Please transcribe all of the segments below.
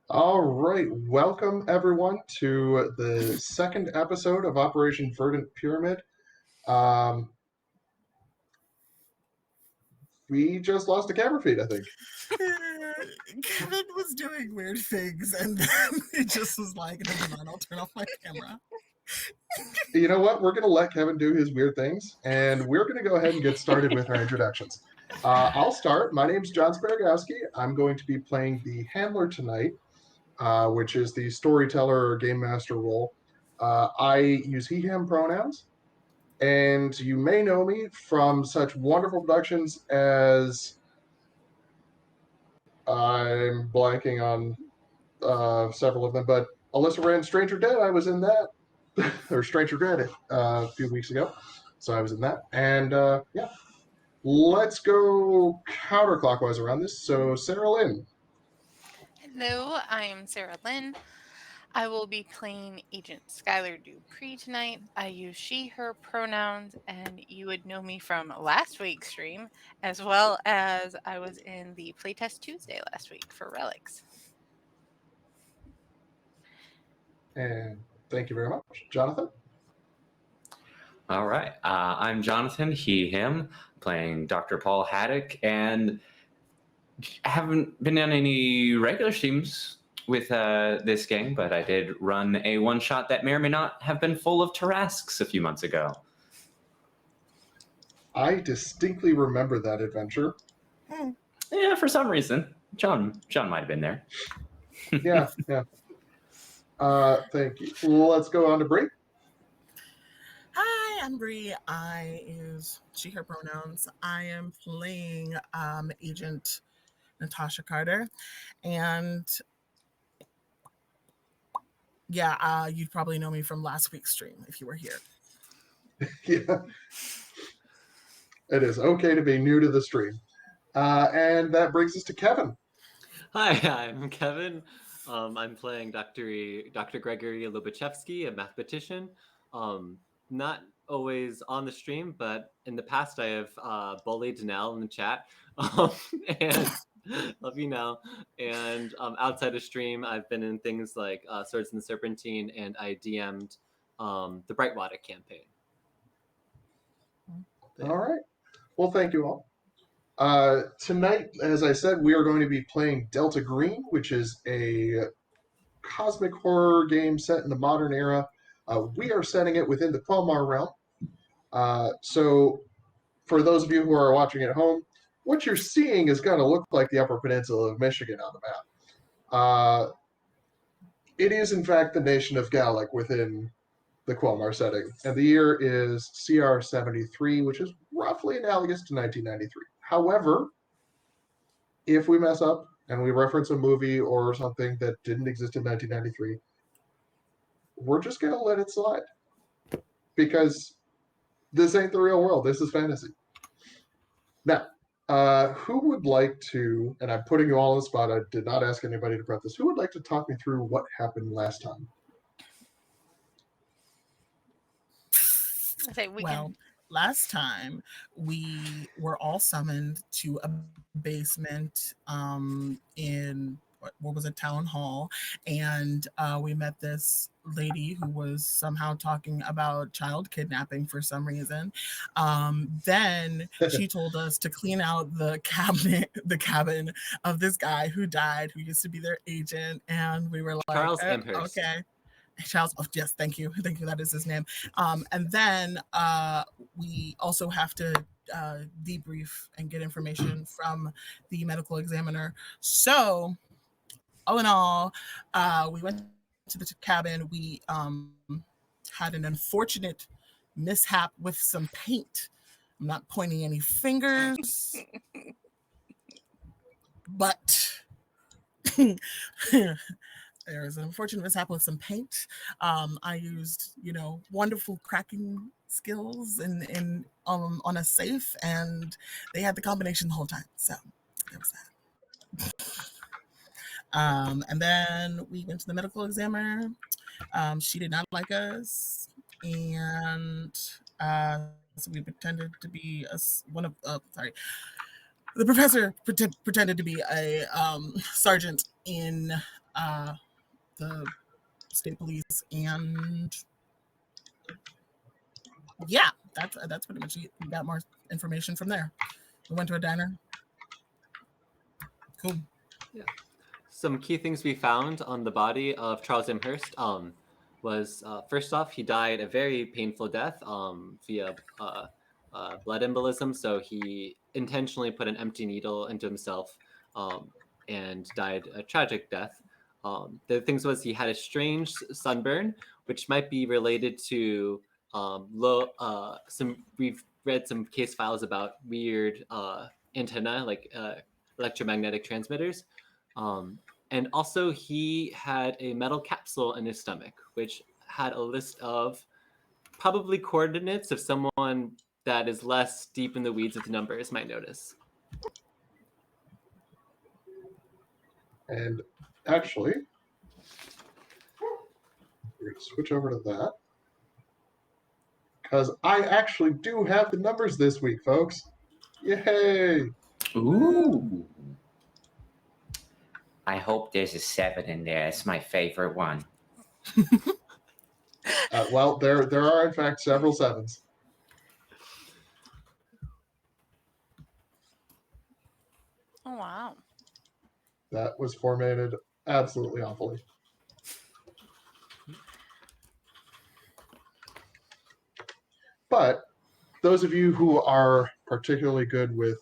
All right, welcome everyone to the second episode of Operation Verdant Pyramid. We just lost a camera feed, I think. Kevin was doing weird things, and then it just was like, never mind, I'll turn off my camera. You know what? We're going to let Kevin do his weird things, and we're going to go ahead and get started with our introductions. I'll start. My name's John Sparagowski. I'm going to be playing the handler tonight, which is the storyteller or game master role. I use he, him pronouns, and you may know me from such wonderful productions as I'm blanking on several of them, but Alyssa ran Stranger Dead. I was in that, or Stranger Dead a few weeks ago, so I was in that. And yeah, let's go counterclockwise around this. So Sarah Lynn. Hello, I'm Sarah Lynn. I will be playing Agent Skylar Dupree tonight. I use she, her pronouns, and you would know me from last week's stream, as well as I was in the Playtest Tuesday last week for Relics. And thank you very much. Jonathan? All right. I'm Jonathan, he, him, playing Dr. Paul Haddock, and haven't been on any regular streams with this gang, but I did run a one-shot that may or may not have been full of Tarasques a few months ago. I distinctly remember that adventure. Yeah, for some reason. John might have been there. Yeah. Thank you. Let's go on to Bree. Hi, I'm Bree. I use she, her pronouns. I am playing Agent Natasha Carter, and yeah, you'd probably know me from last week's stream if you were here. Yeah. It is okay to be new to the stream. And that brings us to Kevin. Hi, I'm Kevin. I'm playing Dr. Gregory Lobachevsky, a mathematician. Not always on the stream, but in the past I have bullied Danelle in the chat. And love you now. And outside of stream, I've been in things like Swords and the Serpentine, and I DM'd the Brightwater campaign. All right. Well, thank you all. Tonight, as I said, we are going to be playing Delta Green, which is a cosmic horror game set in the modern era. We are setting it within the Quelmar realm. So, for those of you who are watching at home, what you're seeing is going to look like the Upper Peninsula of Michigan on the map. It is, in fact, the nation of Galik within the Quelmar setting, and the year is CR 73, which is roughly analogous to 1993. However, if we mess up and we reference a movie or something that didn't exist in 1993, we're just going to let it slide. Because this ain't the real world. This is fantasy. Now, who would like to, and I'm putting you all on the spot, I did not ask anybody to prep this, who would like to talk me through what happened last time? Last time we were all summoned to a basement in what was a town hall, and we met this lady who was somehow talking about child kidnapping for some reason. Then she told us to clean out the cabin of this guy who died, who used to be their agent, and we were like, Charles Amherst. Okay. Charles, oh yes, thank you, that is his name. And then we also have to debrief and get information from the medical examiner. So all in all, we went to the cabin. We had an unfortunate mishap with some paint. I'm not pointing any fingers, but there was an unfortunate mishap with some paint. I used, wonderful cracking skills on a safe, and they had the combination the whole time. So there was that. And then we went to the medical examiner. She did not like us, and so we pretended to be the professor pretended to be a sergeant in the state police, and yeah, that's pretty much it. We got more information from there. We went to a diner. Cool. Yeah. Some key things we found on the body of Charles Imhurst was first off, he died a very painful death via blood embolism. So he intentionally put an empty needle into himself and died a tragic death. The things was he had a strange sunburn, which might be related to we've read some case files about weird antenna, like electromagnetic transmitters. And also he had a metal capsule in his stomach, which had a list of probably coordinates of someone that is less deep in the weeds with numbers might notice. And actually, we're going to switch over to that. Because I actually do have the numbers this week, folks. Yay! Ooh. I hope there's a 7 in there. It's my favorite one. Well, there are in fact several 7s. Oh, wow. That was formatted absolutely awfully. But those of you who are particularly good with,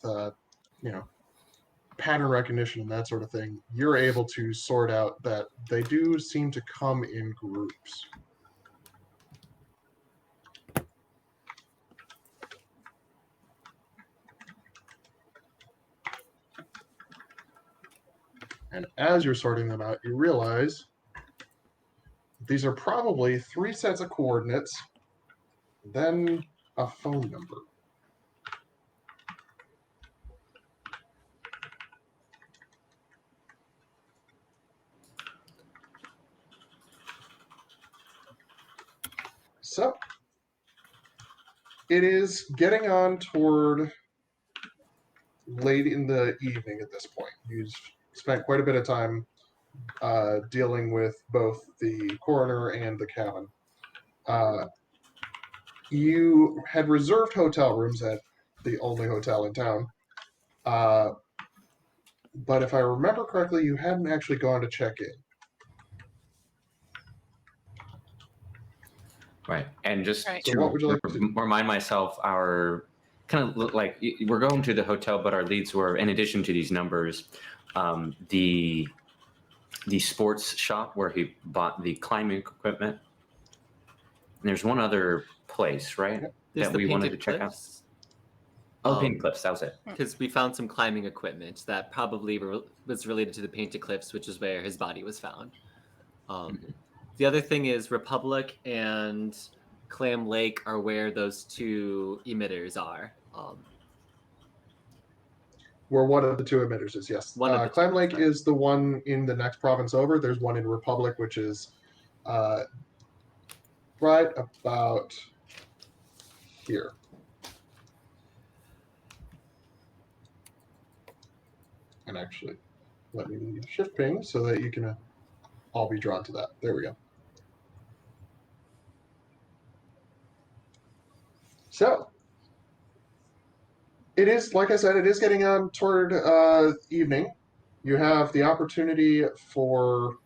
pattern recognition and that sort of thing, you're able to sort out that they do seem to come in groups. And as you're sorting them out, you realize these are probably 3 sets of coordinates, then a phone number. So, it is getting on toward late in the evening at this point. You've spent quite a bit of time dealing with both the coroner and the cabin. You had reserved hotel rooms at the only hotel in town. But if I remember correctly, you hadn't actually gone to check in. Right. And just Right. So to what would you like to do? remind myself, our kind of like we're going to the hotel, but our leads were, in addition to these numbers, the sports shop where he bought the climbing equipment. And there's one other place, right? There's that the we wanted to painted check out. cliffs. Oh, painted cliffs. That was it. Because we found some climbing equipment that probably was related to the painted cliffs, which is where his body was found. The other thing is Republic and Clam Lake are where those 2 emitters are. Where one of the 2 emitters is, yes. One of the Clam 2, Lake right. is the one in the next province over. There's one in Republic, which is right about here. And actually, let me shift ping so that you can all be drawn to that. There we go. So, it is, like I said, it is getting on toward evening. You have the opportunity for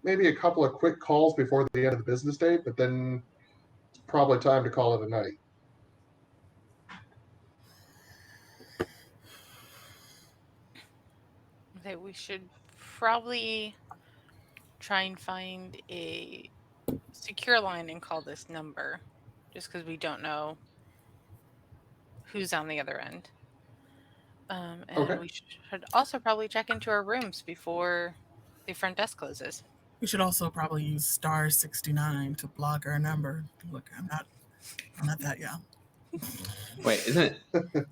maybe a couple of quick calls before the end of the business day, but then it's probably time to call it a night. Okay, we should probably try and find a secure line and call this number, just because we don't know who's on the other end. And Okay. we should also probably check into our rooms before the front desk closes. We should also probably use star 69 to block our number. Look, I'm not that young. Wait, isn't it?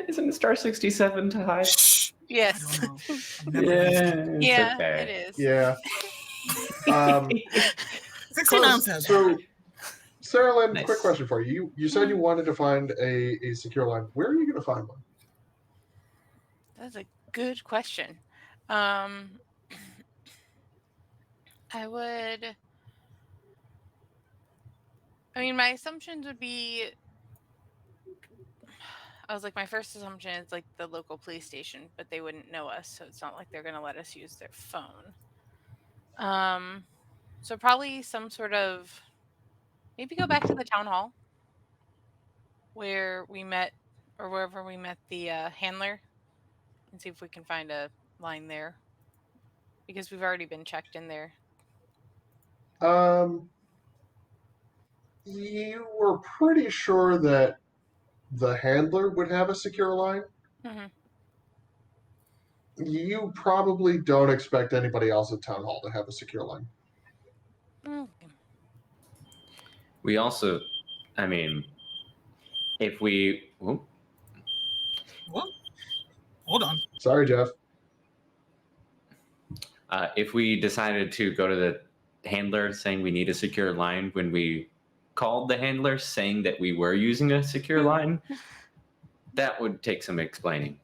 Isn't star 67 to hide? Shh. I Yes. don't know. I've never used it. It's Yeah, okay. it is. Yeah. Um, 69 says so, Sarah Lynn, Nice. quick question for you. You said you wanted to find a secure line. Where are you going to find one? That's a good question. I would. I mean, my assumptions would be. I was like, my first assumption is like the local police station, but they wouldn't know us, so it's not like they're gonna let us use their phone. So probably some sort of maybe go back to the town hall where we met, or wherever we met the handler, and see if we can find a line there because we've already been checked in there. You were pretty sure that the handler would have a secure line. Mhm. You probably don't expect anybody else at town hall to have a secure line. Okay. We also, I mean, if we. Whoop, What? Hold on. Sorry, Jeff. if we decided to go to the handler saying we need a secure line when we called the handler saying that we were using a secure line, that would take some explaining.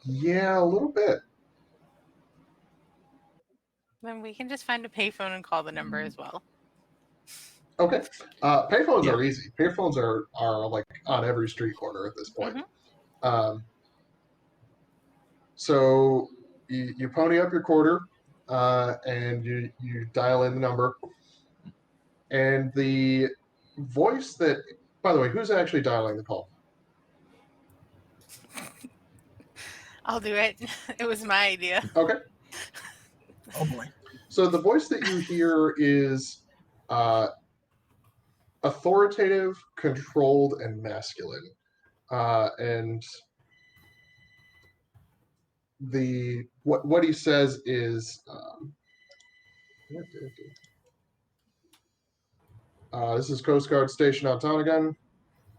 Yeah, a little bit. Then we can just find a payphone and call the number as well. Okay. Payphones Yeah. are easy. Payphones are like on every street corner at this point. So you pony up your quarter and you dial in the number. And the voice that, by the way, who's actually dialing the call? I'll do it. It was my idea. Okay. Oh boy. So the voice that you hear is authoritative, controlled, and masculine. And the what he says is this is Coast Guard Station Ontonagon.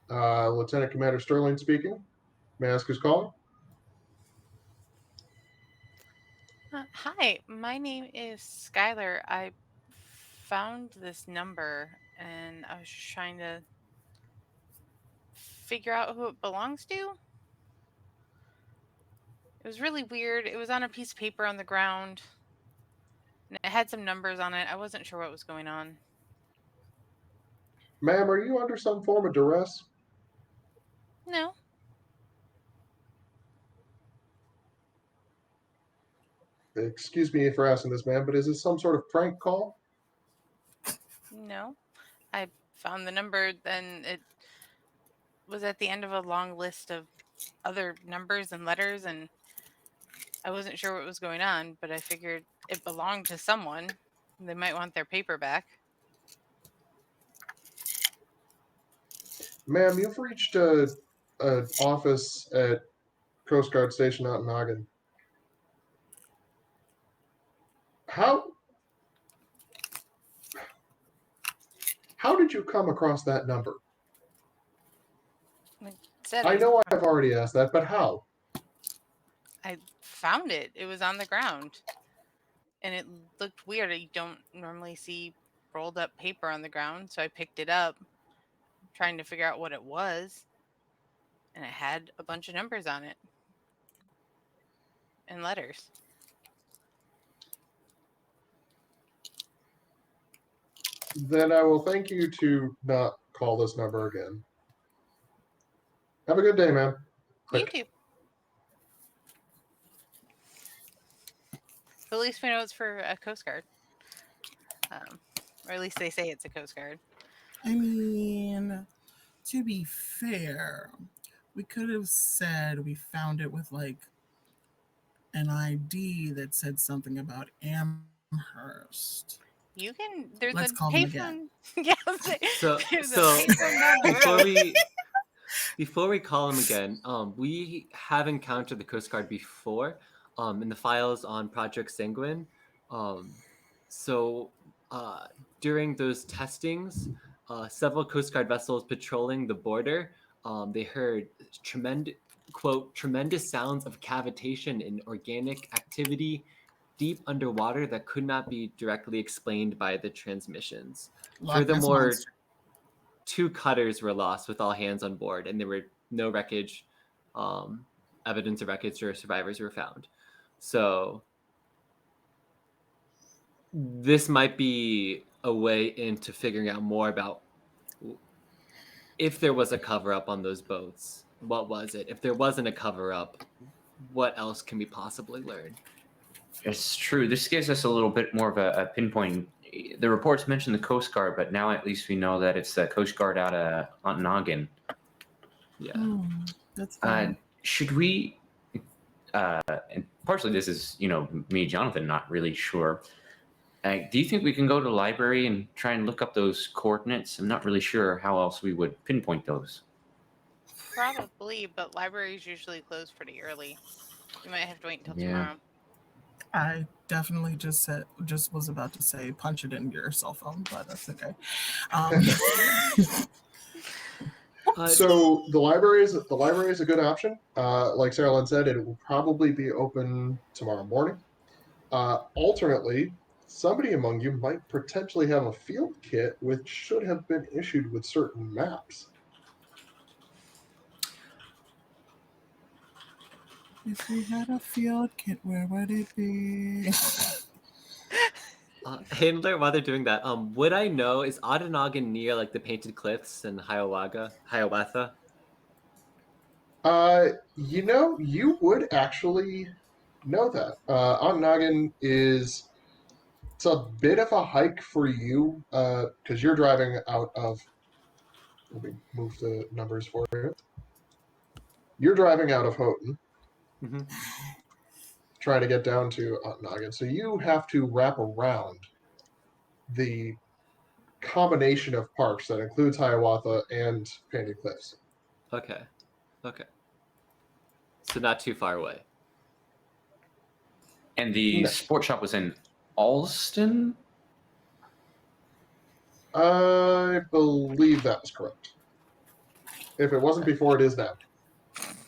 Lieutenant Commander Sterling speaking. May I ask who's calling? Hi, my name is Skylar. I found this number and I was just trying to figure out who it belongs to. It was really weird. It was on a piece of paper on the ground and it had some numbers on it. I wasn't sure what was going on. Ma'am, are you under some form of duress? No. Excuse me for asking this, ma'am, but is this some sort of prank call? No. I found the number, then it was at the end of a long list of other numbers and letters, and I wasn't sure what was going on, but I figured it belonged to someone. They might want their paper back. Ma'am, you've reached an office at Coast Guard Station out in Noggin. How did you come across that number? It said I know I've already asked that, but how? I found it. It was on the ground. And it looked weird. You don't normally see rolled up paper on the ground, so I picked it up, trying to figure out what it was. And it had a bunch of numbers on it. And letters. Then I will thank you to not call this number again. Have a good day, ma'am. You too. But at least we know it's for a Coast Guard. Or at least they say it's a Coast Guard. I mean, to be fair, we could have said we found it with like an ID that said something about Amherst. You can. There's Let's a call them payphone. again. Yeah. So There's a so payphone number. before we call him again, we have encountered the Coast Guard before. in the files on Project Sanguine. So during those testings, several Coast Guard vessels patrolling the border, they heard tremendous sounds of cavitation and organic activity deep underwater that could not be directly explained by the transmissions. Loch Ness Furthermore, Monster. 2 cutters were lost with all hands on board, and there were no wreckage, evidence of wreckage or survivors were found. So this might be a way into figuring out more about if there was a cover-up on those boats. What was it? If there wasn't a cover-up, what else can we possibly learn? It's true. This gives us a little bit more of a pinpoint. The reports mention the Coast Guard, but now at least we know that it's the Coast Guard out of Ontonagon. Yeah. That's fine. Should we? And partially this is, me, Jonathan, not really sure. Do you think we can go to the library and try and look up those coordinates? I'm not really sure how else we would pinpoint those. Probably, but libraries usually close pretty early. You might have to wait until Yeah. tomorrow. I definitely just was about to say punch it in your cell phone, but that's okay. So the library is a good option. Like Sarah Lynn said, it will probably be open tomorrow morning. Alternately, somebody among you might potentially have a field kit which should have been issued with certain maps. If we had a field kit, where would it be? Handler, while they're doing that, would I know, is Ontonagon near like the Painted Cliffs and Hiawatha? You would actually know that. Ontonagon it's a bit of a hike for you because you're driving out of. Let me move the numbers for you. You're driving out of Houghton, trying to get down to Ontonagon, so you have to wrap around the combination of parks that includes Hiawatha and Painted Cliffs. Okay. So not too far away. And the No. sports shop was in Alston? I believe that was correct. If it wasn't before, it is now.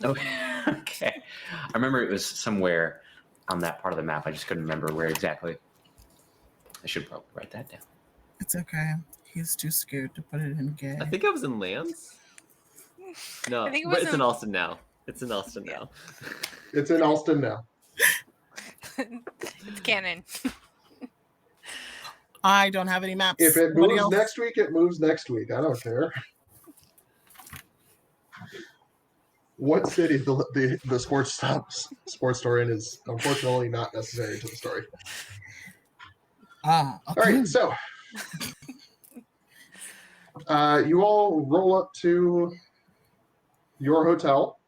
Okay. I remember it was somewhere on that part of the map. I just couldn't remember where exactly. I should probably write that down. It's okay. He's too scared to put it in gay. I think I was in Lance. No, I think it but was it's in Alston now. It's in Alston now. It's in Alston now. It's canon. I don't have any maps. If it Somebody moves else? next week, it moves next week. I don't care. What city the sports store in is unfortunately not necessary to the story. Okay. All right, so you all roll up to your hotel.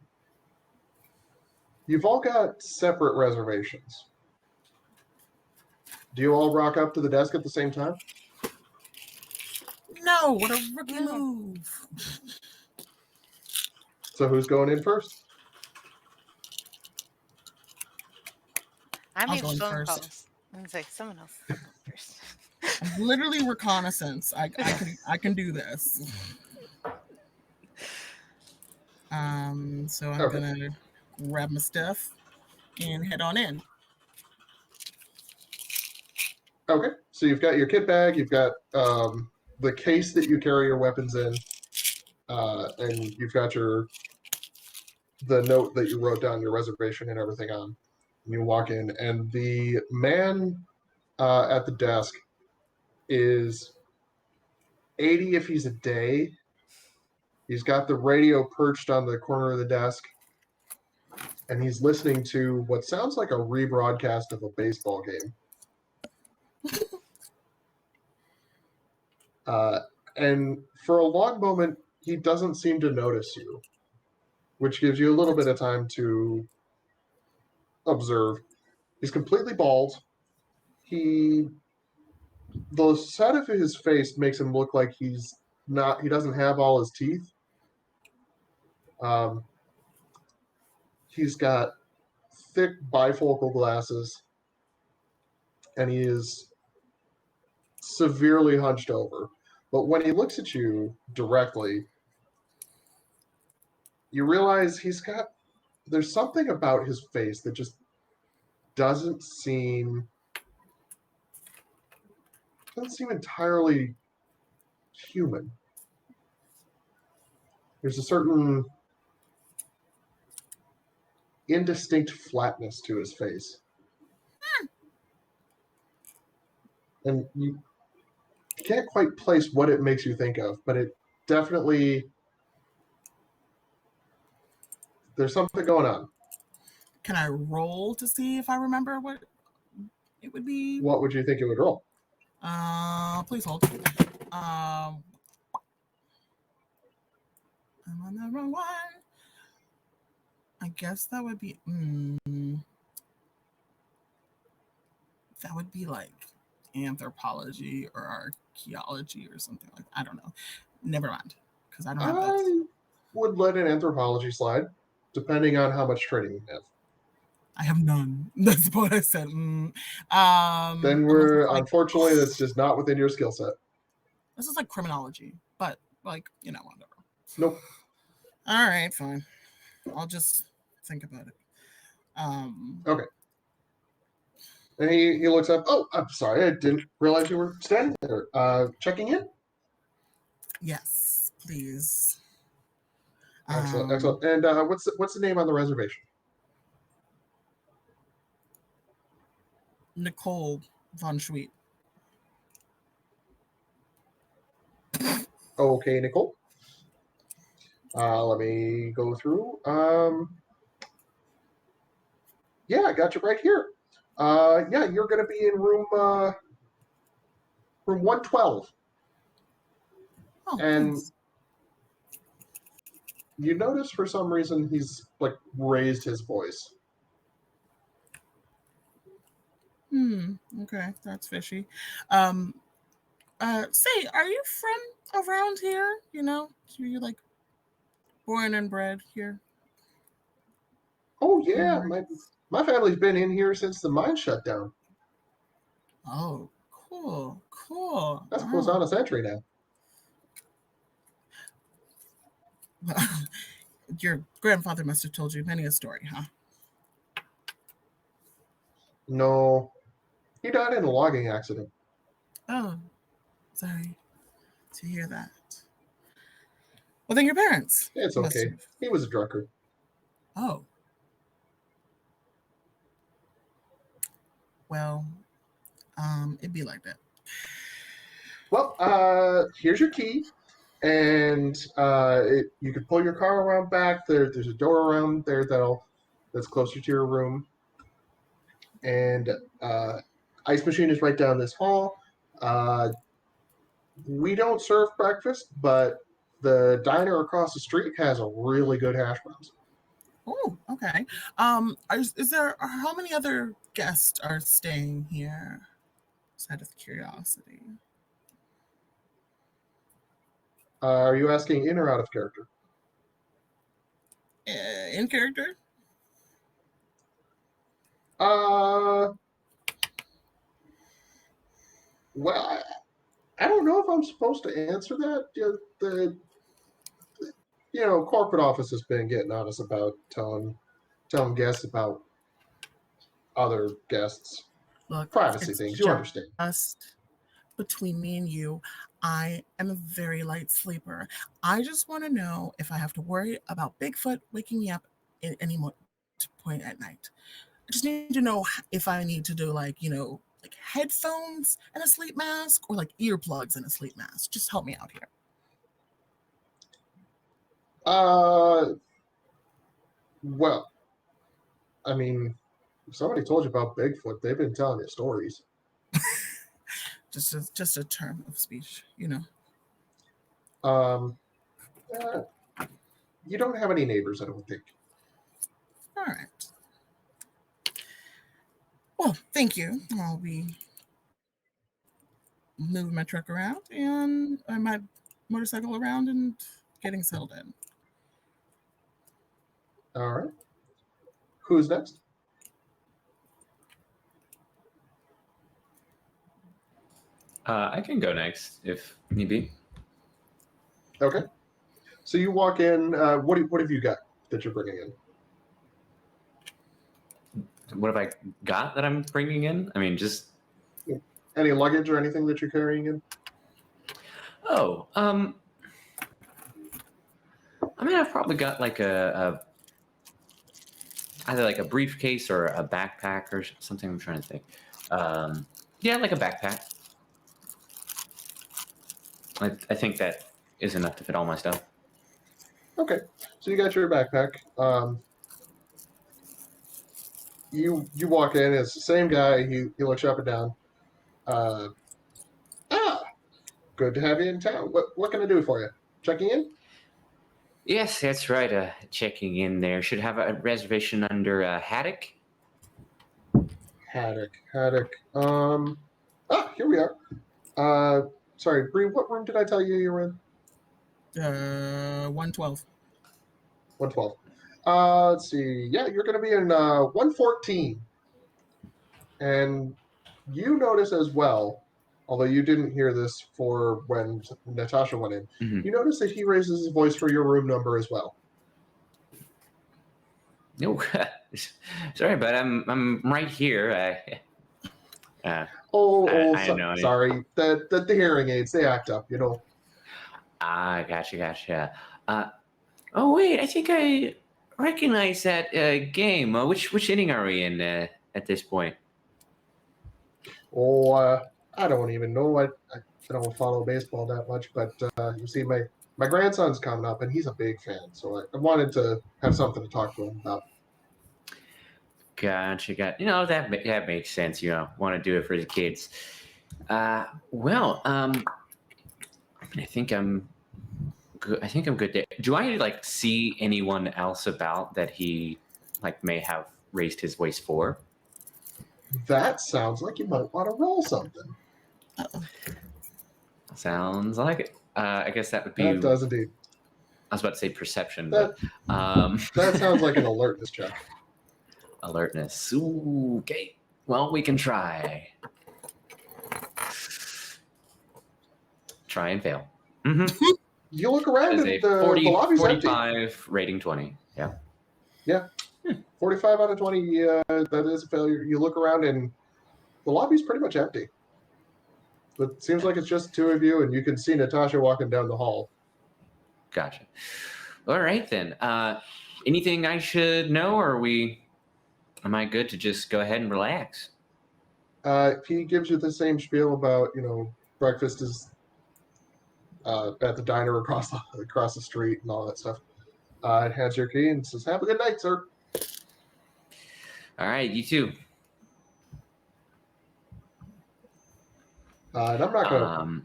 You've all got separate reservations. Do you all rock up to the desk at the same time? No, what a rookie move. So who's going in first? I I'll made go in phone first. calls. I was like, someone else go first. Literally reconnaissance. I can do this. So I'm Okay. gonna grab my stuff and head on in. Okay, so you've got your kit bag, you've got the case that you carry your weapons in, and you've got the note that you wrote down your reservation and everything on. And you walk in, and the man at the desk is 80 if he's a day. He's got the radio perched on the corner of the desk, and he's listening to what sounds like a rebroadcast of a baseball game. And for a long moment, he doesn't seem to notice you, which gives you a little bit of time to observe. He's completely bald. The side of his face makes him look like he doesn't have all his teeth. He's got thick bifocal glasses, and he is severely hunched over. But when he looks at you directly, you realize there's something about his face that just doesn't seem entirely human. There's a certain indistinct flatness to his face. And you can't quite place what it makes you think of, but it definitely, there's something going on. Can I roll to see if I remember what it would be? What would you think it would roll? Please hold. I'm on the wrong one. I guess that would be like anthropology or archaeology or something like that. I don't know. Never mind, because I don't have that. I would let an anthropology slide, depending on how much training you have. I have none. That's what I said. Then Like, unfortunately, that's just not within your skill set. this is like criminology, but like, whatever. Nope. All right, fine. I'll just think about it. Okay. And he looks up. Oh, I'm sorry. I didn't realize you were standing there. Checking in? Yes, please. Excellent, excellent. And what's the name on the reservation? Nicole von Schweet. Okay, Nicole. Let me go through. Yeah, I got you right here. Yeah, you're going to be in room 112. Oh, And thanks. you notice for some reason he's like raised his voice. Okay, that's fishy. Say, are you from around here? So you're like born and bred here? Oh yeah, my family's been in here since the mine shut down. Oh, cool. That's close on a century now. Your grandfather must have told you many a story, huh? No, he died in a logging accident. Oh, sorry to hear that. Well, then your parents. It's must okay. have- He was a drunkard. Oh. Well, it'd be like that. Well, here's your key, and you can pull your car around back. There's a door around there that's closer to your room, and ice machine is right down this hall. We don't serve breakfast, but the diner across the street has a really good hash browns. Oh, okay. Is there how many other guests are staying here? Just out of curiosity. Are you asking in or out of character? In character? Well, I don't know if I'm supposed to answer that. Corporate office has been getting on us about telling guests about other guests. Look, Privacy it's things, you understand. just between me and you. I am a very light sleeper. I just want to know if I have to worry about Bigfoot waking me up at any point at night. I just need to know if I need to do like headphones and a sleep mask or like earplugs and a sleep mask. Just help me out here. Well, I mean, if somebody told you about Bigfoot, they've been telling you stories. Just a term of speech, You don't have any neighbors, I don't think. All right. Well, thank you. I'll be moving my truck around and my motorcycle around and getting settled in. All right. Who's next? I can go next if need be. Okay. So you walk in. What have you got that you're bringing in? What have I got that I'm bringing in? I mean, just Any luggage or anything that you're carrying in? oh, I mean, I've probably got like a either like a briefcase or a backpack or something. I'm trying to think. Yeah, like a backpack. I think that is enough to fit all my stuff. Okay. So you got your backpack. You walk in. It's the same guy. He looks you up and down. Uh, good to have you in town. What can I do for you? Checking in? Yes, that's right. Checking in there. Should have a reservation under Haddock. Haddock. Here we are. Sorry, Bree. What room did I tell you were in? 112. 112. Let's see. Yeah, you're going to be in 114. And you notice as well, although you didn't hear this for when Natasha went in, Mhm. you notice that he raises his voice for your room number as well. No, sorry, but I'm right here. I know. Sorry. The hearing aids, they act up, you know. Gotcha. Oh wait, I think I recognize that game. Which inning are we in at this point? I don't even know. I don't follow baseball that much, but you see, my grandson's coming up, and he's a big fan, so I wanted to have something to talk to him about. Gotcha. That makes sense. Want to do it for the kids. I think I'm good. I think I'm good there. Do I like see anyone else about that he like may have raised his voice for? That sounds like you might want to roll something. Sounds like it. I guess that would be. That does indeed. I was about to say perception, That sounds like an alertness check. Alertness. Ooh, okay. Well, we can try. Try and fail. Mm-hmm. You look around That and is a the lobby's 45 empty. rating 20. Yeah. 45 out of 20, that is a failure. You look around and the lobby's pretty much empty. It seems like it's just two of you, and you can see Natasha walking down the hall. Gotcha. All right, then. Anything I should know, or am I good to just go ahead and relax? He gives you the same spiel about, breakfast is at the diner across the street and all that stuff. Hands your key and says, "Have a good night, sir." All right, you too. And I'm not going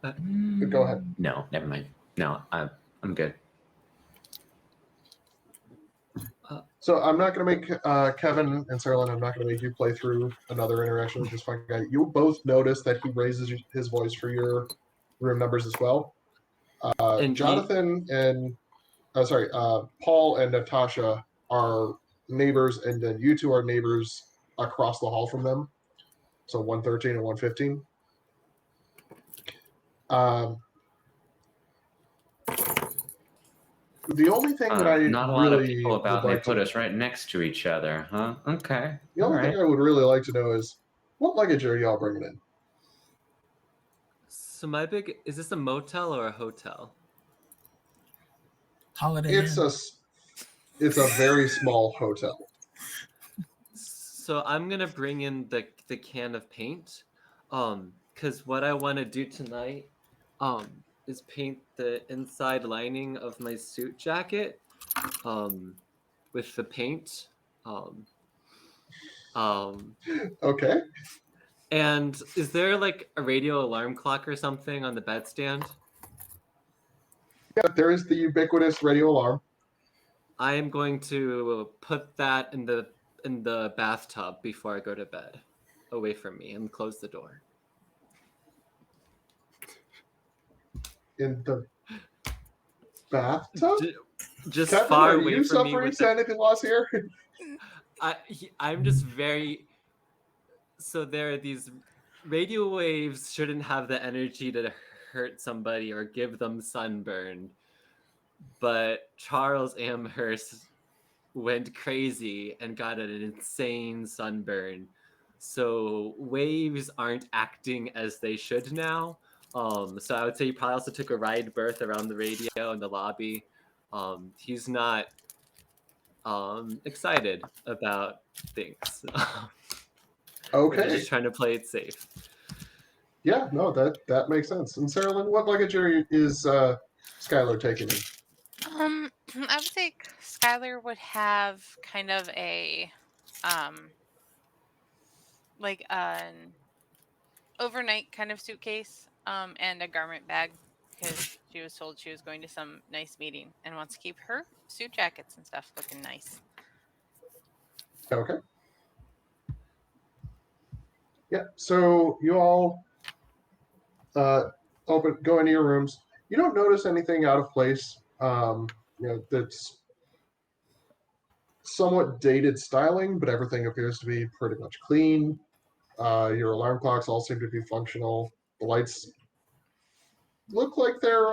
to... Go ahead. No, never mind. No, I'm good. So I'm not going to make Kevin and Sarlin, I'm not going to make you play through another interaction with this fucking guy. You'll both notice that he raises his voice for your room numbers as well. And Jonathan and Paul and Natasha are neighbors, and then you two are neighbors across the hall from them. So 113 and 115. The only thing that I not a really lot of people about would they like put to, us right next to each other, huh? Okay. the only thing I would really like to know is what luggage are y'all bringing in? So is this a motel or a hotel? Holiday It's Inn. it's a very small hotel. So I'm gonna bring in the can of paint, because what I want to do tonight, is paint the inside lining of my suit jacket, with the paint, Okay. And is there like a radio alarm clock or something on the bedstand? Yeah, there is the ubiquitous radio alarm. I am going to put that in the bathtub before I go to bed, away from me, and close the door. In the bathtub? Just Kevin, far are away you from me. suffering sanity loss here? I'm just very. So there are these radio waves shouldn't have the energy to hurt somebody or give them sunburn. But Charles Amherst went crazy and got an insane sunburn. So waves aren't acting as they should now. So I would say he probably also took a wide berth around the radio in the lobby. He's not excited about things. We're Okay. just trying to play it safe. Yeah, no, that makes sense. And Sarah Lynn, what luggage is Skylar taking in? I would say Skylar would have kind of a like an overnight kind of suitcase and a garment bag because she was told she was going to some nice meeting and wants to keep her suit jackets and stuff looking nice. Okay. Yeah, so you all go into your rooms. You don't notice anything out of place. That's somewhat dated styling, but everything appears to be pretty much clean. Your alarm clocks all seem to be functional. The lights look like they're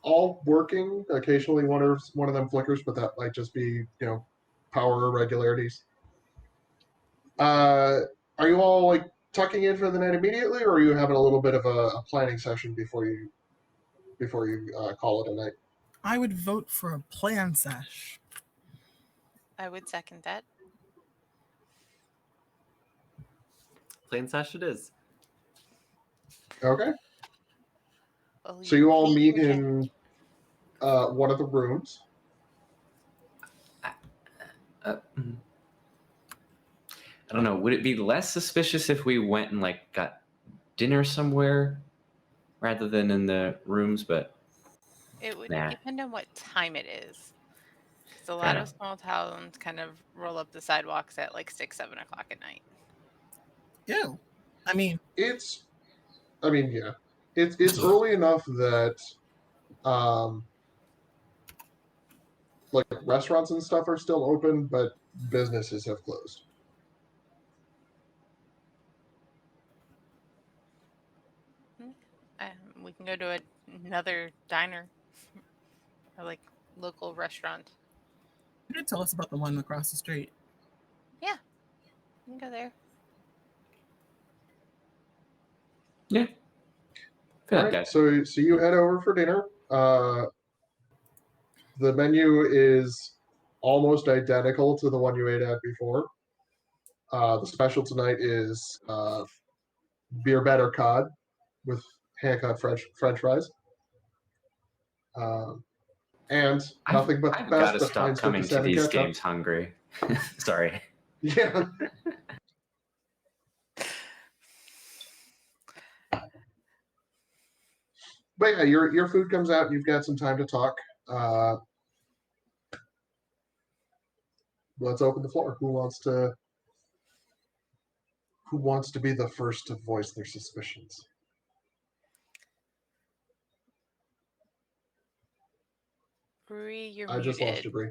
all working. Occasionally, one of them flickers, but that might just be power irregularities. Are you all like tucking in for the night immediately, or are you having a little bit of a planning session before you call it a night? I would vote for a plan sesh. I would second that. Plain sash it is. Okay. Well, So you all meet your in one of the rooms. I don't know. Would it be less suspicious if we went and like got dinner somewhere rather than in the rooms? But It would nah. depend on what time it is. Because a Fair lot enough. of small towns kind of roll up the sidewalks at like 6, 7 o'clock at night. Ew. I mean, It's early enough that like restaurants and stuff are still open, but businesses have closed. We can go to another diner or like local restaurant. you did tell us about the one across the street. Yeah, we can go there. Yeah. Feel All like right, that. so you head over for dinner. The menu is almost identical to the one you ate at before. The special tonight is beer batter cod with hand-cut French fries. And nothing but the I've got best, to the stop Heinz 50 coming to Cent and these ketchup. games hungry. Sorry. Yeah. But yeah, your food comes out. You've got some time to talk. Let's open the floor. Who wants to be the first to voice their suspicions? Bree, you're I just lost muted. you, Bree.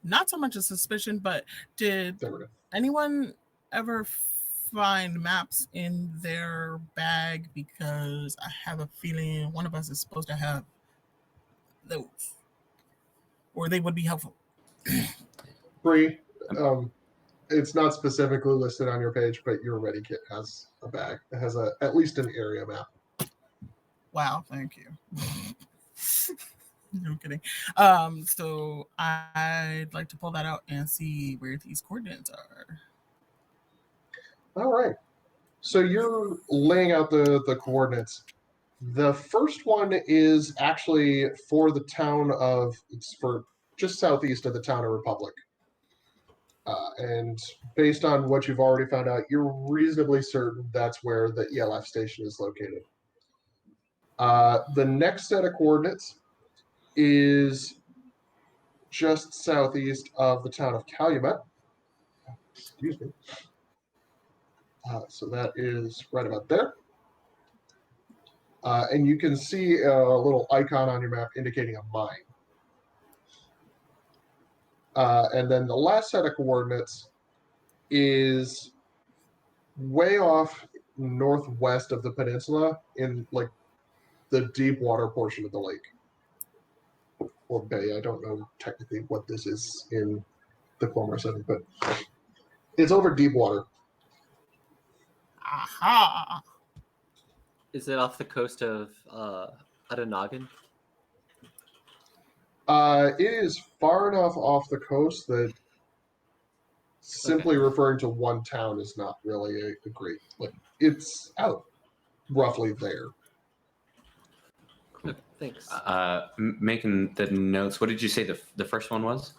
Not so much a suspicion, but did There we go. anyone ever find maps in their bag? Because I have a feeling one of us is supposed to have those, or they would be helpful. Bree, it's not specifically listed on your page, but your Ready Kit has a bag. It has at least an area map. Wow, thank you. No kidding. So I'd like to pull that out and see where these coordinates are. All right. So you're laying out the coordinates. The first one is actually for the town of, it's for just southeast of the town of Republic. And based on what you've already found out, you're reasonably certain that's where the ELF station is located. The next set of coordinates is just southeast of the town of Calumet. Excuse me. So that is right about there. And you can see a little icon on your map indicating a mine. And then the last set of coordinates is way off northwest of the peninsula in like the deep water portion of the lake or bay. I don't know technically what this is in the Clomar setting, but it's over deep water. Aha! Is it off the coast of Adanagan? It is far enough off the coast that simply referring to one town is not really a great, like, it's out roughly there. Okay, thanks. Making the notes. What did you say the first one was?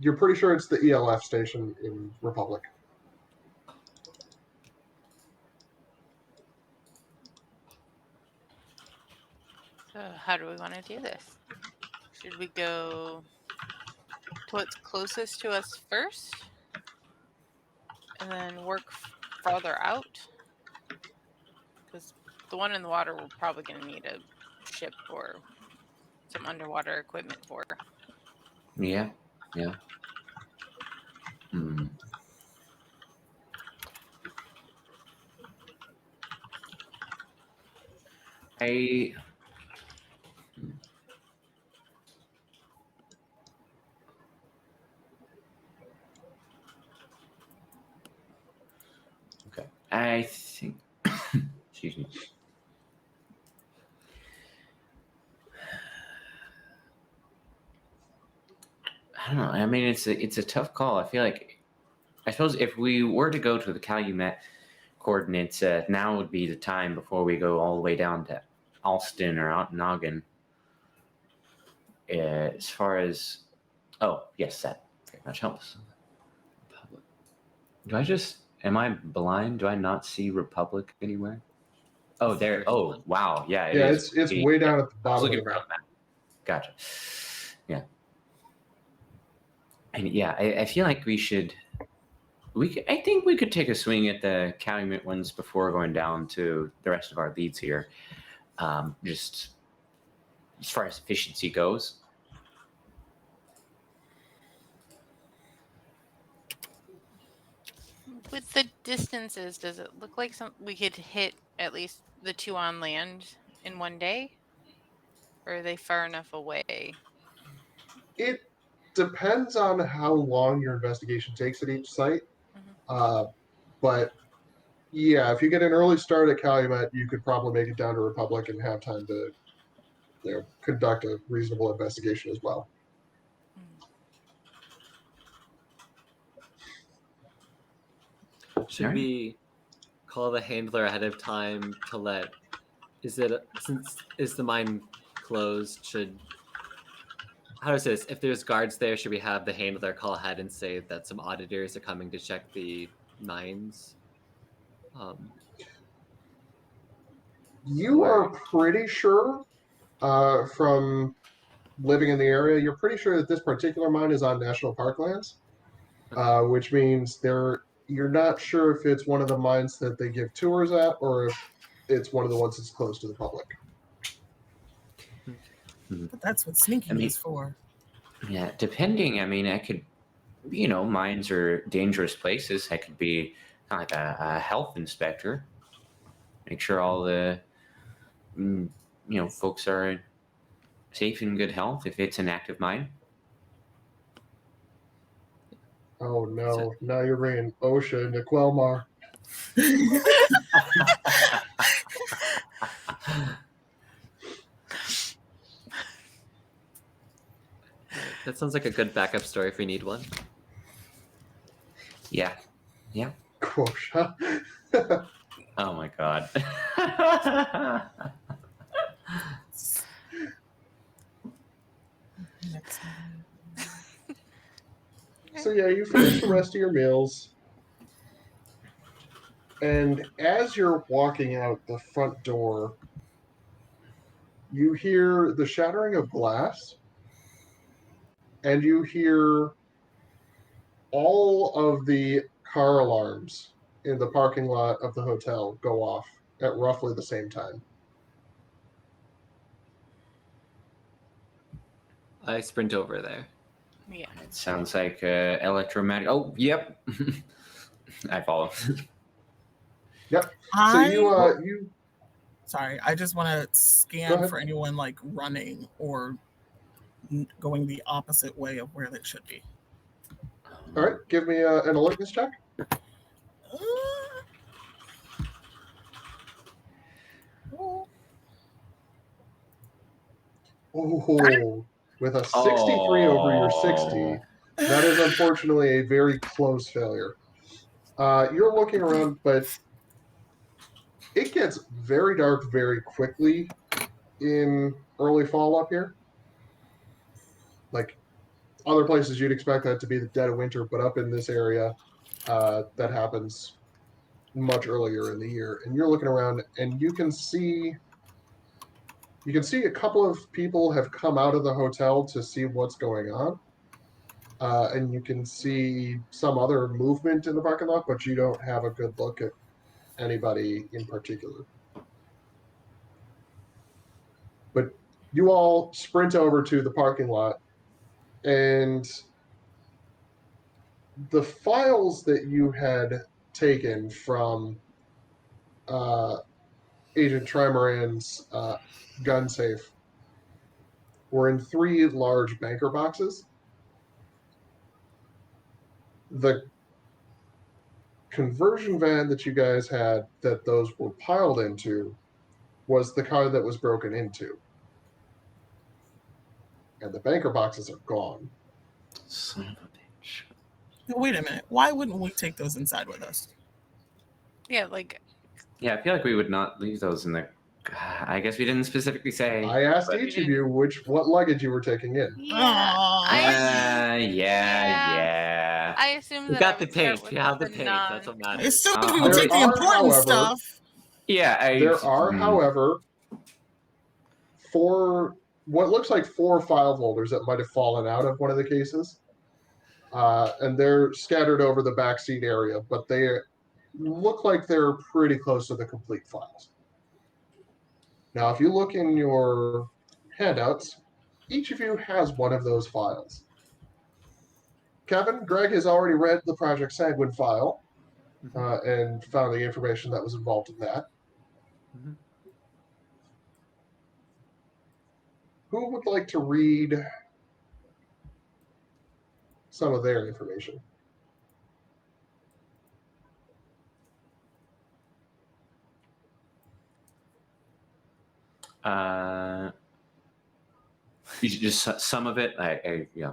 You're pretty sure it's the ELF station in Republic. So how do we want to do this? Should we go to what's closest to us first? And then work farther out? Because the one in the water we're probably going to need a ship or some underwater equipment for. Yeah. I okay. I think. Excuse me. I don't know. I mean, it's a tough call. I feel like, I suppose if we were to go to the Calumet coordinates, now would be the time before we go all the way down to Alston or Noggin. As far as, oh yes, that very much helps. Republic. Am I blind? Do I not see Republic anywhere? Oh, there. Oh, wow. Yeah, Yeah, it's way down at the bottom of the map. Gotcha. Yeah. And yeah, I feel like I think we could take a swing at the Calumet ones before going down to the rest of our leads here. Just as far as efficiency goes. With the distances, does it look like we could hit at least the two on land in one day? Or are they far enough away? It depends on how long your investigation takes at each site. But yeah, if you get an early start at Calumet, you could probably make it down to Republic and have time to conduct a reasonable investigation as well. Should we call the handler ahead of time to is the mine closed, how does this, if there's guards there, should we have the handler call ahead and say that some auditors are coming to check the mines? You are pretty sure from living in the area, you're pretty sure that this particular mine is on national park lands, which means you're not sure if it's one of the mines that they give tours at or if it's one of the ones that's closed to the public. But that's what sneaking is for. Yeah, depending. I mean, I could, mines are dangerous places. I could be kind of like a health inspector, make sure all the, folks are safe and good health if it's an active mine. Oh no! Now you're bringing OSHA into Quelmar. That sounds like a good backup story if we need one. Yeah. OSHA. Oh my god. So yeah, you finish the rest of your meals, and as you're walking out the front door, you hear the shattering of glass, and you hear all of the car alarms in the parking lot of the hotel go off at roughly the same time. I sprint over there. Yeah. It sounds like electromagnetic. Oh, yep. I follow. Yep. So I you sorry, I just want to Go scan ahead. for anyone like running or going the opposite way of where they should be. All right. Give me an alertness check. Oh, with a 63 over your 60, that is unfortunately a very close failure. You're looking around, but it gets very dark very quickly in early fall up here. Like other places, you'd expect that to be the dead of winter, but up in this area, that happens much earlier in the year. And you're looking around, and you can see a couple of people have come out of the hotel to see what's going on. And you can see some other movement in the parking lot, but you don't have a good look at anybody in particular. But you all sprint over to the parking lot, and the files that you had taken from uh, Agent Trimaran's gun safe were in 3 large banker boxes. The conversion van that you guys had that those were piled into was the car that was broken into. And the banker boxes are gone. Son of a bitch. Wait a minute. Why wouldn't we take those inside with us? Yeah, like Yeah, I feel like we would not leave those in the. I guess we didn't specifically say. I asked but- each of you what luggage you were taking in. yeah. Yeah. I assume We that got I the would start tape. with We have the the tape. non. That's what As matters. soon as we There would take the are, important however, stuff. Yeah, There are, however, what looks like 4 file folders that might have fallen out of one of the cases. And they're scattered over the backseat area, but they look like they're pretty close to the complete files. Now, if you look in your handouts, each of you has one of those files. Kevin, Greg has already read the Project Sanguine file and found the information that was involved in that. Mm-hmm. Who would like to read some of their information? You should just some of it. Yeah.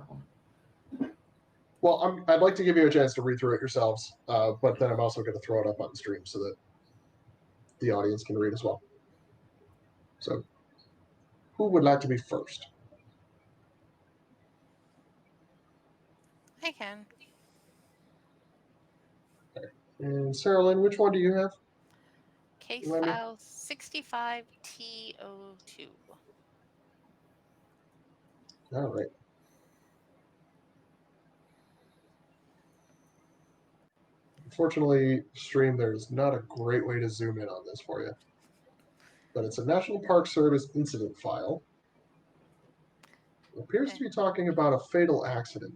Well, I'd like to give you a chance to read through it yourselves, but then I'm also going to throw it up on the stream so that the audience can read as well. So, who would like to be first? I can. And Sarah Lynn, which one do you have? Case Let me- file 65T02. All right. Unfortunately, stream, there's not a great way to zoom in on this for you. But it's a National Park Service incident file. It appears to be talking about a fatal accident.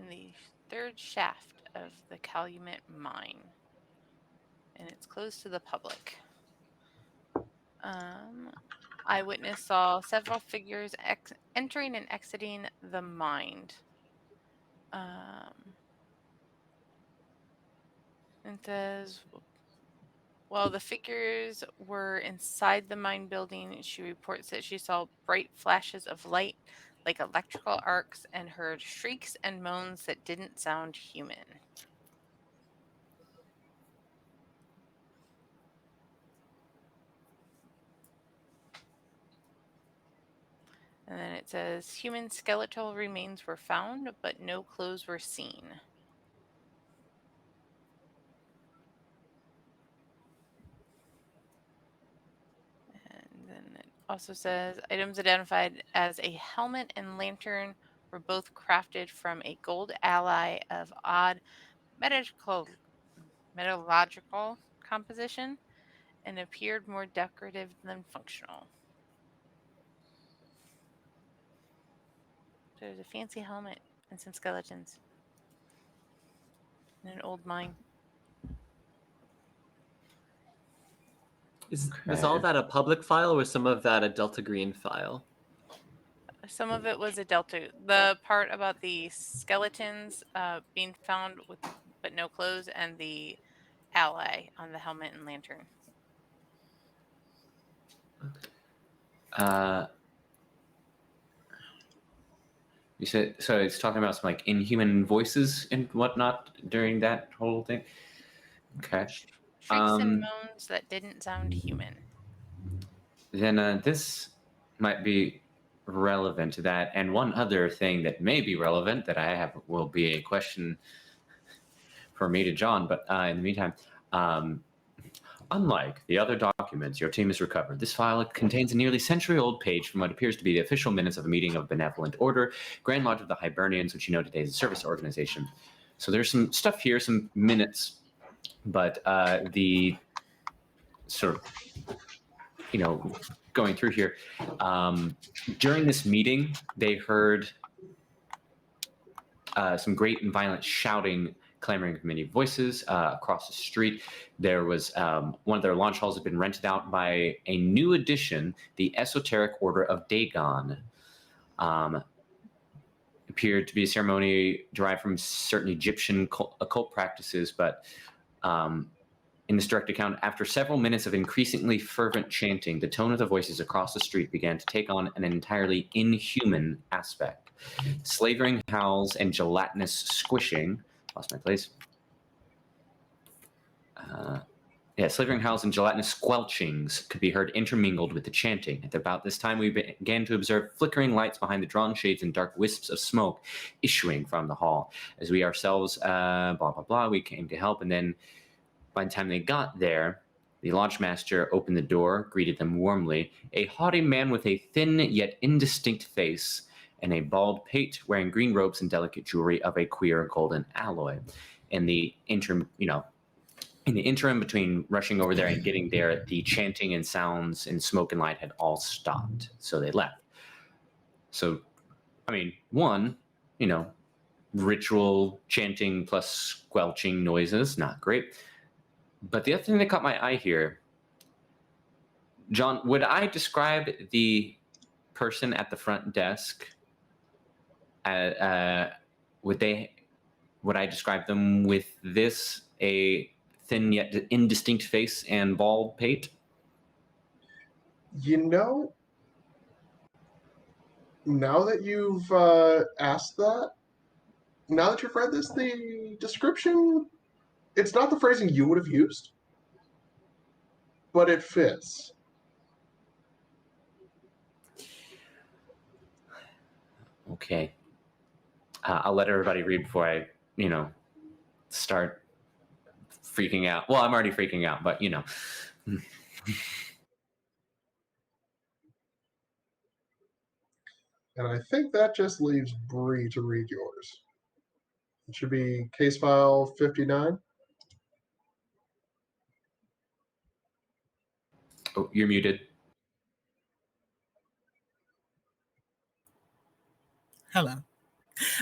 In the 3rd shaft of the Calumet mine. And it's closed to the public. Eyewitness saw several figures entering and exiting the mine. It says, while the figures were inside the mine building, she reports that she saw bright flashes of light like electrical arcs and heard shrieks and moans that didn't sound human. And then it says, human skeletal remains were found, but no clothes were seen. And then it also says, items identified as a helmet and lantern were both crafted from a gold alloy of odd metallurgical composition and appeared more decorative than functional. There's a fancy helmet and some skeletons. And an old mine. Was all that a public file or was some of that a Delta Green file? Some of it was a Delta. The part about the skeletons being found with but no clothes, and the ally on the helmet and lantern. You said so. It's talking about some like inhuman voices and whatnot during that whole thing. Okay. Shrieks and moans that didn't sound human. Then this might be relevant to that. And one other thing that may be relevant that I have will be a question for me to John. But in the meantime, unlike the other documents your team has recovered, this file contains a nearly century-old page from what appears to be the official minutes of a meeting of Benevolent Order, Grand Lodge of the Hibernians, which you know today is a service organization. So there's some stuff here, some minutes, but the sort of, going through here, during this meeting, they heard some great and violent shouting, clamoring of many voices across the street. There was one of their launch halls had been rented out by a new addition, the Esoteric Order of Dagon. Appeared to be a ceremony derived from certain Egyptian occult practices, but in this direct account, after several minutes of increasingly fervent chanting, the tone of the voices across the street began to take on an entirely inhuman aspect. Slavering howls and gelatinous squishing. Lost my place. Slavering howls and gelatinous squelchings could be heard intermingled with the chanting. At about this time, we began to observe flickering lights behind the drawn shades and dark wisps of smoke issuing from the hall. As we ourselves, blah, blah, blah, we came to help, and then by the time they got there, the launch master opened the door, greeted them warmly. A haughty man with a thin yet indistinct face and a bald pate, wearing green robes and delicate jewelry of a queer golden alloy. In the interim between rushing over there and getting there, the chanting and sounds and smoke and light had all stopped, so they left. So, I mean, one, ritual chanting plus squelching noises, not great. But the other thing that caught my eye here, John, would I describe the person at the front desk? Would I describe them with this, a thin yet indistinct face and bald pate? Now that you've asked that, now that you've read this, the description, it's not the phrasing you would have used, but it fits. Okay. I'll let everybody read before I, start freaking out. Well, I'm already freaking out, but And I think that just leaves Bree to read yours. It should be case file 59. Oh, you're muted. Hello.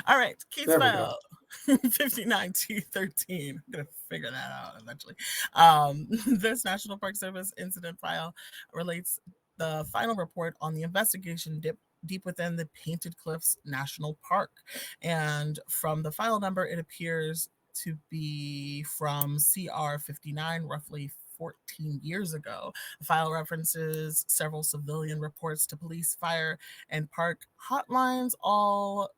All right, case There we file 59-13. I'm gonna figure that out eventually. This National Park Service incident file relates the final report on the investigation deep within the Painted Cliffs National Park. And from the file number, it appears to be from CR 59, roughly 14 years ago. The file references several civilian reports to police, fire, and park hotlines, all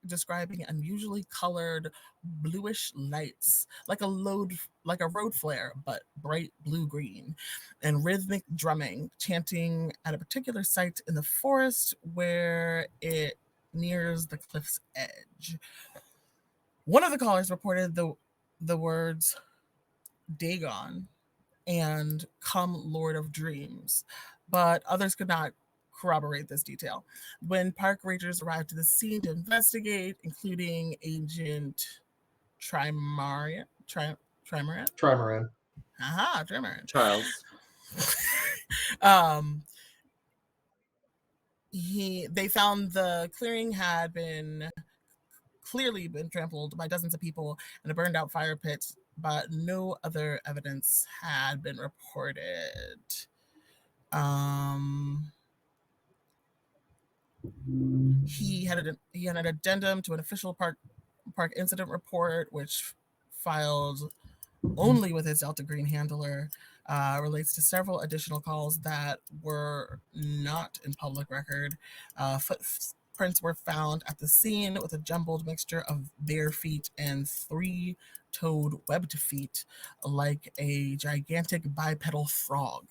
describing unusually colored bluish lights, like a road flare, but bright blue-green, and rhythmic drumming, chanting at a particular site in the forest where it nears the cliff's edge. One of the callers reported the words Dagon and Come Lord of Dreams, but others could not corroborate this detail. When park rangers arrived to the scene to investigate, including Agent Trimaran. Trimaran. Aha, Trimaran. Charles. They found the clearing had clearly been trampled by dozens of people in a burned out fire pit, but no other evidence had been reported. He had an addendum to an official park incident report, which filed only with his Delta Green handler, relates to several additional calls that were not in public record. Footprints were found at the scene with a jumbled mixture of bare feet and 3-toed webbed feet, like a gigantic bipedal frog.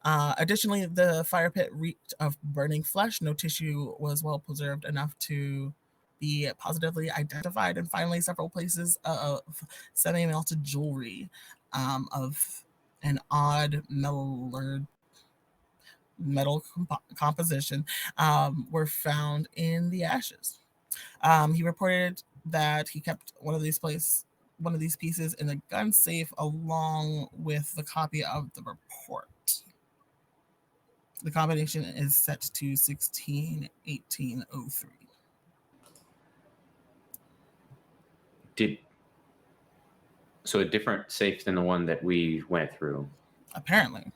Additionally, the fire pit reeked of burning flesh. No tissue was well preserved enough to be positively identified. And finally, several places of semi-melted jewelry of an odd metal composition were found in the ashes. He reported that he kept one of these pieces in a gun safe along with the copy of the report. The combination is set to 161803. So a different safe than the one that we went through. Apparently.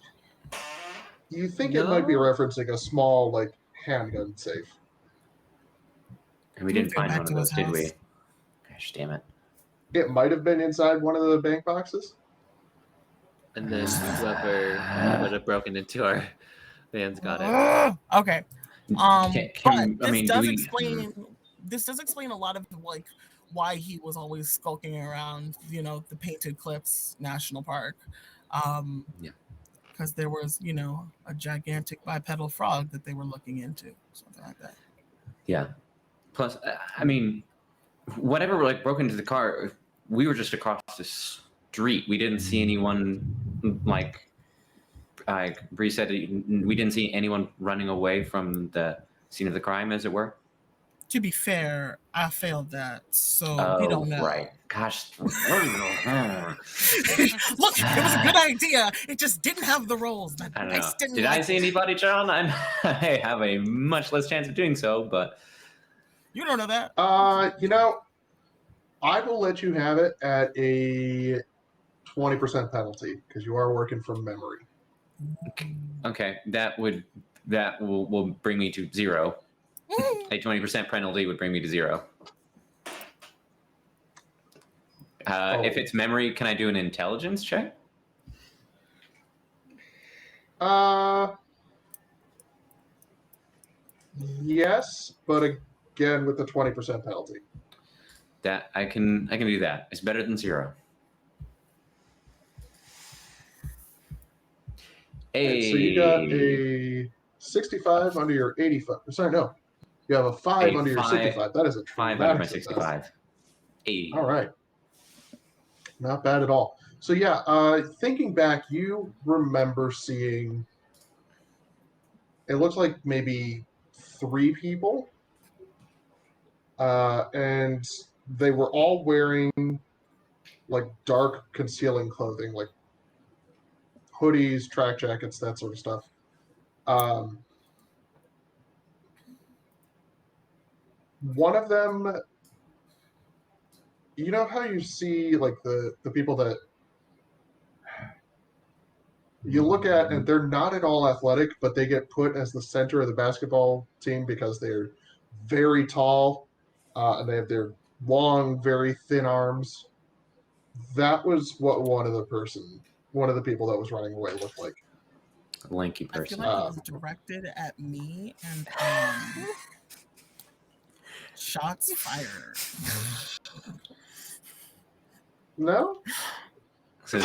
You think it might be referencing a small, like, handgun safe. And we didn't find one of those, did we? Gosh, damn it. It might have been inside one of the bank boxes. And then whoever would have broken into our vans got it. Okay. This does explain a lot of like why he was always skulking around, the Painted Cliffs National Park. Because there was, a gigantic bipedal frog that they were looking into, something like that. Yeah. Plus, whatever broke into the car, we were just across the street. We didn't see anyone, like Bree said, we didn't see anyone running away from the scene of the crime, as it were. To be fair, I failed that, so we don't know. Right. Gosh. Look, it was a good idea. It just didn't have the rolls. I don't know. Did I see anybody, John? I have a much less chance of doing so, but... You don't know that. I will let you have it at a 20% penalty, because you are working from memory. Okay, that will bring me to 0. A 20% penalty would bring me to 0. If it's memory, can I do an intelligence check? Yes, but again with the 20% penalty. That I can do that. It's better than 0. Hey. So you got a 65 under your 85. Sorry, no. You have a 5 under your 65. That is a 5 under my 65. 80. All right. Not bad at all. So yeah, thinking back, you remember seeing, it looks like maybe 3 people. And they were all wearing like dark concealing clothing, like hoodies, track jackets, that sort of stuff. One of them, you know how you see like the people that you look at and they're not at all athletic, but they get put as the center of the basketball team because they're very tall and they have their long, very thin arms. That was what one of the people that was running away looked like. A lanky person. I feel like it was directed at me and shots fired. No? So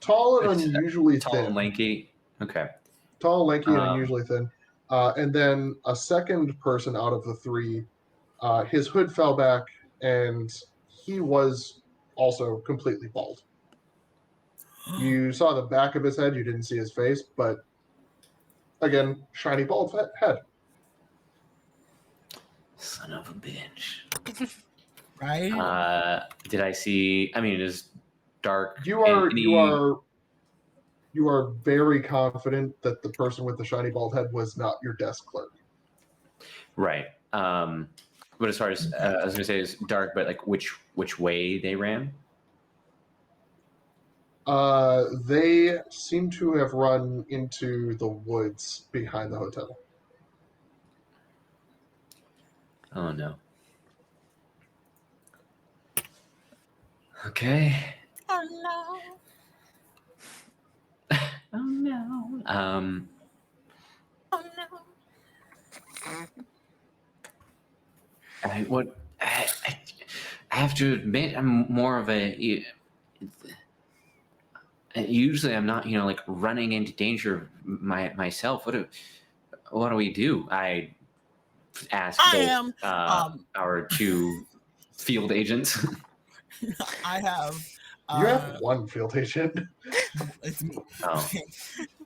tall and unusually thin. Tall and lanky. Okay. Tall, lanky, and unusually thin. And then a second person out of the 3, his hood fell back, and he was also completely bald. You saw the back of his head, you didn't see his face, but again, shiny bald head. Son of a bitch. Right? Did I see? I mean, it is dark. You are you are very confident that the person with the shiny bald head was not your desk clerk. Right. But as far as I was gonna say is dark, but like which way they ran? They seem to have run into the woods behind the hotel. Oh no. Okay. Oh no. Oh no. Oh no. I have to admit, I'm more of a. Usually, I'm not, like running into danger myself. What do we do? I ask I both am. our two field agents. I have. You have one field agent. It's me. Oh. Okay.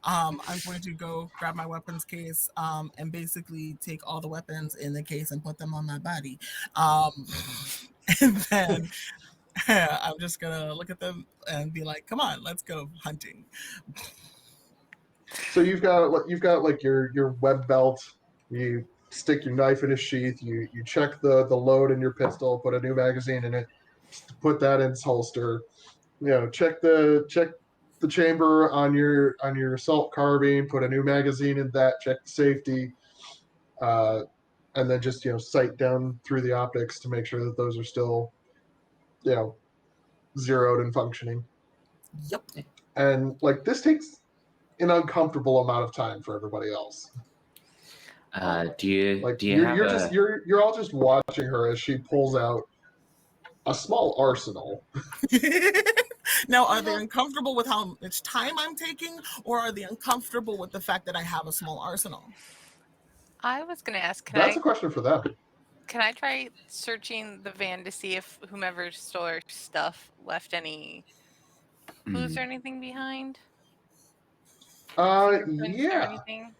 I'm going to go grab my weapons case and basically take all the weapons in the case and put them on my body. And then I'm just gonna look at them and be like, "Come on, let's go hunting." So you've got like your web belt. You stick your knife in a sheath. You check the load in your pistol. Put a new magazine in it. Put that in its holster. Check the chamber on your assault carbine. Put a new magazine in that. Check the safety. And then just sight down through the optics to make sure that those are still zeroed and functioning. Yep. And like this takes an uncomfortable amount of time for everybody else. Do you Like do you you're have you're a? just you're all just watching her as she pulls out a small arsenal. Now, are they uncomfortable with how much time I'm taking, or are they uncomfortable with the fact that I have a small arsenal? I was gonna ask, That's a question for them. can I try searching the van to see if whomever stole our stuff left any clues or anything behind? Fingerprints or Yeah. anything?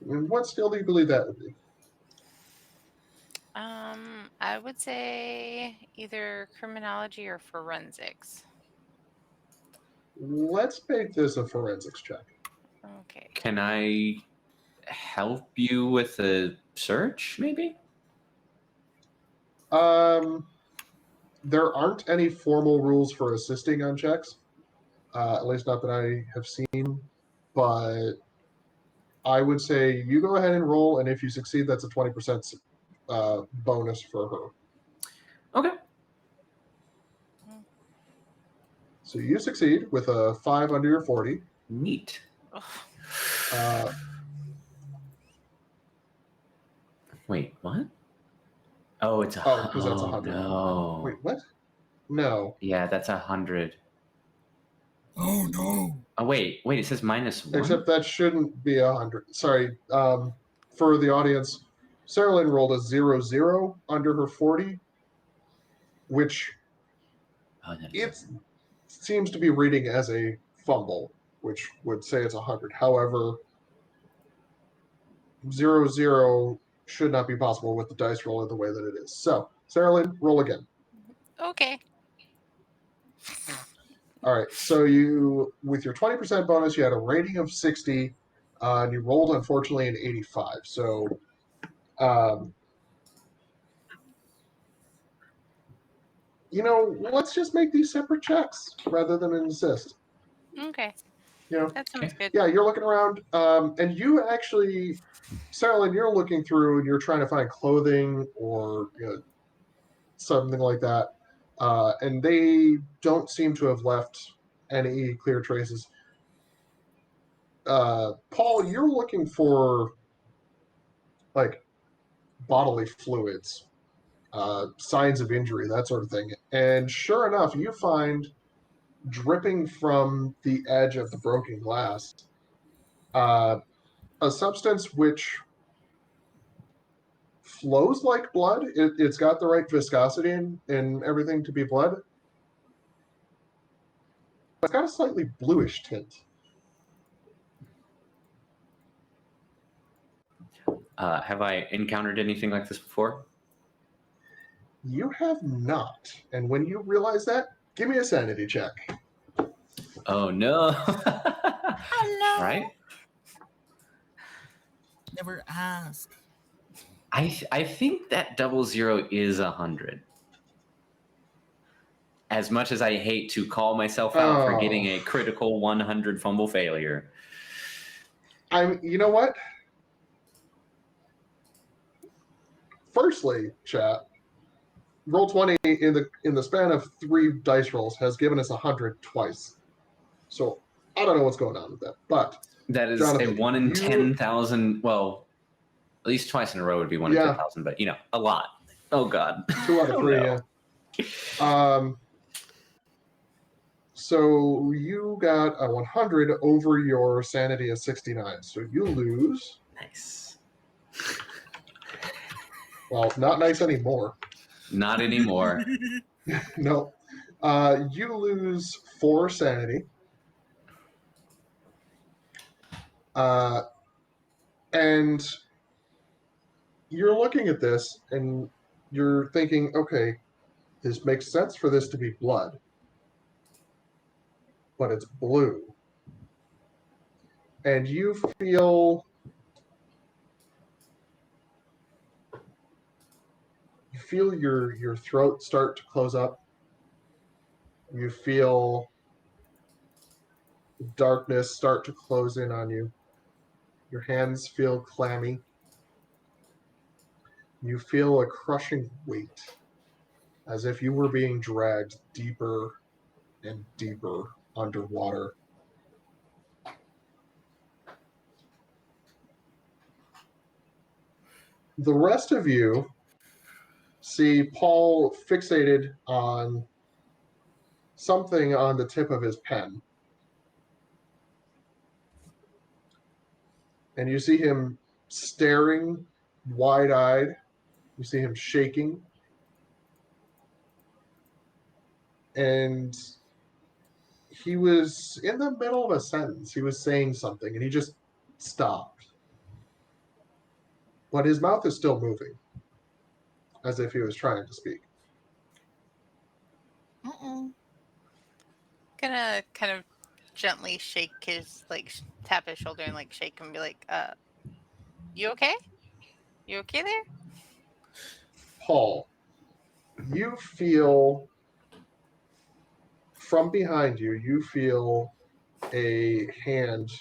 And what skill do you believe that would be? I would say either criminology or forensics. Let's make this a forensics check. Okay. Can I help you with a search, maybe? There aren't any formal rules for assisting on checks, at least not that I have seen. But I would say you go ahead and roll, and if you succeed, that's a 20% bonus for her. Okay. So you succeed with a 5 under your 40. Neat. Wait, what? Oh, it's because that's 100. No. Wait, what? No. Yeah, that's 100. Oh no. Oh wait. It says -1. Except that shouldn't be 100. Sorry. For the audience, Sarah Lynn rolled a 0-0 under her 40, which it seems to be reading as a fumble, which would say it's 100. However, 0-0 should not be possible with the dice roller the way that it is. So, Sarah Lynn, roll again. Okay. All right. So you, with your 20% bonus, you had a rating of 60, and you rolled unfortunately an 85. So, let's just make these separate checks rather than an assist. Okay. That sounds good. Yeah, you're looking around, and you actually, Sarah Lynn, you're looking through and you're trying to find clothing or something like that, and they don't seem to have left any clear traces. Paul, you're looking for like bodily fluids, signs of injury, that sort of thing, and sure enough, you find dripping from the edge of the broken glass a substance which flows like blood. It's got the right viscosity and everything to be blood. It's got a slightly bluish tint. Have I encountered anything like this before? You have not. And when you realize that, give me a sanity check. Oh no! Oh no! Right? Never ask. I think that 00 is 100. As much as I hate to call myself out for getting a critical 100 fumble failure. You know what? Firstly, chat, roll 20 in the span of 3 dice rolls has given us 100 twice. So I don't know what's going on with that. But That is Jonathan, a 1 in you- 10,000. Well, at least twice in a row would be 1 in Yeah. 10,000, but a lot. Oh God. 2 out of 3, no. yeah. So you got a 100 over your sanity of 69. So you lose. Nice. Well, not nice anymore. Not anymore. No. You lose 4 sanity. And you're looking at this and you're thinking, okay, this makes sense for this to be blood, but it's blue. And you feel your throat start to close up. You feel darkness start to close in on you. Your hands feel clammy. You feel a crushing weight, as if you were being dragged deeper and deeper underwater. The rest of you see Paul fixated on something on the tip of his pen. And you see him staring wide-eyed. You see him shaking. And he was in the middle of a sentence. He was saying something, and he just stopped. But his mouth is still moving, as if he was trying to speak. Gonna kind of gently shake his, tap his shoulder and shake him and be like, you okay? You okay there? Paul, you feel from behind you, you feel a hand.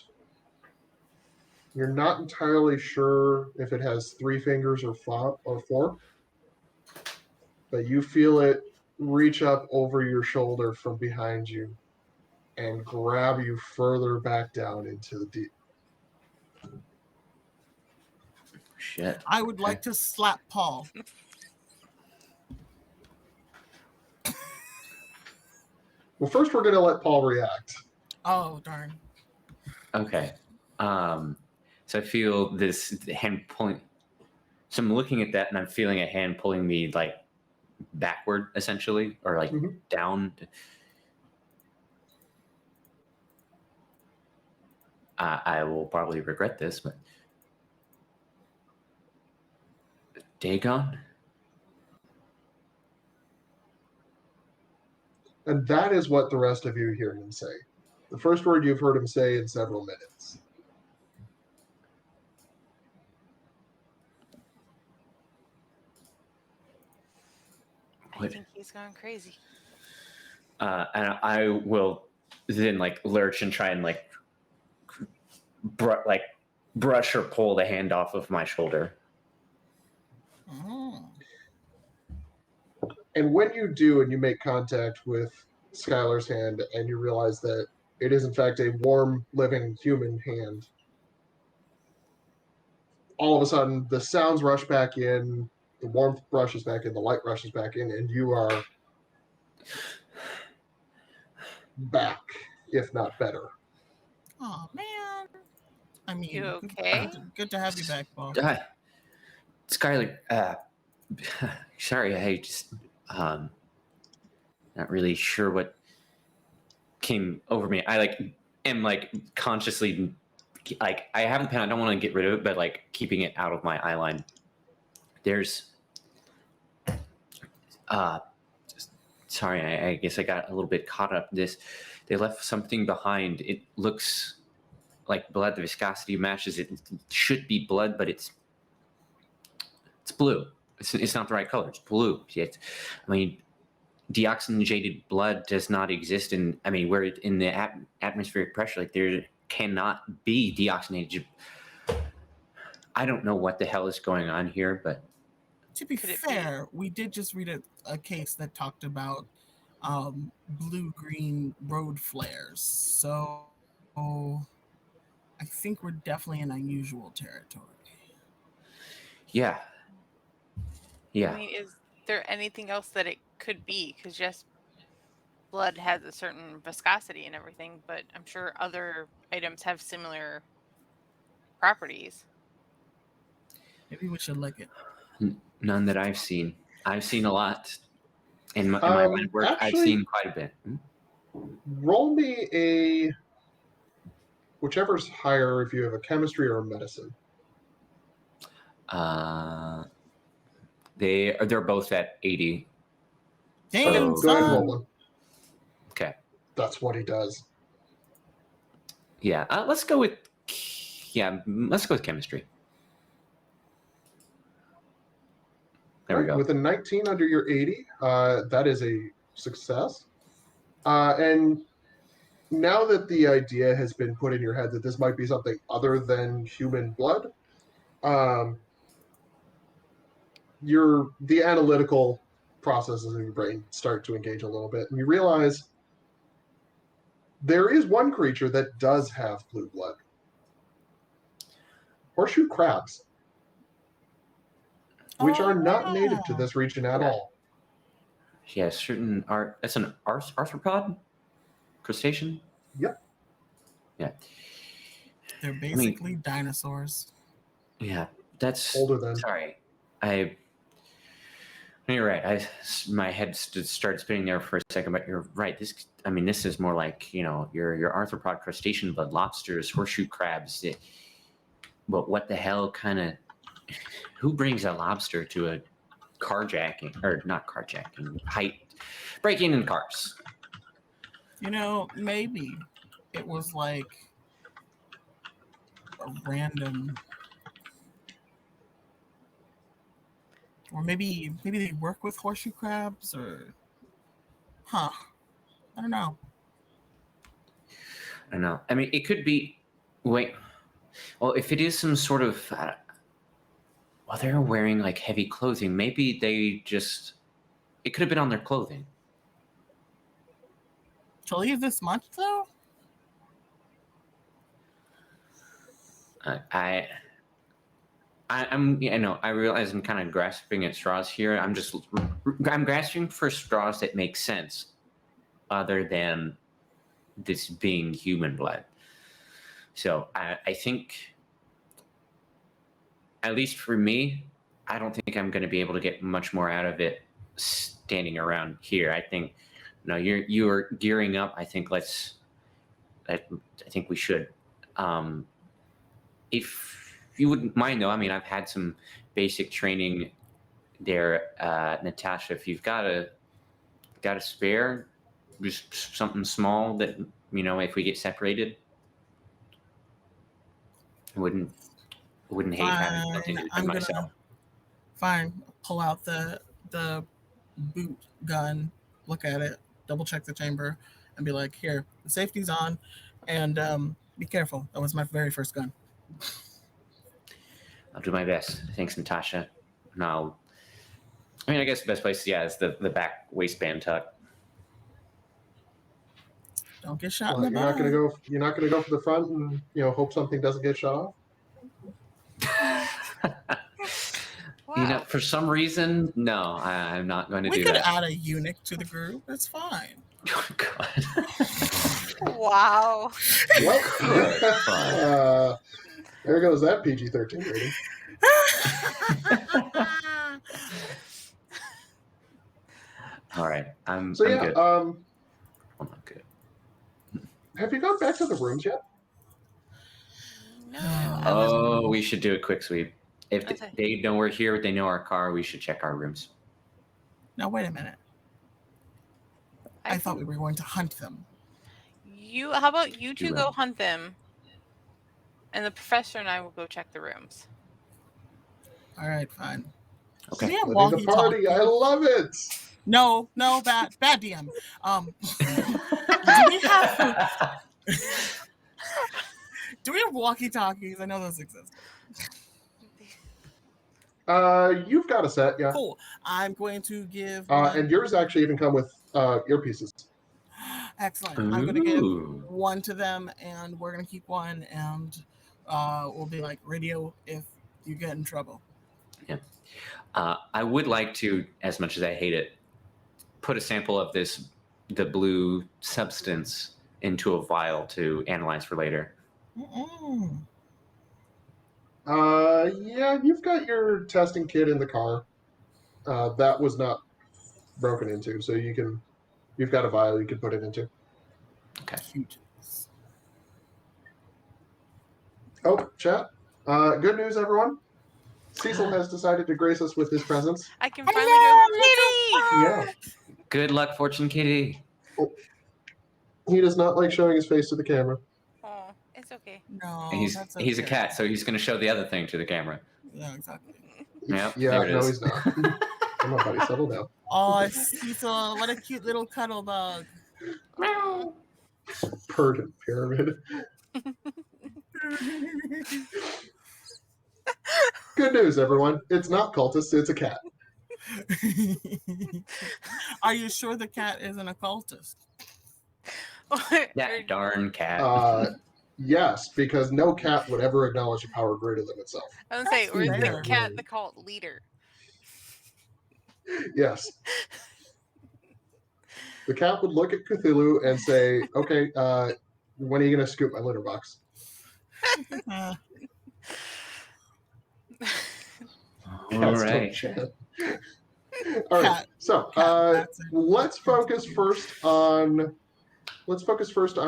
You're not entirely sure if it has 3 fingers or 4, but you feel it reach up over your shoulder from behind you and grab you further back down into the deep. Shit. I would like to slap Paul. Well, first we're going to let Paul react. Oh, darn. Okay. So I feel this hand pulling. So I'm looking at that and I'm feeling a hand pulling me backward, essentially, or down. I will probably regret this, but Dagon? And that is what the rest of you hear him say. The first word you've heard him say in several minutes. I think he's gone crazy. And I will then lurch and try and brush or pull the hand off of my shoulder. Oh. And when you do and you make contact with Skylar's hand and you realize that it is in fact a warm, living human hand, all of a sudden the sounds rush back in, the warmth rushes back in, the light rushes back in, and you are back, if not better. Oh, man. I mean, You okay? Good to have you back, Paul. Skylar, sorry, I just not really sure what came over me. I am consciously I have the pen. I don't want to get rid of it, but keeping it out of my eye line. There's sorry, I guess I got a little bit caught up in this. they left something behind. It looks like blood. The viscosity matches. It should be blood, but it's blue. It's not the right color. It's blue. Yet, I mean, deoxygenated blood does not exist in. I mean, where in the atmospheric pressure, like there cannot be deoxygenated. I don't know what the hell is going on here, but To be Could it be- fair, we did just read a case that talked about blue-green road flares. So I think we're definitely in unusual territory. yeah, I yeah. mean, is there anything else that it could be? Because yes, blood has a certain viscosity and everything, but I'm sure other items have similar properties. Maybe we should lick it. None that I've seen. I've seen a lot in my line of work. I've Actually- seen quite a bit. Roll me a whichever's higher if you have a chemistry or a medicine. They're both at 80. Damn, So- Go ahead and son. roll one. Okay. That's what he does. Yeah. Let's go with chemistry. There we Right, go. With a 19 under your 80, that is a success. And now that the idea has been put in your head that this might be something other than human blood, the analytical processes in your brain start to engage a little bit, and you realize there is one creature that does have blue blood. Horseshoe crabs, which are not native to this region at Yeah. all. Yeah, certain art. That's an arthropod crustacean. Yep. Yeah. They're basically dinosaurs. Yeah. That's Older than. Sorry, You're right. My head started spinning there for a second, but you're right. This is more like your arthropod crustacean, but lobsters, horseshoe crabs. But what the hell kind of? Who brings a lobster to a carjacking or not carjacking? Breaking in cars. Maybe it was like a random, or maybe they work with horseshoe crabs, or I don't know. I don't know. I mean, it could be. Wait. Well, if it is some sort of. Well, they're wearing like heavy clothing. Maybe they just. It could have been on their clothing. To leave this much though? I realize I'm kind of grasping at straws here. I'm grasping for straws that make sense, other than this being human blood. So I think, at least for me, I don't think I'm going to be able to get much more out of it standing around here. I think, you are gearing up. I think I think we should. If you wouldn't mind, though, I've had some basic training there, Natasha. If you've got a spare, just something small that if we get separated, I wouldn't hate having something to do I'm myself. gonna pull out the boot gun, look at it, double check the chamber, and be like, "Here, the safety's on, and be careful. That was my very first gun." I'll do my best. Thanks, Natasha. Now, I guess the best place, is the back waistband tuck. Don't get shot Well, in the you're not butt. gonna go. You're not gonna go for the front and hope something doesn't get shot off. Wow. For some reason, no, I'm not going to We do could that. add a eunuch to the group. It's fine. Oh, God. Wow. Well, Fine. there goes that PG-13 rating. All right, I'm So good. I'm good. Have you gone back to the rooms yet? No. Oh, we should do a quick sweep. If Okay. they know we're here, they know our car, we should check our rooms. Now wait a minute. I thought we were going to hunt them. How about you two Do go that. hunt them, and the professor and I will go check the rooms. All right, fine. Do we Okay. have Splitting the party. I love it. No, bad DM. Do we have walkie-talkies? I know those exist. You've got a set, yeah. Cool. I'm going to give And yours actually even come with earpieces. excellent. I'm going to give Ooh. one to them, and we're going to keep one, and we'll be like radio if you get in trouble. I would like to, as much as I hate it, put a sample of the blue substance into a vial to analyze for later. Mm-mm. Yeah, you've got your testing kit in the car. That was not broken into, so you've got a vial you can put it into. Okay. Cute. Oh, chat. Good news, everyone. Cecil has decided to grace us with his presence. I can finally go, Kitty! Yeah. Good luck, Fortune Kitty. He does not like showing his face to the camera. Oh, it's okay. No, And that's he's a okay. cat, so he's going to show the other thing to the camera. Yeah, exactly. Yep, Yeah, there it no, is. he's not. Come on, buddy, settle down. Oh, Cecil, what a cute little cuddle bug. Bird pyramid. Good news, everyone. It's not cultist, it's a cat. Are you sure the cat isn't a cultist? That darn cat. Yes, because no cat would ever acknowledge a power greater than itself. I was say, or is the fair. cat the cult leader? Yes. The cat would look at Cthulhu and say, okay, when are you going to scoop my litter box? All Cats don't right. chat. All right. Cat. So That's it. let's focus first on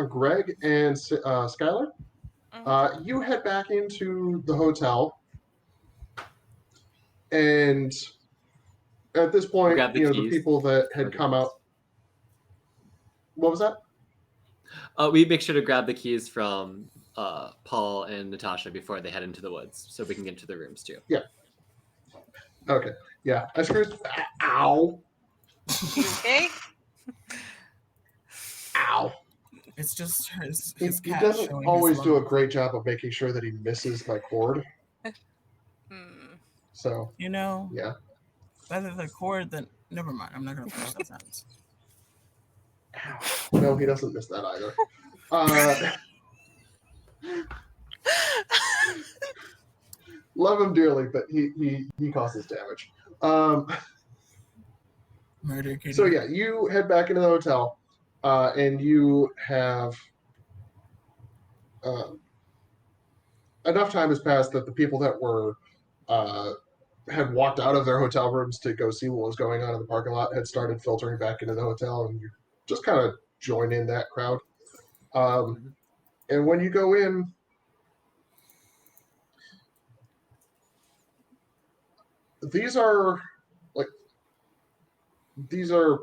Greg and Skylar. You head back into the hotel, and at this point, Grab the the keys. people that had come out. What was that? We make sure to grab the keys from Paul and Natasha before they head into the woods, so we can get into the rooms too. Yeah. Okay. Yeah. I screwed. Ow. You okay? Ow. It's just his He cat doesn't showing always his do a love. great job of making sure that he misses my cord. So, You know, yeah. whether the cord that. Never mind. I'm not going to finish that sentence. Ow. No, he doesn't miss that either. Love him dearly, but he causes damage. Murder kitty. So yeah, you head back into the hotel, and you have enough time has passed that the people that were had walked out of their hotel rooms to go see what was going on in the parking lot had started filtering back into the hotel, and you just kind of join in that crowd. And when you go in, these are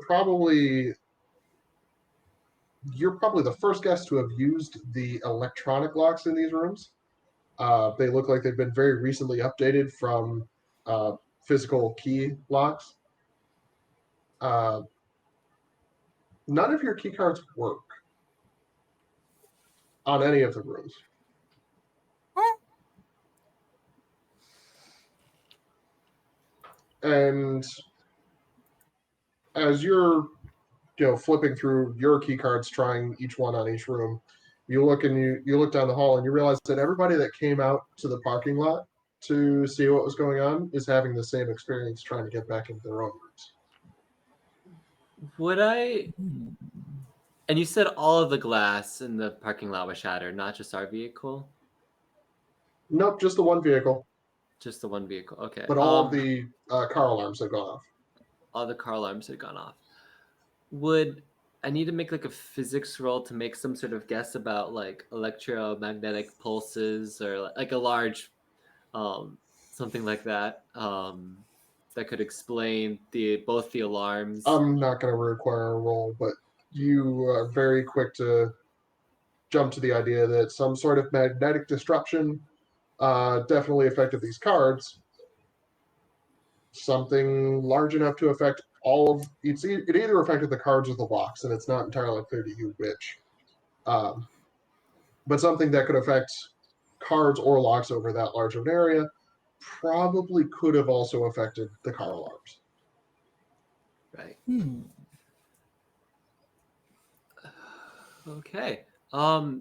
probably you're probably the first guest to have used the electronic locks in these rooms. They look like they've been very recently updated from physical key locks. None of your key cards work on any of the rooms. And as you're flipping through your key cards, trying each one on each room, you look down the hall and you realize that everybody that came out to the parking lot to see what was going on is having the same experience trying to get back into their own rooms. Would I? And you said all of the glass in the parking lot was shattered, not just our vehicle? Nope, just the one vehicle. Just the one vehicle. Okay. But all of the car alarms have gone off. All the car alarms had gone off. Would I need to make like a physics roll to make some sort of guess about like electromagnetic pulses or like a large something like that that could explain both the alarms? I'm not going to require a roll, but you are very quick to jump to the idea that some sort of magnetic disruption definitely affected these cards. Something large enough to affect all of it either affected the cards or the locks, and it's not entirely clear to you which. But something that could affect cards or locks over that large of an area probably could have also affected the car alarms. Right. Okay. I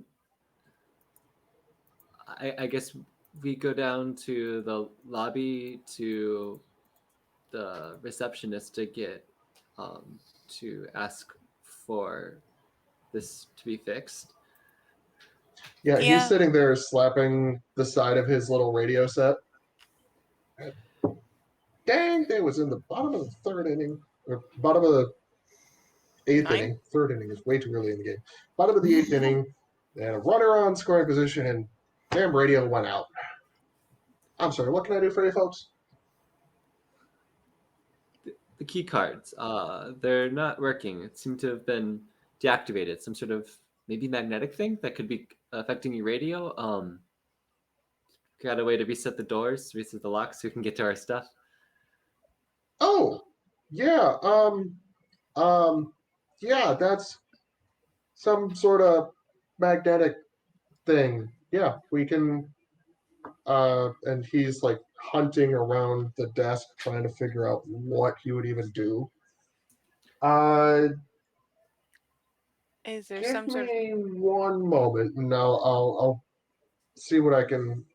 guess we go down to the lobby to the receptionist to get to ask for this to be fixed. Yeah, Yeah. he's sitting there slapping the side of his little radio set. Dang, they was in the bottom of the third inning, or bottom of the eighth Fine. inning. Third inning is way too early in the game. Bottom of the eighth inning, they had a runner on scoring position, and damn radio went out. I'm sorry, what can I do for you folks? The key cards, they're not working. It seemed to have been deactivated. Some sort of maybe magnetic thing that could be affecting your radio. Got a way to reset the doors, reset the locks, so we can get to our stuff. Oh, yeah, yeah, that's some sort of magnetic thing. Yeah, we can, and he's like hunting around the desk trying to figure out what he would even do. Is there Give some sort of me one moment, and I'll see what I can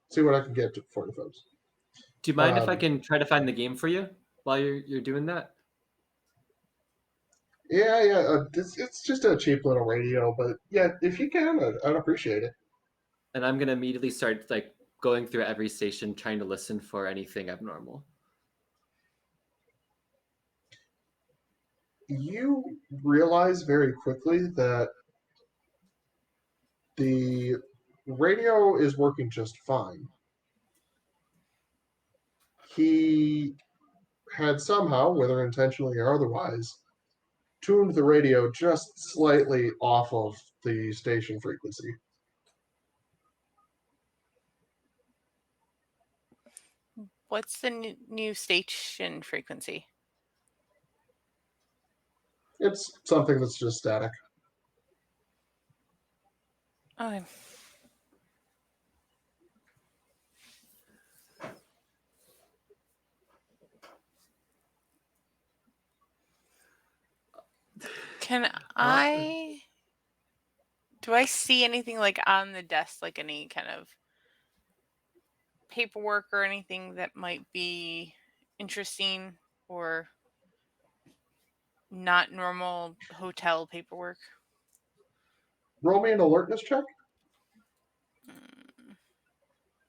get for you folks. Do you mind if I Um, can try to find the game for you while you're doing that? Yeah. It's just a cheap little radio, but yeah, if you can, I'd appreciate it. And I'm gonna immediately start like going through every station trying to listen for anything abnormal. You realize very quickly that the radio is working just fine. He had somehow, whether intentionally or otherwise, tuned the radio just slightly off of the station frequency. what's the new station frequency? It's something that's just static. Okay. Can I do I see anything like on the desk, like any kind of paperwork or anything that might be interesting or not normal hotel paperwork? Roll me an alertness check.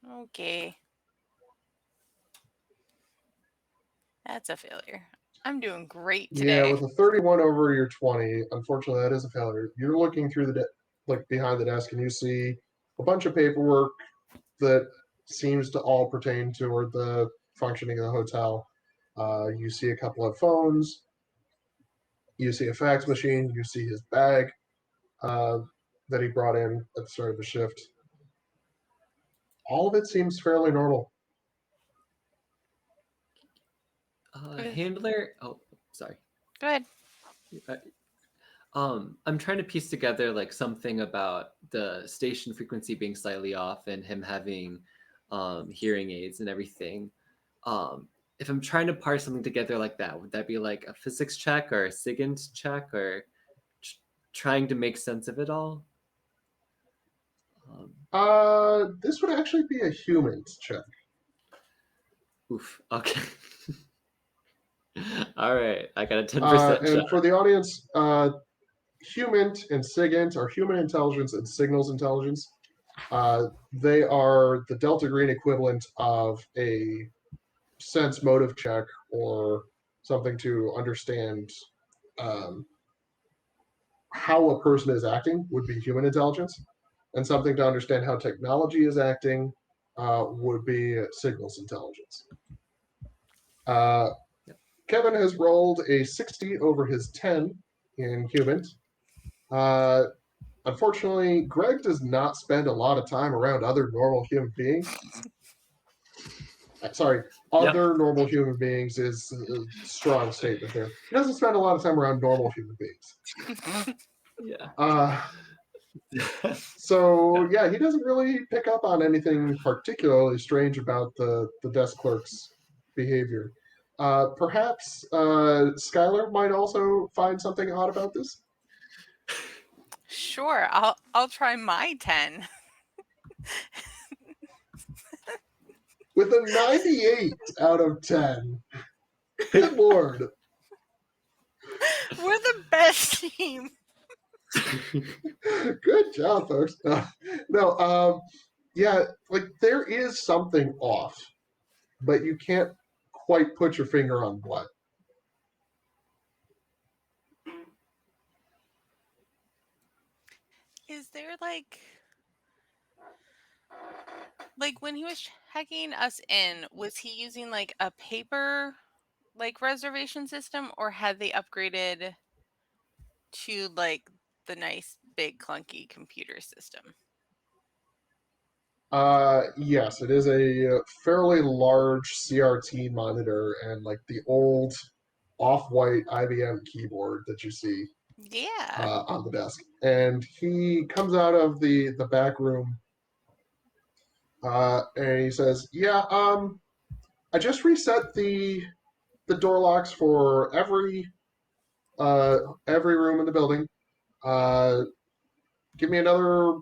Okay. That's a failure. I'm doing great today. Yeah, with a 31 over your 20, unfortunately, that is a failure. You're looking through like behind the desk, and you see a bunch of paperwork that seems to all pertain toward the functioning of the hotel. You see a couple of phones. You see a fax machine. You see his bag that he brought in at the start of the shift. All of it seems fairly normal. Handler. Oh, sorry. Go ahead. I'm trying to piece together like something about the station frequency being slightly off and him having hearing aids and everything. If I'm trying to parse something together like that, would that be like a physics check or a SIGINT check or trying to make sense of it all? This would actually be a humans check. Oof. Okay. All right. I got a 10% And shot. for the audience, human and SIGINT are human intelligence and signals intelligence. They are the Delta Green equivalent of a sense motive check or something to understand how a person is acting would be human intelligence, and something to understand how technology is acting would be signals intelligence. Kevin has rolled a 60 over his 10 in human. unfortunately, Greg does not spend a lot of time around other normal human beings. Sorry, other normal human beings is a strong statement there. He doesn't spend a lot of time around normal human beings. Yeah. So yeah, he doesn't really pick up on anything particularly strange about the desk clerk's behavior. Perhaps Skylar might also find something odd about this. Sure, I'll try my 10. With a 98 out of 10. Good lord. We're the best team. Good job, folks. No, yeah, like there is something off, but you can't quite put your finger on what. Is there like when he was checking us in, was he using like a paper like reservation system, or had they upgraded to like the nice big clunky computer system? Yes, it is a fairly large CRT monitor and like the old off-white IBM keyboard that you see Yeah. on the desk. And he comes out of the back room and he says, "Yeah, I just reset the door locks for every room in the building. Uh, give me another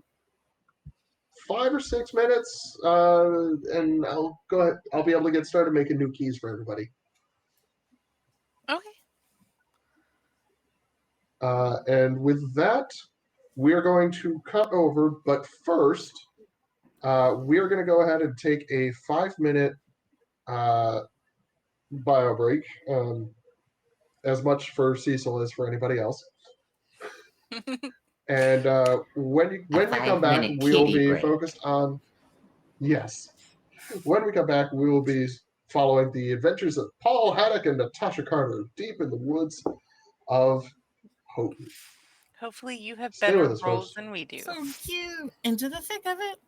5 or 6 minutes, and I'll go ahead. I'll be able to get started making new keys for everybody." Okay. And with that, we're going to cut over. But first, we're going to go ahead and take a 5-minute bio break, as much for Cecil as for anybody else. And when we come back, 5-minute we'll kitty be break. focused on yes. When we come back, we will be following the adventures of Paul Haddock and Natasha Carter deep in the woods of Houghton. Hopefully you have Stay better with us, rolls folks. than we do. So cute. Into the thick of it.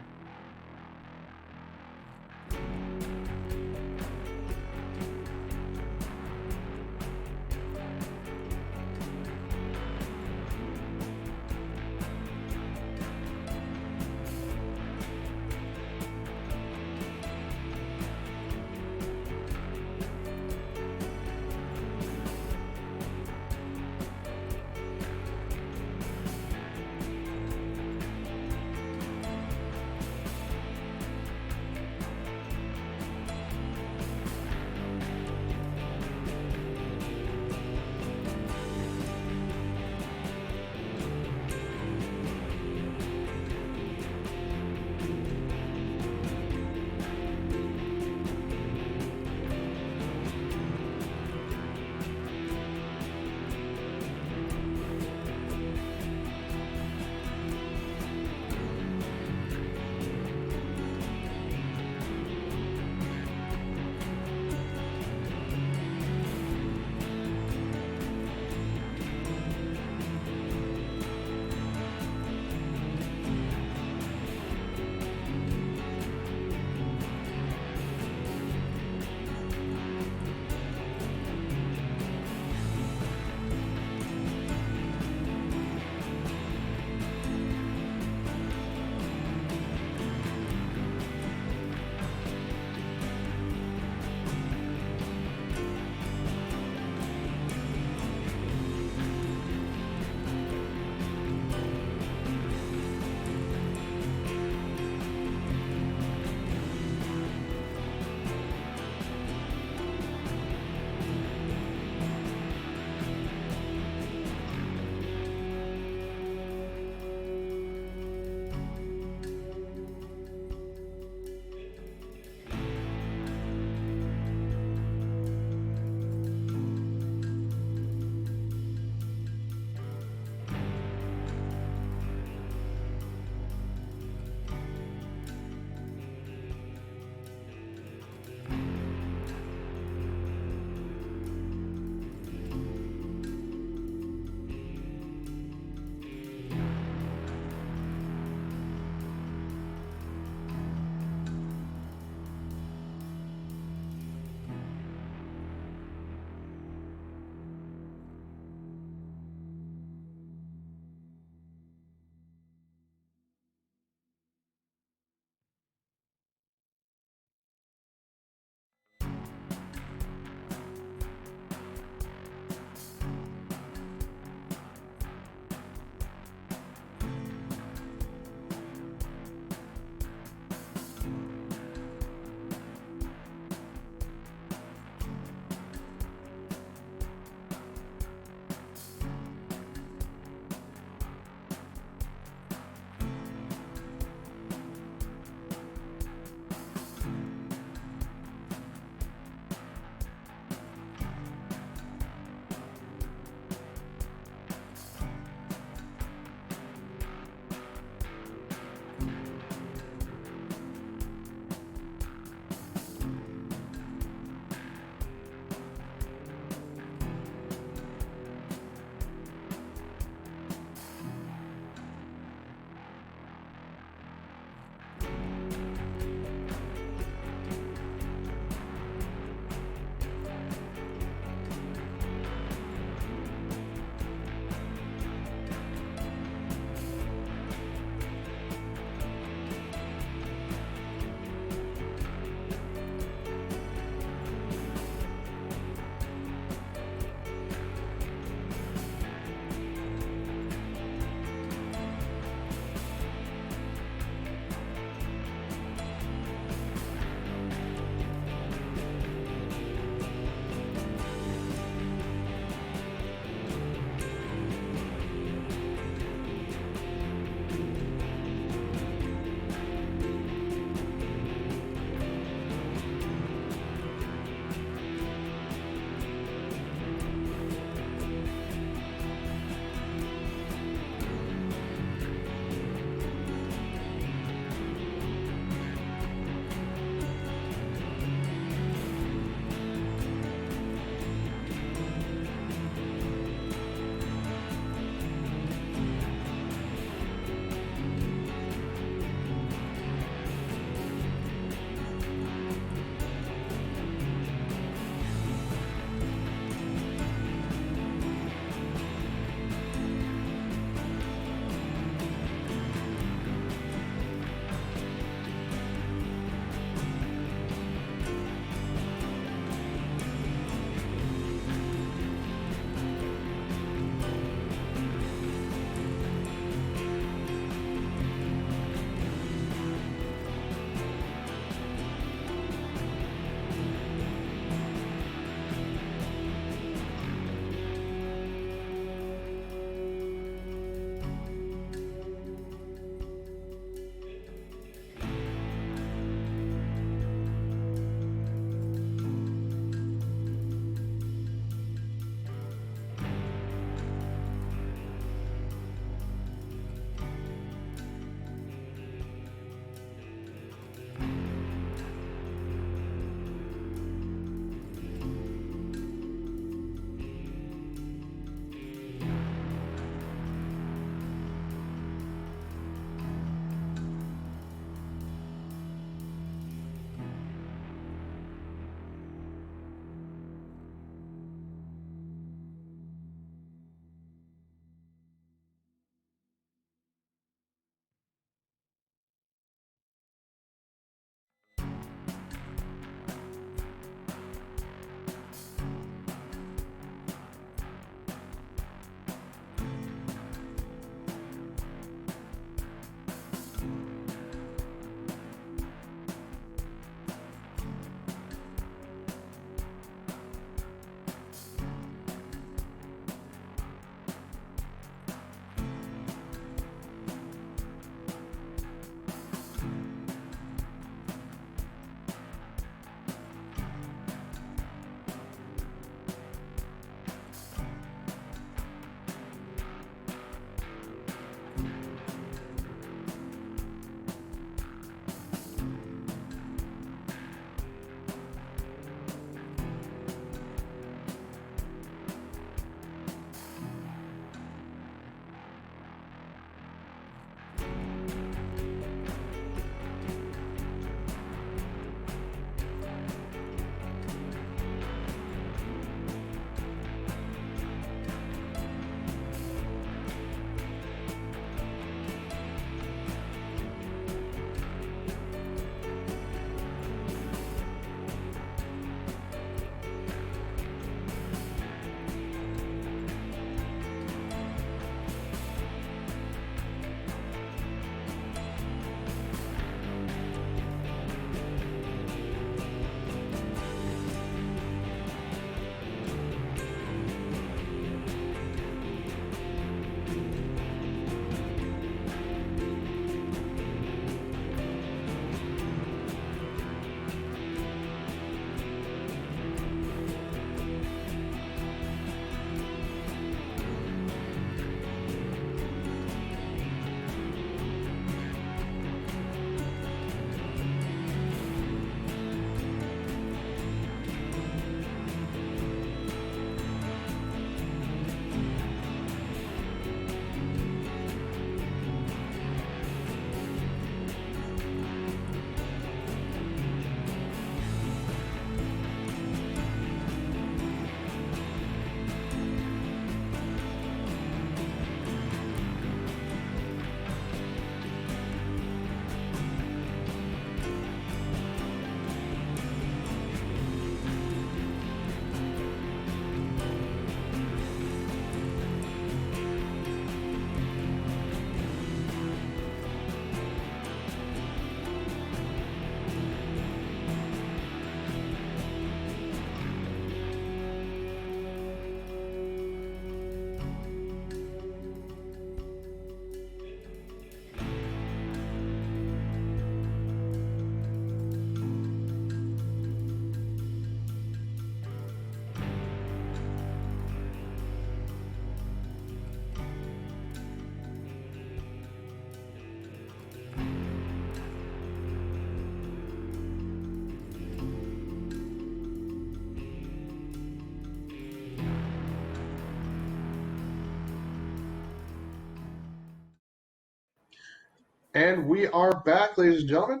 And we are back, ladies and gentlemen.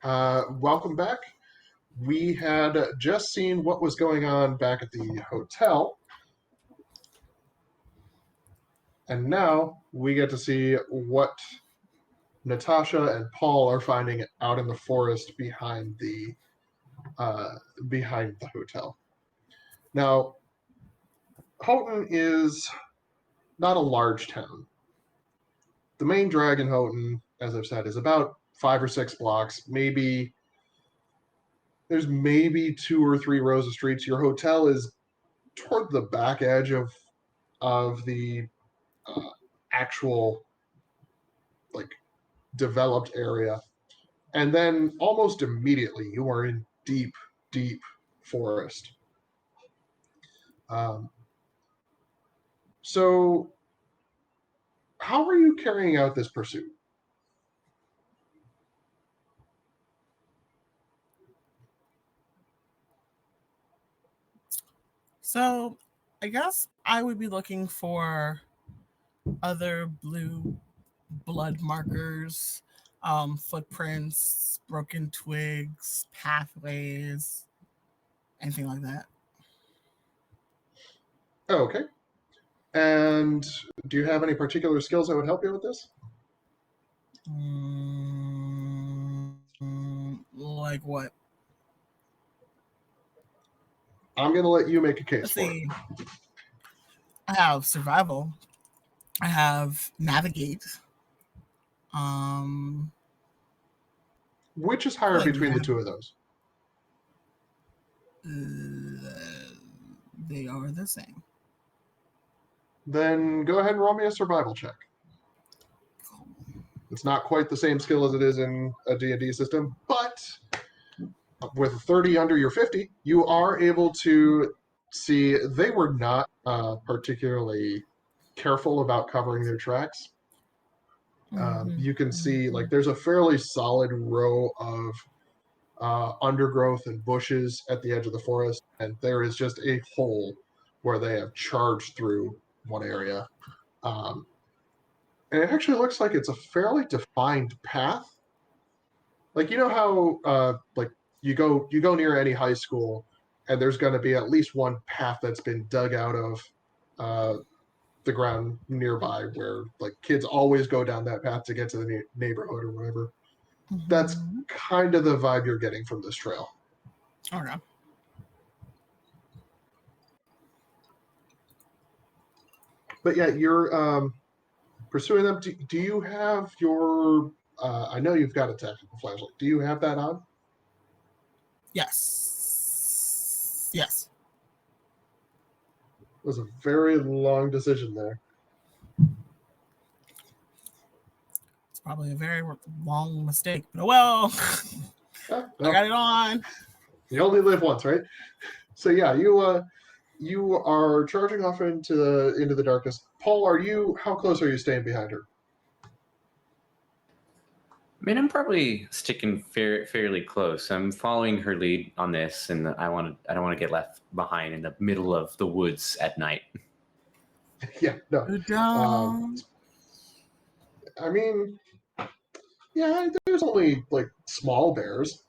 Welcome back. We had just seen what was going on back at the hotel. And now we get to see what Natasha and Paul are finding out in the forest behind the hotel. Now, Houghton is not a large town. The main drag in Houghton, as I've said, is about 5 or 6 blocks. There's maybe 2 or 3 rows of streets. Your hotel is toward the back edge of the actual like developed area, and then almost immediately you are in deep forest. So, how are you carrying out this pursuit? So, I guess I would be looking for other blue blood markers, footprints, broken twigs, pathways, anything like that. Oh, okay. And do you have any particular skills that would help you with this? Like what? I'm going to let you make a case Let's for it. see. I have survival. I have navigate. Which is higher Like between the two of those? They are the same. Then go ahead and roll me a survival check. It's not quite the same skill as it is in a D&D system, but with 30 under your 50, you are able to see they were not particularly careful about covering their tracks. You can see like there's a fairly solid row of undergrowth and bushes at the edge of the forest, and there is just a hole where they have charged through one area. And it actually looks like it's a fairly defined path. Like you know how like you go near any high school, and there's going to be at least one path that's been dug out of the ground nearby, where like kids always go down that path to get to the neighborhood or whatever. That's kind of the vibe you're getting from this trail. Okay. But yeah, you're pursuing them. Do you have your? I know you've got a tactical flashlight. Do you have that on? Yes. Yes. It was a very long decision there. It's probably a very long mistake, but well, No. I got it on. You only live once, right? So yeah, you are charging off into the darkness. Paul, how close are you staying behind her? I mean, I'm probably sticking fairly close. I'm following her lead on this, and I don't want to get left behind in the middle of the woods at night. Yeah, no. I mean, yeah, there's only like small bears.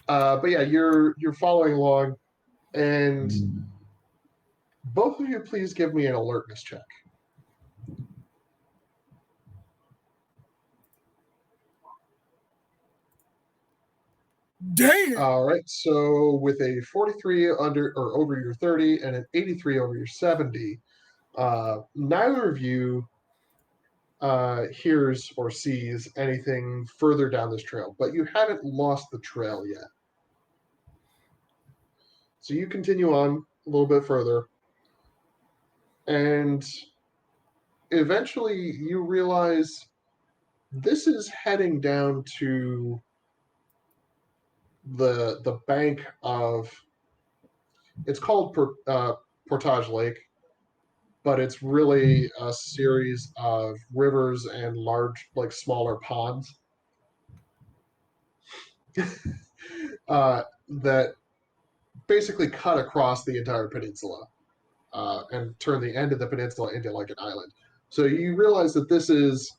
But yeah, you're following along, and both of you, please give me an alertness check. Damn. All right, so with a 43 under or over your 30 and an 83 over your 70, neither of you hears or sees anything further down this trail, but you haven't lost the trail yet. So you continue on a little bit further, and eventually you realize this is heading down to the bank of, it's called Portage Lake, but it's really a series of rivers and large, like smaller ponds that basically cut across the entire peninsula and turn the end of the peninsula into like an island. So you realize that this is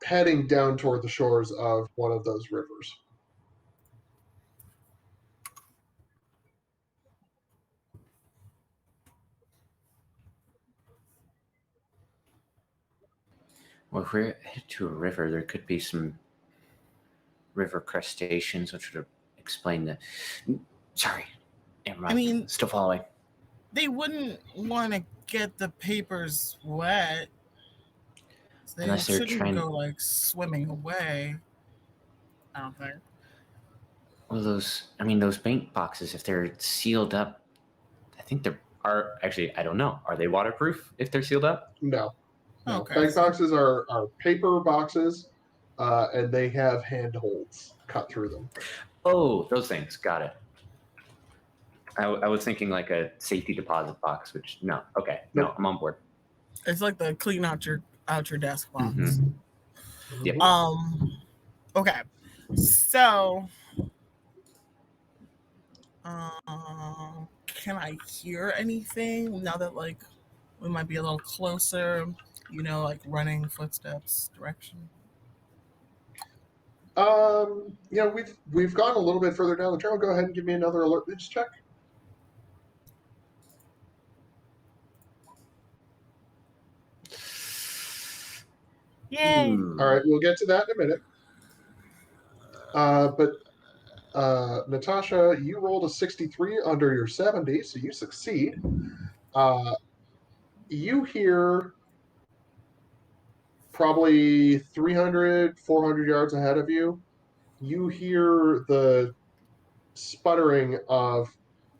heading down toward the shores of one of those rivers. Well, if we're headed to a river, there could be some river crustaceans, which would explain the. Sorry, never mind. I mean, Still following. they wouldn't want to get the papers wet. So they Unless they're shouldn't trying- go like swimming away. I don't think. Well, those bank boxes, if they're sealed up, I think they are actually. I don't know. Are they waterproof if they're sealed up? No. No. Okay, Bank so- boxes are paper boxes, and they have handholds cut through them. Oh, those things. Got it. I was thinking like a safety deposit box, which no. Okay, no, Nope. I'm on board. It's like the clean out your desk box. Mhm. Yep. Okay. So can I hear anything now that like we might be a little closer, like running footsteps direction? We've gone a little bit further down the trail. Go ahead and give me another alertness check. Yay. All right, we'll get to that in a minute. But Natasha, you rolled a 63 under your 70, so you succeed. You hear probably 300, 400 yards ahead of you. You hear the sputtering of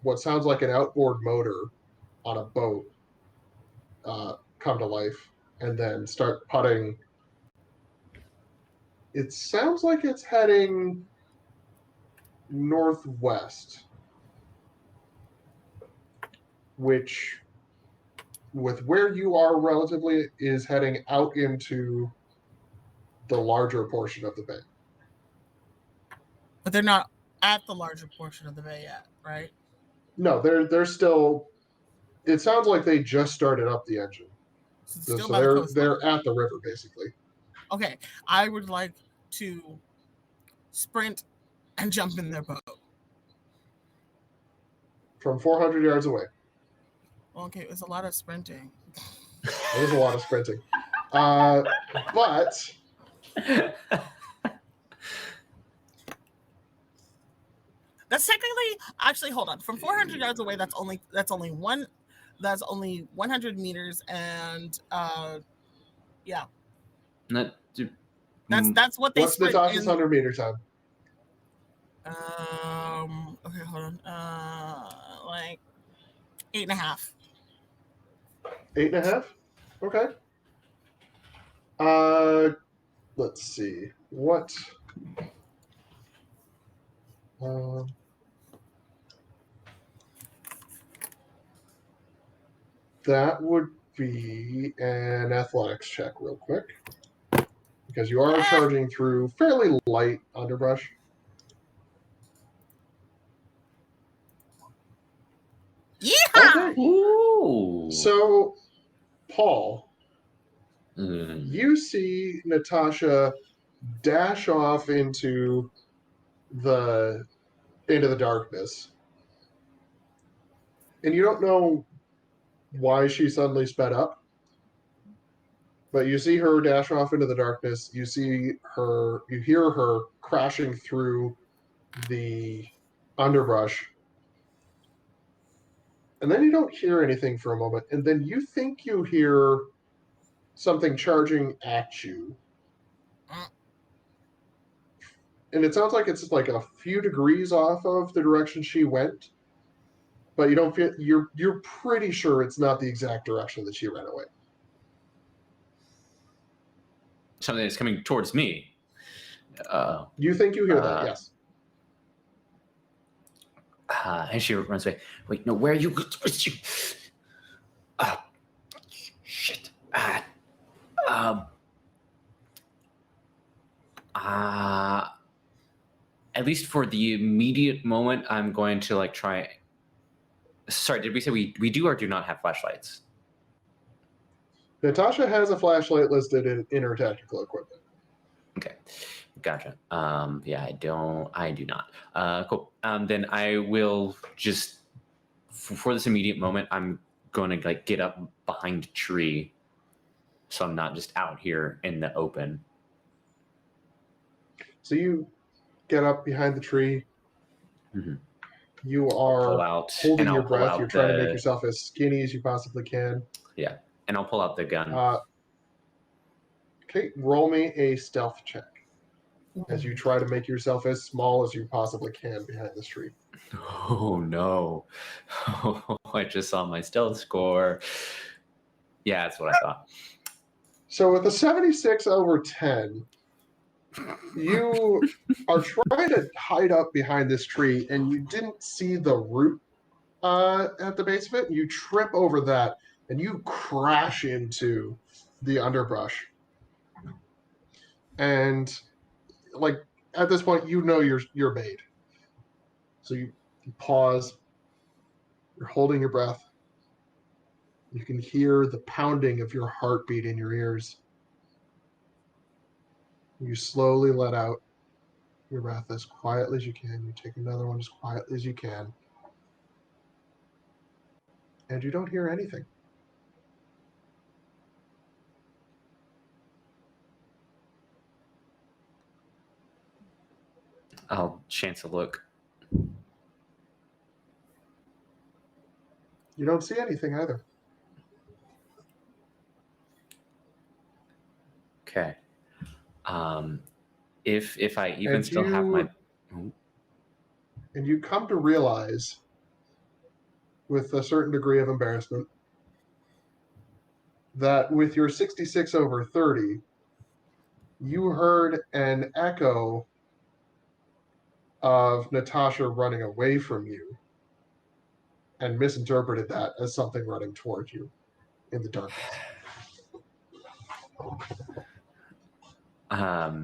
what sounds like an outboard motor on a boat come to life and then start putting. It sounds like it's heading northwest, which, with where you are relatively, is heading out into the larger portion of the bay. But they're not at the larger portion of the bay yet, right? No, they're still. It sounds like they just started up the engine, So, it's so still by the coastline. they're at the river basically. Okay, I would like to sprint and jump in their boat. From 400 yards away. Okay, it's a lot of sprinting. There's a lot of sprinting. But That's technically actually hold on. From 400 yards away, that's only 100 meters, and yeah, Not, that's what they what's sprint Natasha's in. 100-meter time? Okay, hold on. Like 8.5. 8.5? Okay. Let's see. What? That would be an athletics check, real quick, because you are charging through fairly light underbrush. Yeah. Okay. Ooh. So, Paul, Mm. you see Natasha dash off into the darkness, and you don't know why she suddenly sped up, but you see her dash off into the darkness. You hear her crashing through the underbrush, and then you don't hear anything for a moment, and then you think you hear something charging at you. And it sounds like it's like a few degrees off of the direction she went, but you don't feel you're pretty sure it's not the exact direction that she ran away. Something that's coming towards me. You think you hear that? Yes. And she runs away. Wait, no, where are you? Shit. At least for the immediate moment, I'm going to like try. Sorry, did we say we do or do not have flashlights? Natasha has a flashlight listed in her tactical equipment. Okay, gotcha. Yeah, I do not. Cool. Then I will just, for this immediate moment, I'm going to like get up behind a tree, so I'm not just out here in the open. So you get up behind the tree. Mm-hmm. You Pull are out, holding and your I'll pull breath. You're out trying to make the yourself as skinny as you possibly can. yeah, and I'll pull out the gun. Okay, roll me a stealth check as you try to make yourself as small as you possibly can behind this tree. Oh no! I just saw my stealth score. Yeah, that's what I thought. So with a 76 over 10, you are trying to hide up behind this tree, and you didn't see the root at the base of it. You trip over that, and you crash into the underbrush. And like at this point, you know you're made. So you pause. You're holding your breath. You can hear the pounding of your heartbeat in your ears. You slowly let out your breath as quietly as you can. You take another one as quietly as you can. And you don't hear anything. I'll chance a look. You don't see anything either. Okay. If I even And still have my And you come to realize, with a certain degree of embarrassment, that with your 66 over 30, you heard an echo of Natasha running away from you and misinterpreted that as something running towards you in the darkness.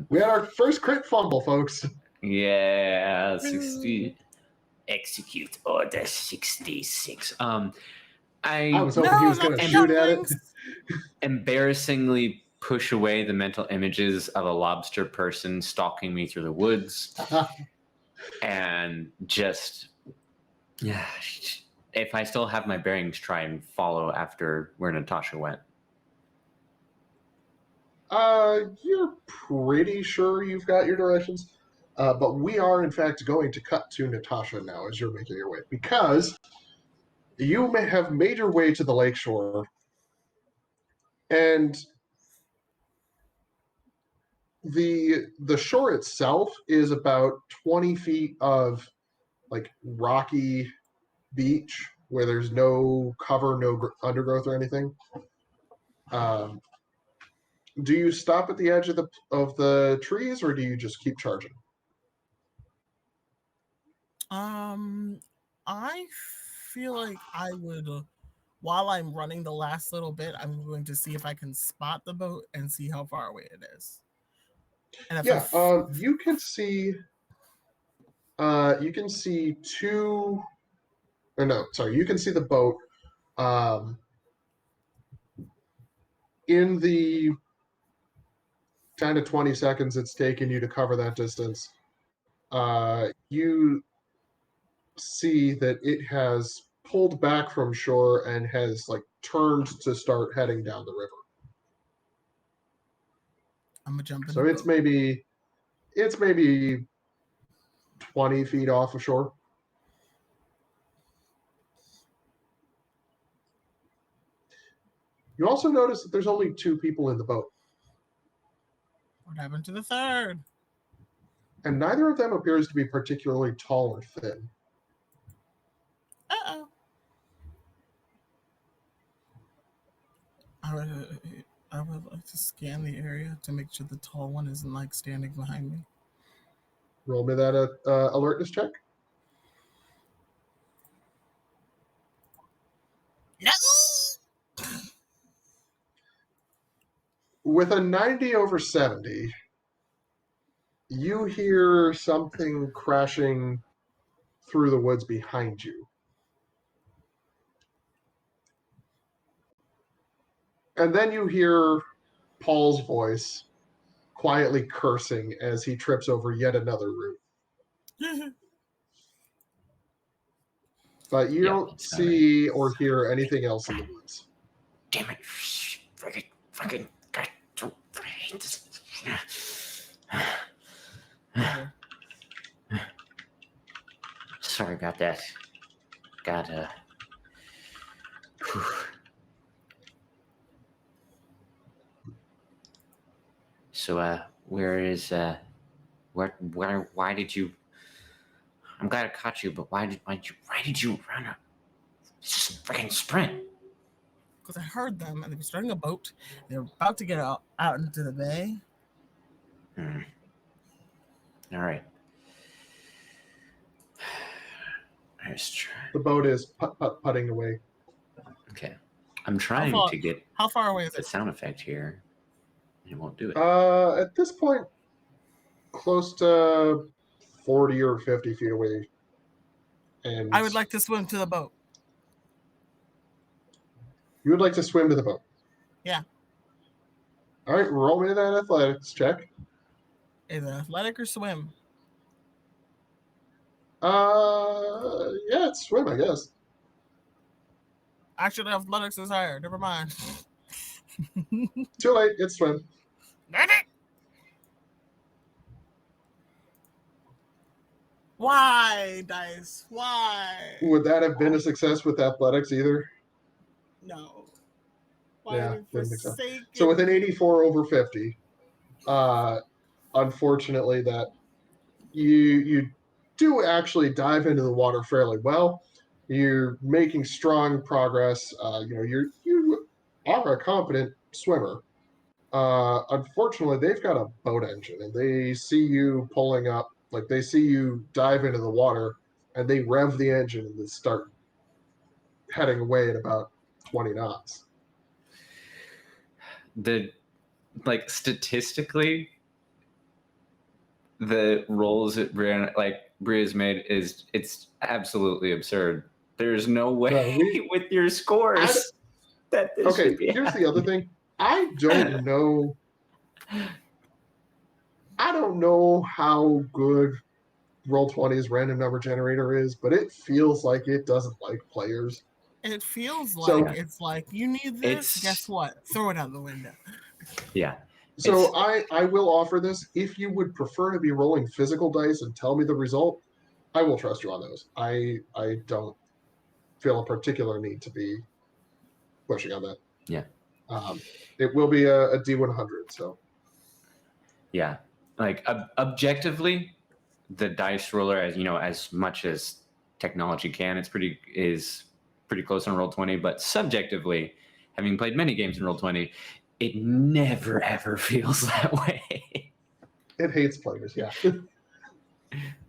We had our first crit fumble, folks. Yeah, 60. Execute order 66. I was No, hoping he was not going to the shoot at it. dumplings. Embarrassingly push away the mental images of a lobster person stalking me through the woods. And just, yeah, if I still have my bearings, try and follow after where Natasha went. You're pretty sure you've got your directions. But we are, in fact, going to cut to Natasha now as you're making your way. Because you may have made your way to the lakeshore, and the shore itself is about 20 feet of like rocky beach where there's no cover, no undergrowth or anything. Do you stop at the edge of the trees, or do you just keep charging? I feel like I would, while I'm running the last little bit, I'm going to see if I can spot the boat and see how far away it is. And if Yeah, you can see. You can see two. Or no, sorry, you can see the boat. In the 10 to 20 seconds it's taken you to cover that distance, you see that it has pulled back from shore and has like turned to start heading down the river. I'm gonna jump in So the it's boat. maybe 20 feet off of shore. You also notice that there's only two people in the boat, What happened to the third? and neither of them appears to be particularly tall or thin. Uh-oh. I would like to scan the area to make sure the tall one isn't like standing behind me. Roll me that alertness check. No. With a 90 over 70, you hear something crashing through the woods behind you. And then you hear Paul's voice quietly cursing as he trips over yet another root. But you Yeah, don't it's not right. see or hear anything else in the woods. Damn it! Fucking, God, don't hate this. Sorry about that. Got whew. So, where is why did you? I'm glad I caught you, but why did you run a just freaking sprint? Because I heard them and they were starting a boat. They were about to get out into the bay. All right. Let's try. The boat is putting away. Okay. I'm trying to get How far away is the it? sound effect here. It won't do it. At this point, close to 40 or 50 feet away. And I would like to swim to the boat. you would like to swim to the boat. Yeah. All right, roll me that athletics check. Either athletic or swim. Yeah, it's swim, I guess. Actually, athletics is higher. Never mind. Too late, it's swim. Damn it! Why, Dice? Why? Would that have been a success with athletics either? No. Why Yeah, have you didn't think so. forsaken So with an me? 84 over 50, unfortunately, that you do actually dive into the water fairly well. You're making strong progress. You are a competent swimmer. Unfortunately, they've got a boat engine, and they see you pulling up. Like they see you dive into the water, and they rev the engine and they start heading away at about 20 knots. Statistically, the rolls that Bria's made it's absolutely absurd. There's no way with your scores that this Okay, should be here's the other thing. I don't know. I don't know how good Roll20's random number generator is, but it feels like it doesn't like players. It feels like So- it's like you need this. Guess what? Throw it out the window. Yeah. So I will offer this. If you would prefer to be rolling physical dice and tell me the result, I will trust you on those. I don't feel a particular need to be pushing on that. Yeah. It will be a D100. So Yeah. Like objectively, the dice roller, as much as technology can, is pretty close on Roll20. But subjectively, having played many games in Roll20, it never ever feels that way. it hates players. Yeah. The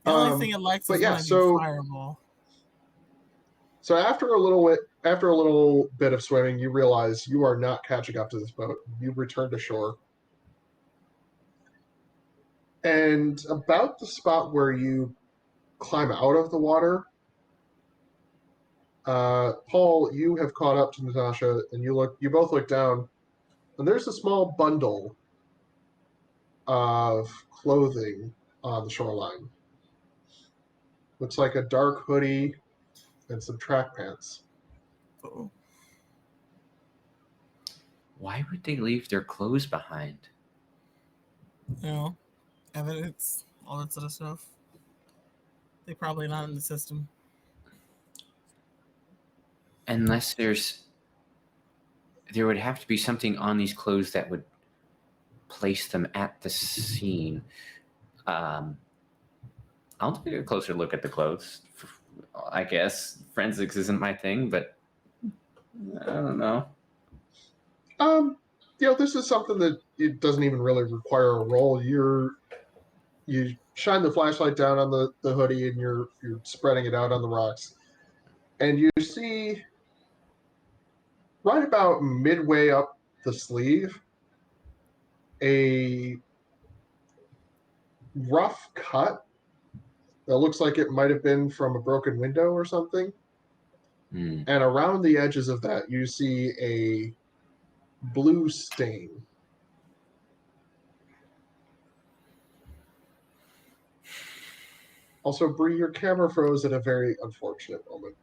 only thing it likes is when I do fireball. So after a little bit of swimming, you realize you are not catching up to this boat. You return to shore. And about the spot where you climb out of the water, Paul, you have caught up to Natasha, and you both look down, and there's a small bundle of clothing on the shoreline. Looks like a dark hoodie and some track pants. Uh-oh. Why would they leave their clothes behind? You know, evidence, all that sort of stuff. They're probably not in the system. Unless there would have to be something on these clothes that would place them at the scene. I'll take a closer look at the clothes. I guess forensics isn't my thing, but I don't know. This is something that it doesn't even really require a roll. You shine the flashlight down on the hoodie and you're spreading it out on the rocks. And you see right about midway up the sleeve a rough cut that looks like it might have been from a broken window or something. Mm. And around the edges of that, you see a blue stain. Also, Bree, your camera froze at a very unfortunate moment.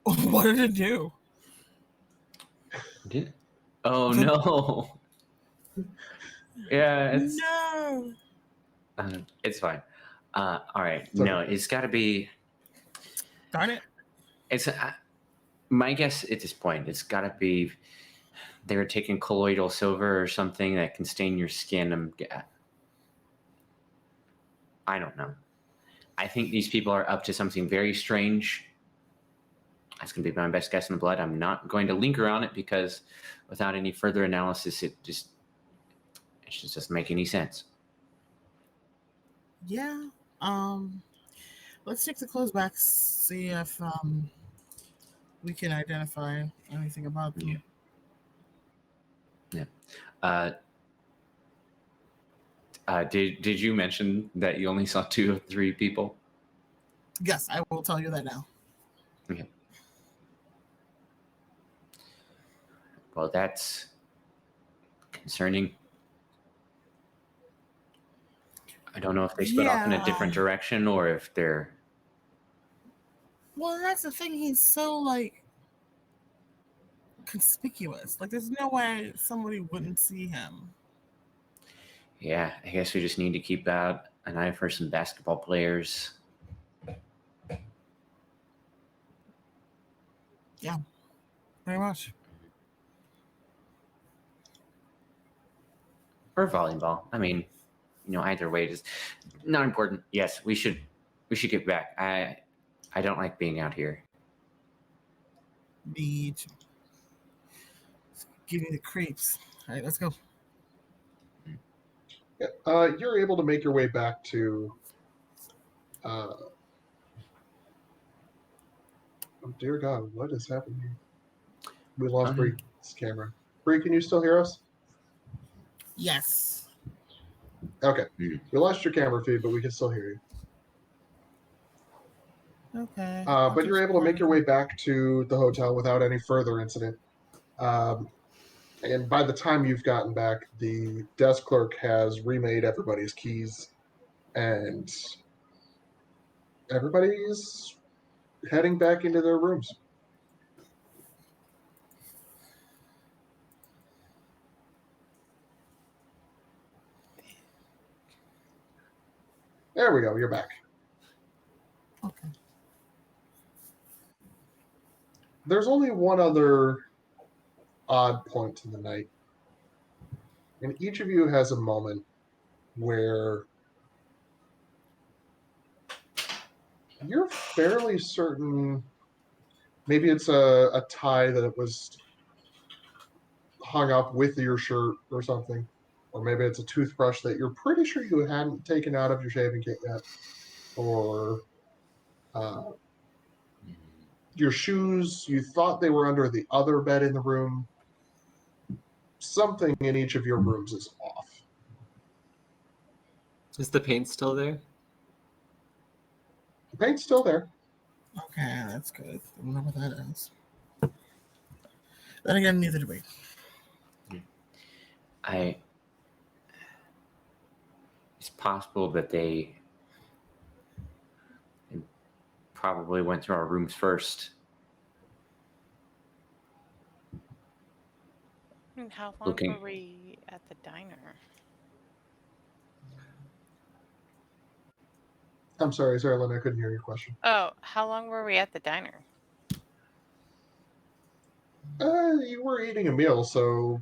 What did it do? Did? Oh The- no. Yeah, No. it's fine. All right. It's No, okay. it's got to be. Darn it. It's my guess at this point. It's got to be they're taking colloidal silver or something that can stain your skin. I don't know. I think these people are up to something very strange. That's going to be my best guess in the blood. I'm not going to linger on it because without any further analysis, it just doesn't make any sense. Yeah. Let's take the clothes back, see if we can identify anything about them. Yeah. Did you mention that you only saw 2 of 3 people? Yes, I will tell you that now. Okay. Well, that's concerning. I don't know if they split off in a different direction or if they're. Well, that's the thing. He's so like conspicuous. Like, there's no way somebody wouldn't see him. Yeah, I guess we just need to keep out an eye for some basketball players. Yeah, very much. Or volleyball. I mean, either way, just not important. Yes, we should get back. I don't like being out here. Me too. Give me the creeps. All right, let's go. Yeah, you're able to make your way back to. Oh dear God, what is happening here? We lost Bree's camera. Bree, can you still hear us? Yes. Okay. We lost your camera feed, but we can still hear you. Okay. But you're able to make your way back to the hotel without any further incident. And by the time you've gotten back, the desk clerk has remade everybody's keys, and everybody's heading back into their rooms. There we go. You're back. Okay. There's only one other odd point in the night. And each of you has a moment where you're fairly certain maybe it's a tie that was hung up with your shirt or something. Or maybe it's a toothbrush that you're pretty sure you hadn't taken out of your shaving kit yet. Or your shoes, you thought they were under the other bed in the room. Something in each of your rooms is off. Is the paint still there? The paint's still there. Okay, that's good. I don't know what that is. Then again, neither do we. It's possible that they probably went through our rooms first. And how long were we at the diner? I'm sorry, Sarah Lynn, I couldn't hear your question. Oh, how long were we at the diner? You were eating a meal, so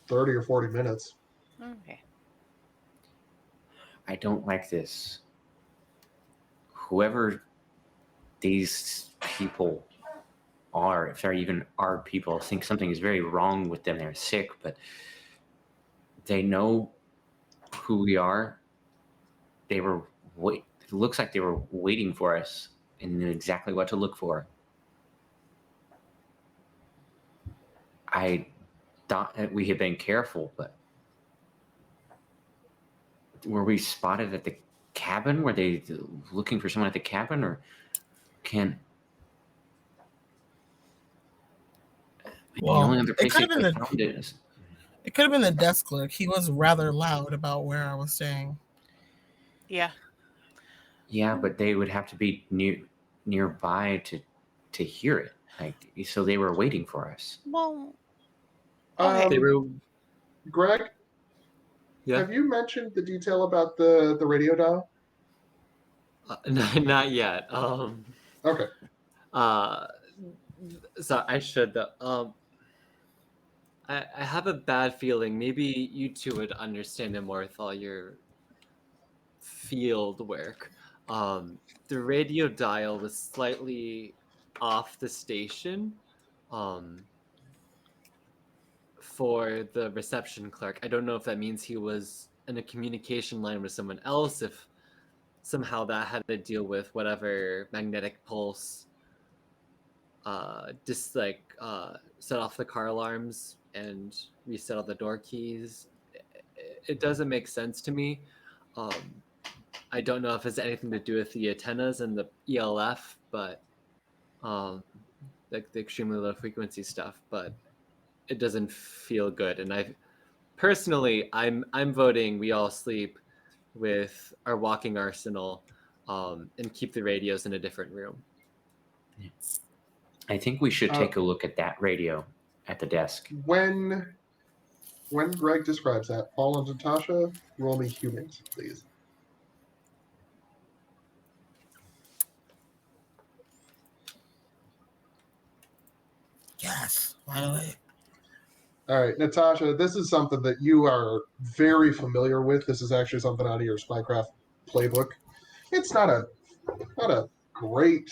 30 or 40 minutes. Okay. I don't like this. Whoever these people are, if they're even our people, I think something is very wrong with them. They're sick, but they know who we are. It looks like they were waiting for us and knew exactly what to look for. I thought that we had been careful, but were we spotted at the cabin? Were they looking for someone at the cabin, or can? Well, the only other place it could have been found it is. It could have been the desk clerk. He was rather loud about where I was staying. Yeah. Yeah, but they would have to be nearby to hear it. Like, so they were waiting for us. Well, okay. They were. Greg, Yeah. have you mentioned the detail about the radio dial? Not yet. Okay. Uh, so I should. I have a bad feeling. Maybe you two would understand it more with all your field work. The radio dial was slightly off the station. Um, for the reception clerk. I don't know if that means he was in a communication line with someone else, if somehow that had to deal with whatever magnetic pulse just like set off the car alarms and reset all the door keys. It doesn't make sense to me. Um, I don't know if it's anything to do with the antennas and the ELF, but like the extremely low frequency stuff, but it doesn't feel good. And I personally, I'm voting we all sleep with our walking arsenal, and keep the radios in a different room. I think we should take a look at that radio at the desk. When Greg describes that, Paul and Natasha, roll me humans, please. Yes, finally. All right, Natasha, this is something that you are very familiar with. This is actually something out of your Spycraft playbook. It's not a great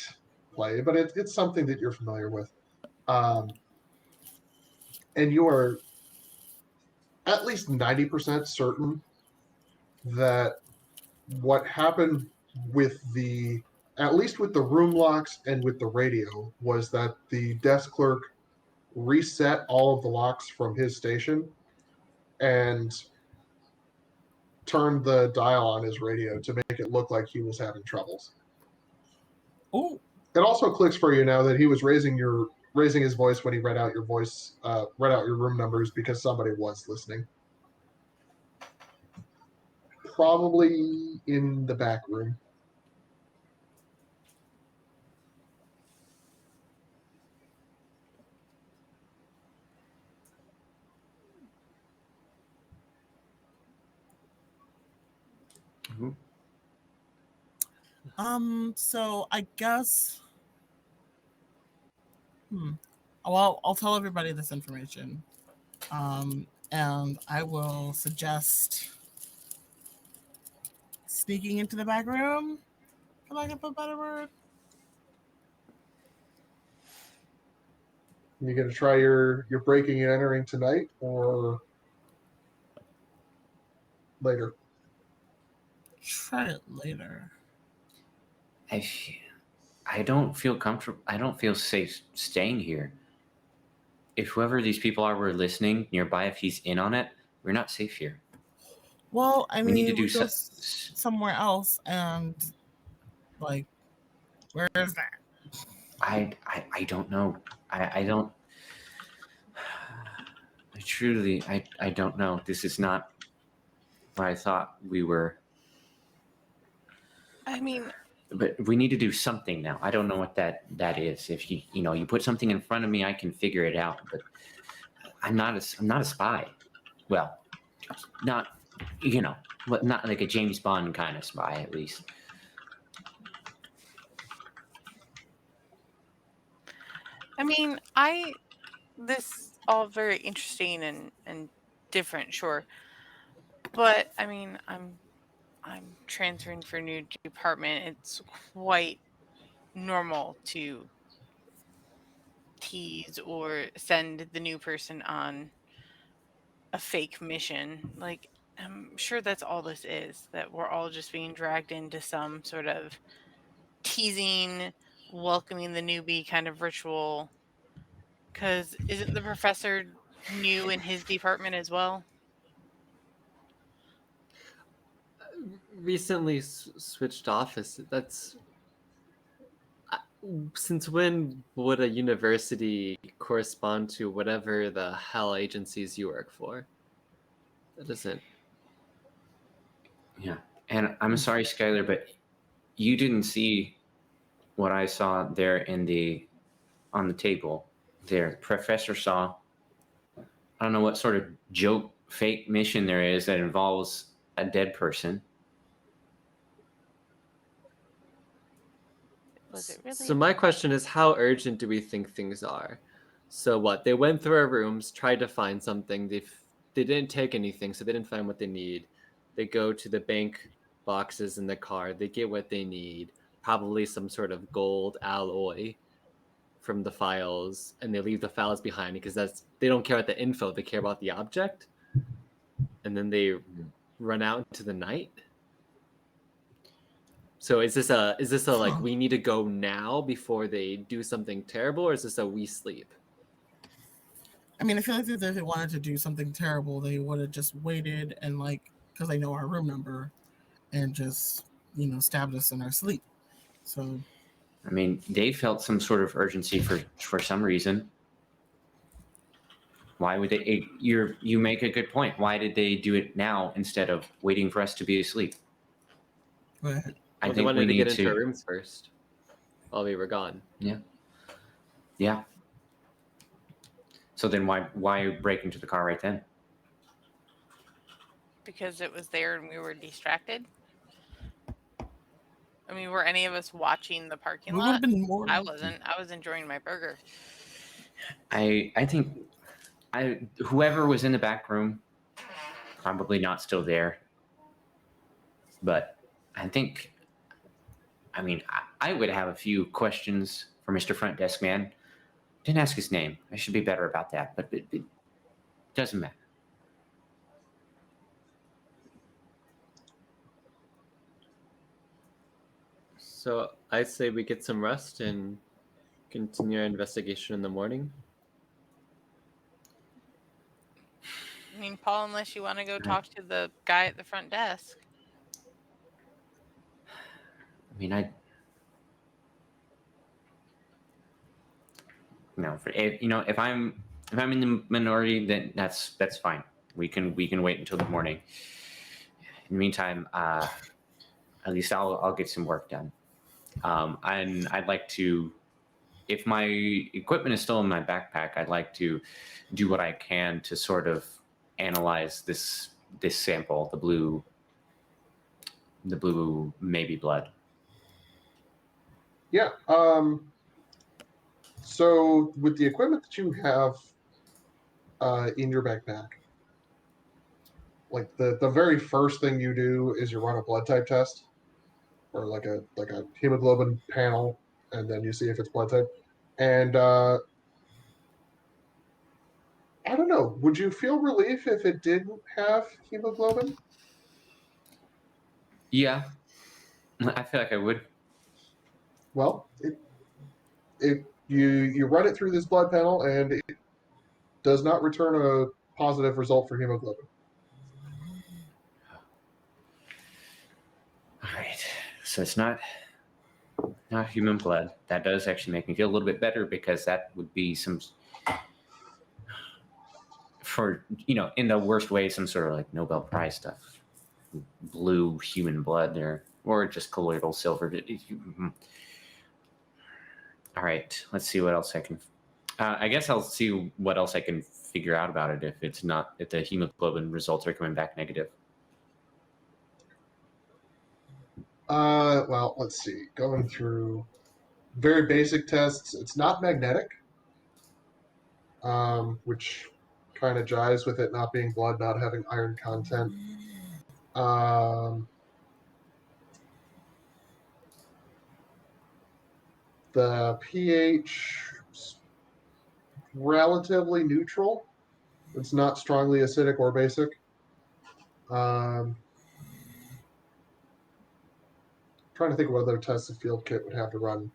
play, but it's something that you're familiar with. And you are at least 90% certain that what happened with at least with the room locks and with the radio, was that the desk clerk reset all of the locks from his station and turned the dial on his radio to make it look like he was having troubles. Oh, It also clicks for you now that he was raising his voice when he read out your room numbers, because somebody was listening. Probably in the back room. So I guess. Well, I'll tell everybody this information. And I will suggest sneaking into the back room, for lack of a better word. You gonna try your breaking and entering tonight or later? Try it later. I don't feel comfortable. I don't feel safe staying here. If whoever these people are were listening nearby, if he's in on it, we're not safe here. Well, I We mean, need to do go somewhere else, and like, where is that? I don't know. I don't. I truly, I don't know. This is not where I thought we were. I mean, But we need to do something now. I don't know what that is. If you put something in front of me, I can figure it out. But I'm not a spy. Well, not not like a James Bond kind of spy, at least. I mean, this all very interesting and different, sure. But I mean, I'm transferring for a new department. It's quite normal to tease or send the new person on a fake mission. Like, I'm sure that's all this is, that we're all just being dragged into some sort of teasing, welcoming the newbie kind of ritual. Because isn't the professor new in his department as well? Recently switched office. That's since when would a university correspond to whatever the hell agencies you work for? That doesn't. Yeah, and I'm sorry, Skylar, but you didn't see what I saw there on the table. There, the professor saw. I don't know what sort of joke fake mission there is that involves a dead person. Was it really? So my question is, how urgent do we think things are? So what? They went through our rooms, tried to find something. They didn't take anything, so they didn't find what they need. They go to the bank boxes in the car. They get what they need, probably some sort of gold alloy from the files, and they leave the files behind because they don't care about the info. They care about the object, and then they run out into the night. So is this a like we need to go now before they do something terrible, or is this a we sleep? I mean, I feel like if they wanted to do something terrible, they would have just waited and because they know our room number, and just stabbed us in our sleep. So I mean, they felt some sort of urgency for some reason. Why would they? You make a good point. Why did they do it now instead of waiting for us to be asleep? go ahead. I They think wanted we to need get into our rooms first while we were gone. Yeah. So then why break into the car right then? Because it was there and we were distracted. I mean, were any of us watching the parking We would lot? have been more. I wasn't. I was enjoying my burger. I think whoever was in the back room, probably not still there. But I think, I mean, I would have a few questions for Mr. Front Desk Man. Didn't ask his name. I should be better about that, but it doesn't matter. So I say we get some rest and continue our investigation in the morning. I mean, Paul, unless you want to go talk to the guy at the front desk. I mean, if I'm in the minority, then that's fine. We can wait until the morning. In the meantime, at least I'll get some work done. And I'd like to, if my equipment is still in my backpack, I'd like to do what I can to sort of analyze this sample, the blue maybe blood. Yeah. So with the equipment that you have in your backpack, like the very first thing you do is you run a blood type test, or like a hemoglobin panel, and then you see if it's blood type. And I don't know. Would you feel relief if it didn't have hemoglobin? Yeah, I feel like I would. Well, you run it through this blood panel, and it does not return a positive result for hemoglobin. All right, so it's not human blood. That does actually make me feel a little bit better, because that would be some, for in the worst way, some sort of like Nobel Prize stuff. Blue human blood there, or just colloidal silver. All right, let's see what else I can. I guess I'll see what else I can figure out about it if the hemoglobin results are coming back negative. Well, let's see. Going through very basic tests, it's not magnetic, which kind of jives with it not being blood, not having iron content. The pH is relatively neutral. It's not strongly acidic or basic. Trying to think of what other tests the field kit would have to run.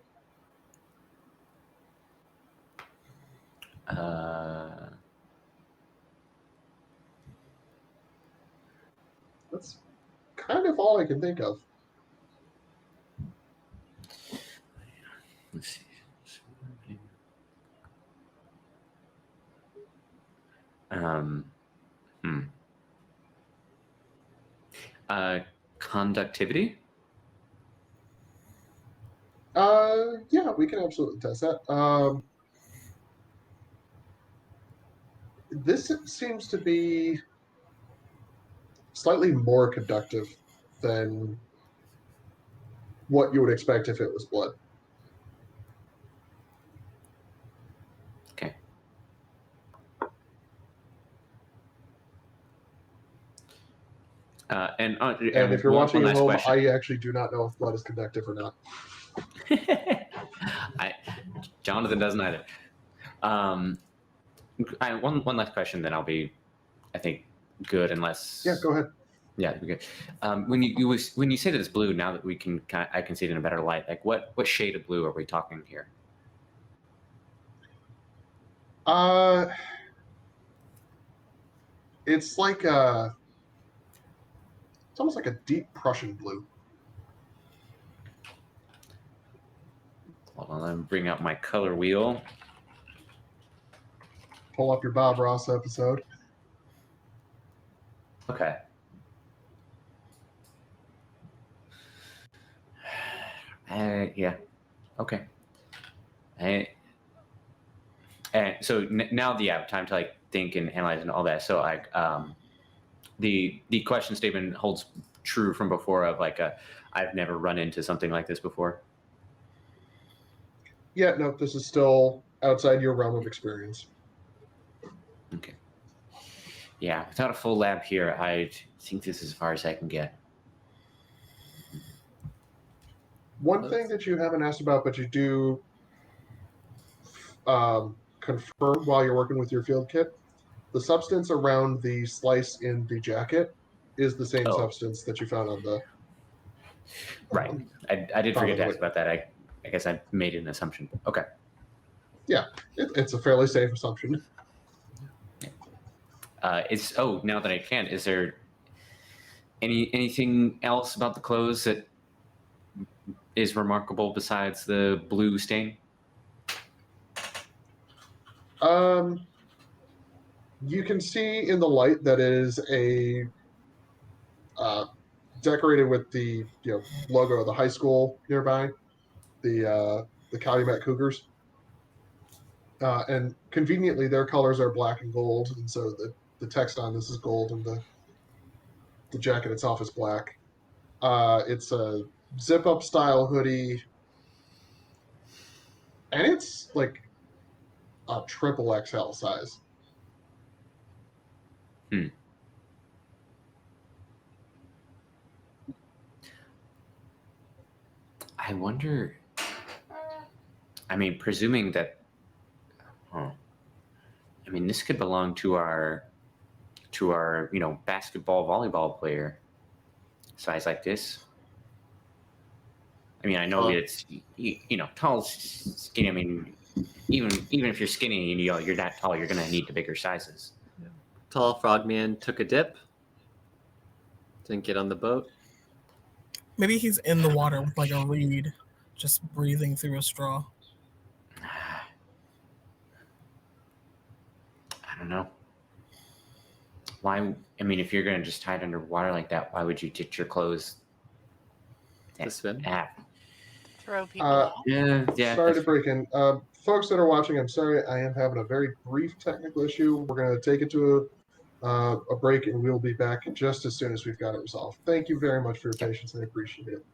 That's kind of all I can think of. Let's see. Conductivity. Yeah, we can absolutely test that. This seems to be slightly more conductive than what you would expect if it was blood. Okay. And And if you're watching one at last home, question. I actually do not know if blood is conductive or not. Jonathan doesn't either. One last question, then I'll be, I think, good. Unless Yeah, go ahead. Yeah, we good. When you say that it's blue, now that I can see it in a better light. Like what shade of blue are we talking here? Uh, it's like it's almost like a deep Prussian blue. Hold on, let me bring out my color wheel. Pull up your Bob Ross episode. Okay. Yeah. Okay. And so now, yeah, time to like think and analyze and all that. So like, the question statement holds true from before of like, I've never run into something like this before. Yeah, no, this is still outside your realm of experience. Okay. Yeah, without a full lab here, I think this is as far as I can get. One thing that you haven't asked about, but you do confirm while you're working with your field kit, the substance around the slice in the jacket is the same Oh. substance that you found on the. Right. I did forget to ask Probably. about that. I guess I made an assumption. Okay. Yeah, it's a fairly safe assumption. Now that I can, is there anything else about the clothes that is remarkable besides the blue stain? You can see in the light that it is a decorated with the logo of the high school nearby, the Calumet Cougars, and conveniently their colors are black and gold, and so the text on this is gold, and the jacket itself is black. It's a zip up style hoodie, and it's like a triple XL size. Hmm. I wonder. I mean, presuming that. Huh. I mean, this could belong to our basketball volleyball player, size like this. I mean, I know it's tall, skinny. I mean, even if you're skinny and you're that tall, you're gonna need the bigger sizes. Yeah. Tall frogman took a dip. Didn't get on the boat. Maybe he's in the water with like a reed, just breathing through a straw. I don't know. Why? I mean, if you're gonna just tie it underwater like that, why would you ditch your clothes To swim? Throw people off. Yeah. Sorry to break in. Folks that are watching, I'm sorry. I am having a very brief technical issue. We're going to take it to a break, and we'll be back just as soon as we've got it resolved. Thank you very much for your patience. I appreciate it.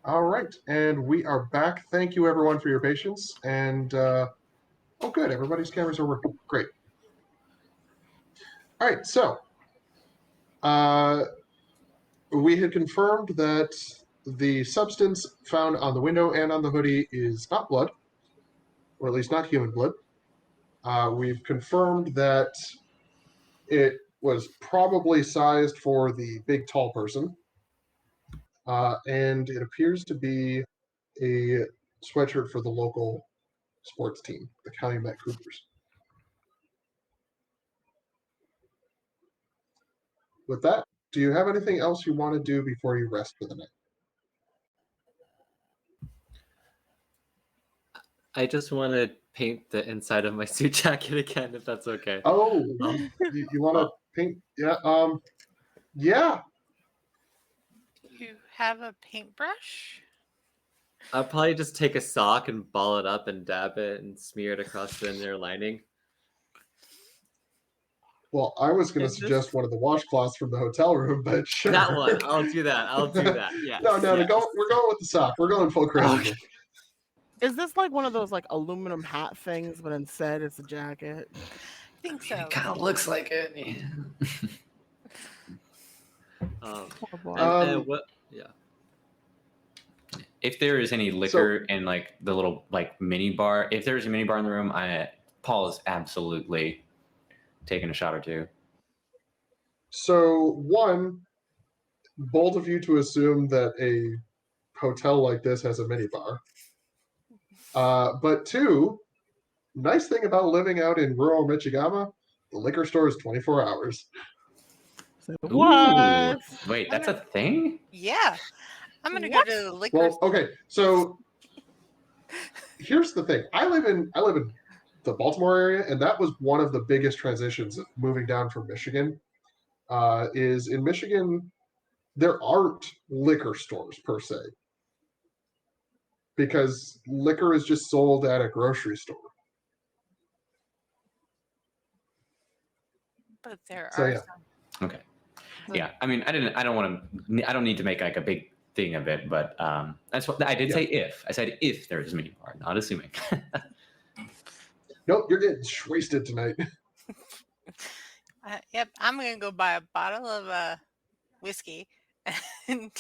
All right, and we are back. Thank you, everyone, for your patience. And oh, good, everybody's cameras are working. Great. All right, so we had confirmed that the substance found on the window and on the hoodie is not blood, or at least not human blood. We've confirmed that it was probably sized for the big, tall person, and it appears to be a sweatshirt for the local sports team, the Calumet Cougars. With that, do you have anything else you want to do before you rest for the night? I just want to paint the inside of my suit jacket again, if that's okay. Oh, Um, you want to paint? Yeah. Yeah. You have a paintbrush? I'll probably just take a sock and ball it up and dab it and smear it across the inner lining. Well, I was going to Is this- suggest one of the washcloths from the hotel room, but sure. That one, I'll do that. I'll do that. Yes. No, yes. we're going with the sock. We're going full crazy. Okay. Is this like one of those like aluminum hat things, but instead it's a jacket? I think so. It kind of looks like it. Yeah. Oh, boy. And what? Yeah. If there is any liquor in like the little like mini bar, if there's a mini bar in the room, Paul is absolutely taking a shot or two. So, one, bold of you to assume that a hotel like this has a minibar. But two, nice thing about living out in rural Michigama, the liquor store is 24 hours. So, Ooh. what? Wait, that's a thing? Yeah. I'm gonna What? go to the liquor Well, okay, so here's the thing. I live in the Baltimore area, and that was one of the biggest transitions of moving down from Michigan. Is in Michigan, there aren't liquor stores per se, because liquor is just sold at a grocery store. but there So, are yeah. some. Okay. Yeah. I mean, I don't need to make like a big thing of it, but that's what I did say. If I said if there is a mini bar, not assuming. Nope, you're getting wasted tonight. Yep, I'm gonna go buy a bottle of whiskey and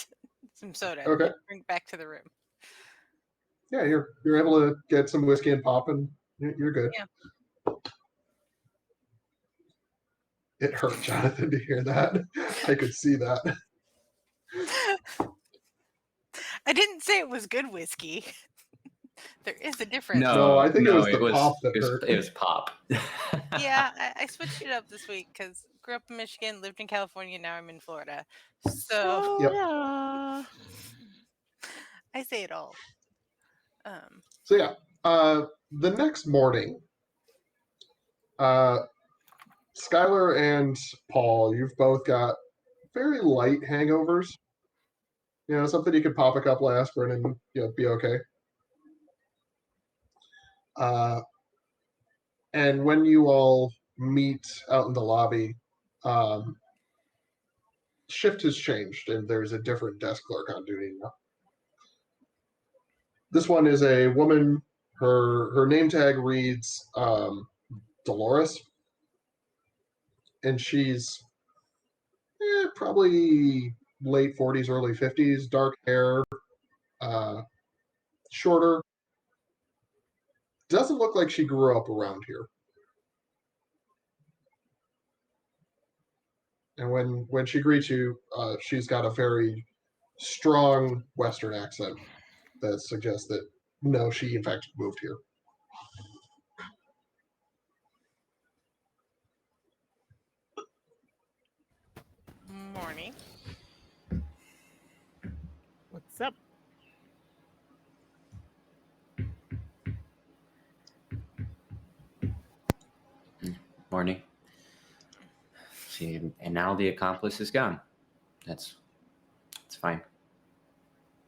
some soda. Okay. And bring back to the room. Yeah, you're able to get some whiskey and pop, and you're good. Yeah. It hurt Jonathan to hear that. I could see that. I didn't say it was good whiskey. There is a difference. No, I think it was the pop that hurt. It was pop. Yeah, I switched it up this week because grew up in Michigan, lived in California, now I'm in Florida. So Yep. Yeah. I say it all. So yeah, the next morning, Skylar and Paul, you've both got very light hangovers. You know, something you could pop a couple of aspirin and be okay. And when you all meet out in the lobby, shift has changed and there's a different desk clerk on duty now. This one is a woman. Her name tag reads Dolores, and she's probably late 40s, early 50s, dark hair, shorter. Doesn't look like she grew up around here. And when she greets you, she's got a very strong Western accent that suggests that no, she in fact moved here. Morning. What's up? Morning. See, and now the accomplice is gone. It's fine.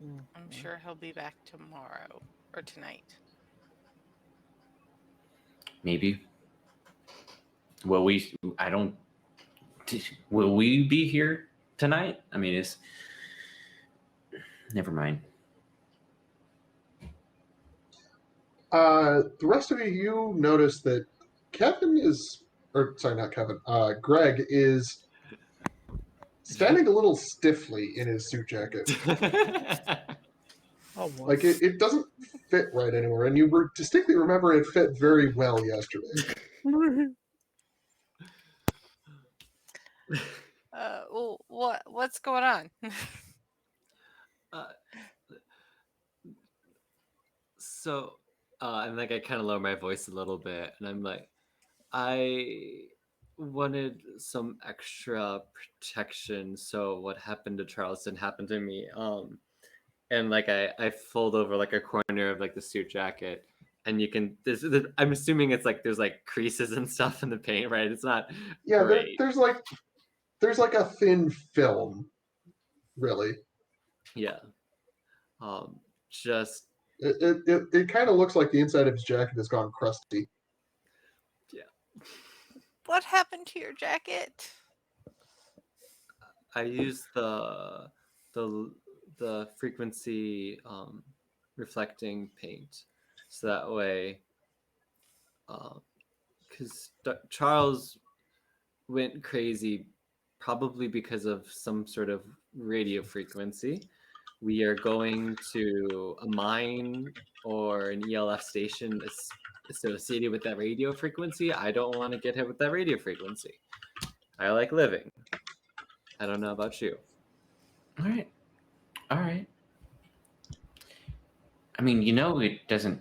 I'm sure he'll be back tomorrow or tonight. Maybe. Will we? I don't. Will we be here tonight? I mean, never mind. The rest of you notice that Kevin is, or sorry, not Kevin. Greg is standing a little stiffly in his suit jacket. Oh, Like it doesn't fit right anywhere, and you distinctly remember it fit very well yesterday. Well, what's going on? uh, so, and like I kind of lower my voice a little bit, and I'm like, I wanted some extra protection, so what happened to Charles didn't happen to me. And like I fold over like a corner of like the suit jacket, and you can. I'm assuming it's like there's like creases and stuff in the paint, right? It's not Yeah, great. there's like a thin film, really. Yeah. Just It kind of looks like the inside of his jacket has gone crusty. yeah. What happened to your jacket? I use the the frequency reflecting paint, so that way, because Charles went crazy, probably because of some sort of radio frequency. We are going to a mine or an ELF station associated with that radio frequency. I don't want to get hit with that radio frequency. I like living. I don't know about you. All right. All right. I mean, you know it doesn't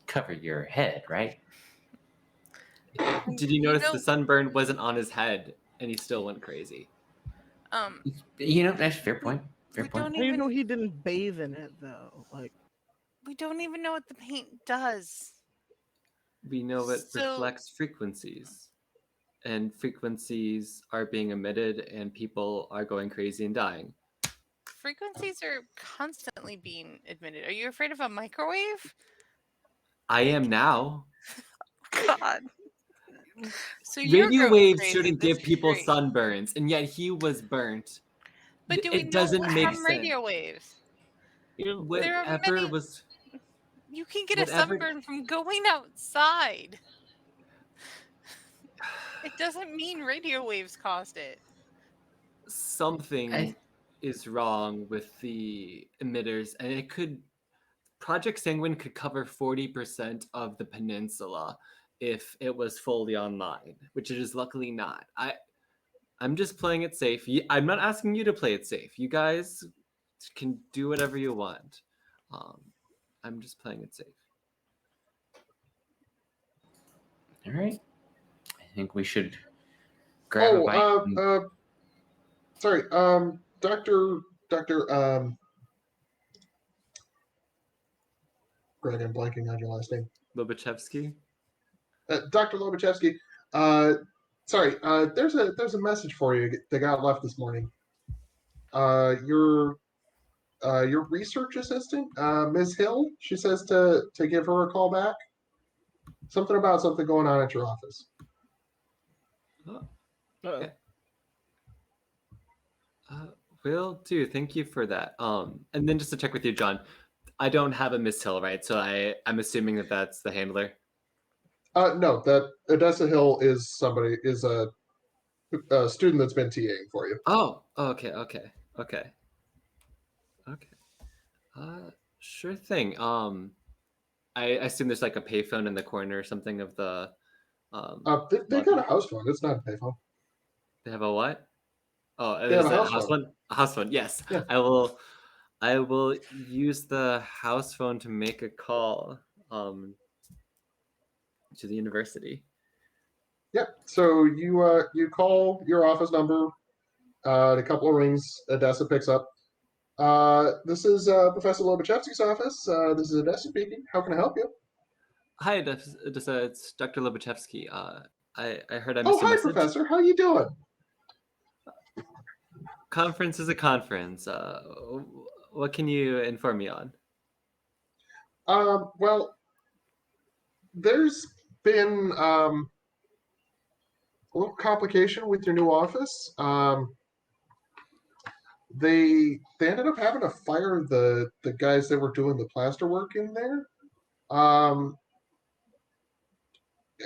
cover your head, right? Did you notice know- the sunburn wasn't on his head and he still went crazy? You know, that's a fair point. Fair We point. don't How do you even know he didn't bathe in it though? Like, we don't even know what the paint does. We know it So- reflects frequencies. And frequencies are being emitted and people are going crazy and dying. Frequencies are constantly being admitted. Are you afraid of a microwave? I am now. God. So you're Radio going waves crazy, shouldn't that's give people great. sunburns, and yet he was burnt. But do we It know doesn't make from sense. radio waves? There are Whatever many- was You can get a Whatever- sunburn from going outside. It doesn't mean radio waves caused it. something is wrong with the emitters, and it could Project Sanguine could cover 40% of the peninsula if it was fully online, which it is luckily not. I'm just playing it safe. I'm not asking you to play it safe. You guys can do whatever you want. I'm just playing it safe. All right. I think we should grab a bite. and- Sorry, Doctor, Greg, I'm blanking on your last name. Lobachevsky? Dr. Lobachevsky. Sorry, there's a message for you that got left this morning. Your research assistant, Ms. Hill, she says to give her a call back. Something about something going on at your office. Okay. Will do. Thank you for that. And then just to check with you, John, I don't have a Miss Hill, right? So I'm assuming that that's the handler. No, that Odessa Hill is a student that's been TAing for you. Oh, okay. Sure thing. I assume there's like a payphone in the corner or something of the. They got a house phone. It's not a payphone. They have a what? Oh, They have is a it house house phone. phone? A house phone. Yes, Yeah. I will use the house phone to make a call to the university. Yep. So you call your office number. A couple of rings. Odessa picks up. This is Professor Lobachevsky's office. This is Odessa speaking. How can I help you? Hi, it's Dr. Lobachevsky. I heard I Oh, missed a hi, message. Professor. How you doing? Conference is a conference. What can you inform me on? Well, there's been a little complication with your new office. They ended up having to fire the guys that were doing the plaster work in there. Um,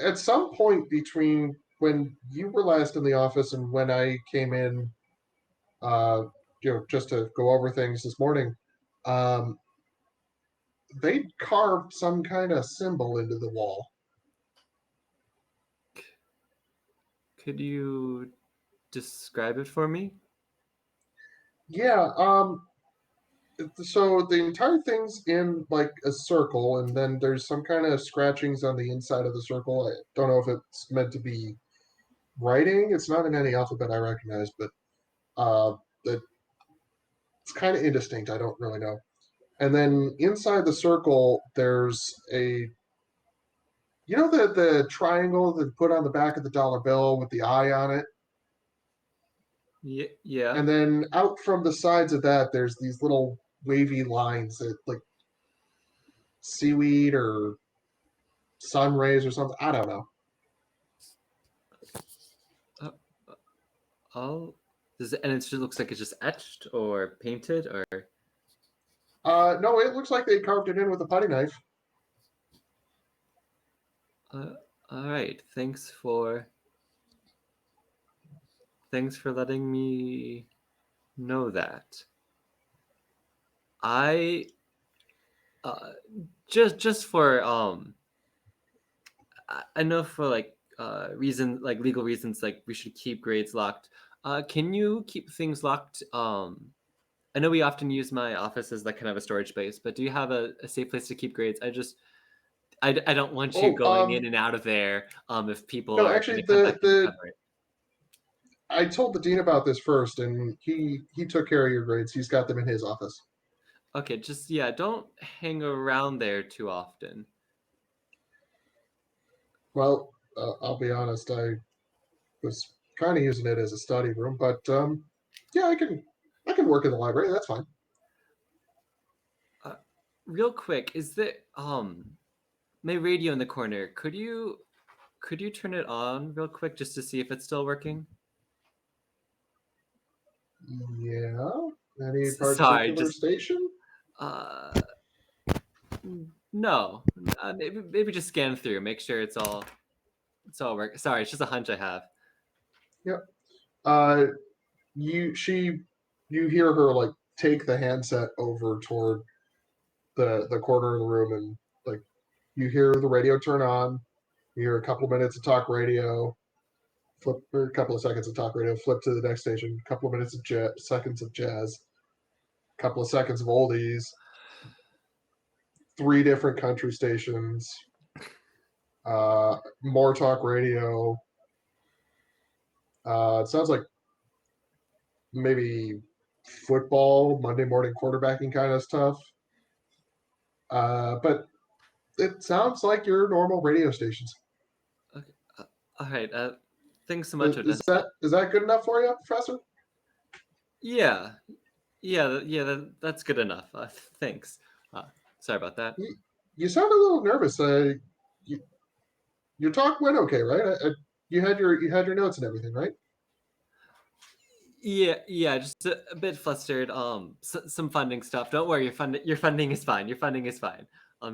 at some point between when you were last in the office and when I came in, uh, just to go over things this morning, um, they carved some kind of symbol into the wall. Could you describe it for me? Yeah. So the entire thing's in like a circle, and then there's some kind of scratchings on the inside of the circle. I don't know if it's meant to be writing. It's not in any alphabet I recognize, but uh, it's kind of indistinct. I don't really know. And then inside the circle, there's a the triangle that put on the back of the dollar bill with the eye on it. Yeah. And then out from the sides of that, there's these little wavy lines that like seaweed or sun rays or something. I don't know. Oh, and it just looks like it's just etched or painted or. No, it looks like they carved it in with a putty knife. All right. Thanks for letting me know that. I just for I know for like legal reasons, like we should keep grades locked. Can you keep things locked? I know we often use my office as like kind of a storage space, but do you have a safe place to keep grades? I don't want you going in and out of there if people no, are going actually, to come back and recover it. I told the dean about this first, and he took care of your grades. He's got them in his office. Okay, just don't hang around there too often. Well, I'll be honest, I was kind of using it as a study room, but yeah, I can work in the library. That's fine. Real quick, is there my radio in the corner? Could you turn it on real quick just to see if it's still working? Yeah. Any Sorry, particular station? No. Maybe just scan through, make sure it's all working. Sorry, it's just a hunch I have. Yep. You hear her like take the handset over toward the corner of the room, and like you hear the radio turn on. You hear a couple minutes of talk radio, flip or a couple of seconds of talk radio, flip to the next station, a couple of minutes of seconds of jazz, a couple of seconds of oldies, 3 different country stations, more talk radio. It sounds like maybe football, Monday morning quarterbacking kind of stuff. But it sounds like your normal radio stations. Okay. All right. Thanks so much, Is Odessa. that good enough for you, Professor? Yeah. That's good enough. Thanks. Sorry about that. You sound a little nervous. Your talk went okay, right? You had your notes and everything, right? Yeah, just a bit flustered. Some funding stuff. Don't worry, your funding is fine. Your funding is fine.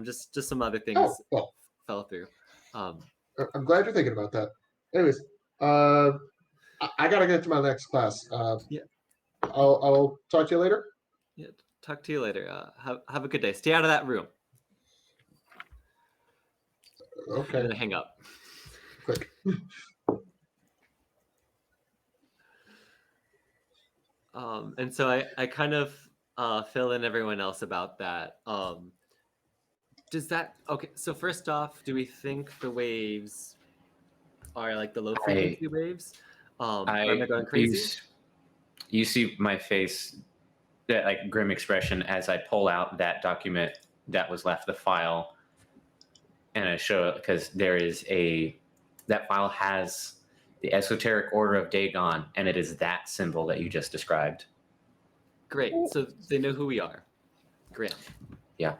Just some other things Oh, well, fell through. I'm glad you're thinking about that. Anyways, I gotta get to my next class. Yeah. I'll talk to you later. Yeah, talk to you later. Have a good day. Stay out of that room. Okay. And then hang up. Quick. And so I kind of fill in everyone else about that. Does that okay? So first off, do we think the waves are like the low frequency waves? Or am I going crazy? You see my face, that like grim expression as I pull out that document that was left, the file, and I show it because that file has the esoteric order of Dagon, and it is that symbol that you just described. Great. So they know who we are. Great. Yeah.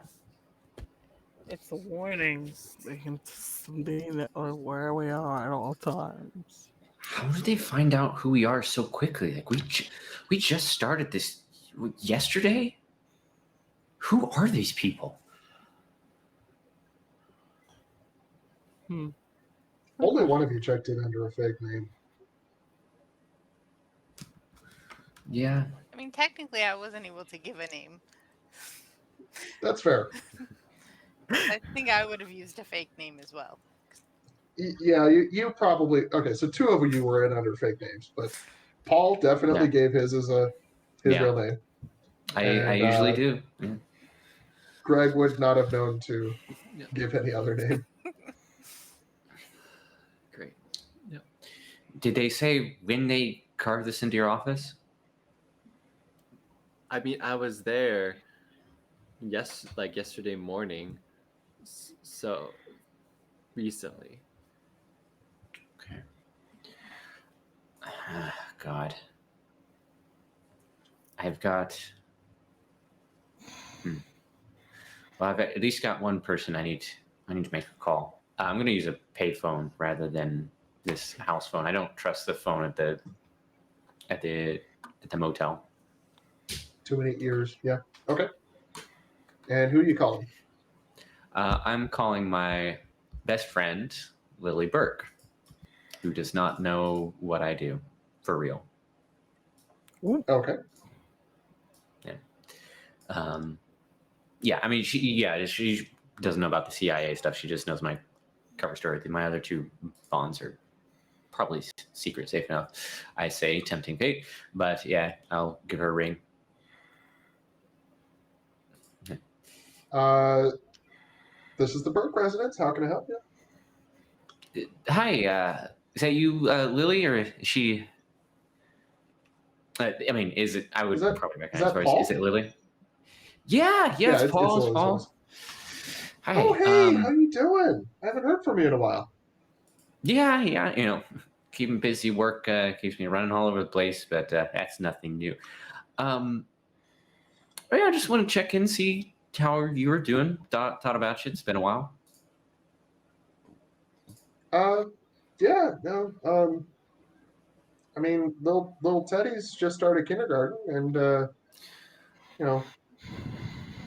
It's a warning. They can be where we are at all times. How did they find out who we are so quickly? Like we just started this yesterday. Who are these people? Only one of you checked in under a fake name. Yeah. I mean, technically, I wasn't able to give a name. That's fair. I think I would have used a fake name as well. Yeah, you probably okay. So two of you were in under fake names, but Paul definitely gave his as his real name. I And, usually do. Yeah. Greg would not have known to give any other name. Great. Yep. Did they say when they carved this into your office? I mean, I was there yesterday morning, so recently. Okay. God. I've got. Well, I've at least got one person I need to make a call. I'm going to use a payphone rather than this house phone. I don't trust the phone at the motel. Too many ears. Yeah. Okay. And who are you calling? I'm calling my best friend, Lily Burke, who does not know what I do for real. Okay. Yeah, I mean, she doesn't know about the CIA stuff. She just knows my cover story. My other two bonds are probably secret safe enough. I say tempting fate, but yeah, I'll give her a ring. This is the Burke residence. How can I help you? Hi, is that you, Lily, or is she? I mean, is it? I would probably recognize her voice. Paul? Is it Lily? Yeah, it's Paul. It's Lily's Paul. voice. Hi. Oh, hey, how you doing? I haven't heard from you in a while. Yeah, keeping busy. Work keeps me running all over the place, but that's nothing new. But yeah, I just want to check in, see how you were doing. Thought about you. It's been a while. Yeah, no. I mean, little Teddy's just started kindergarten, and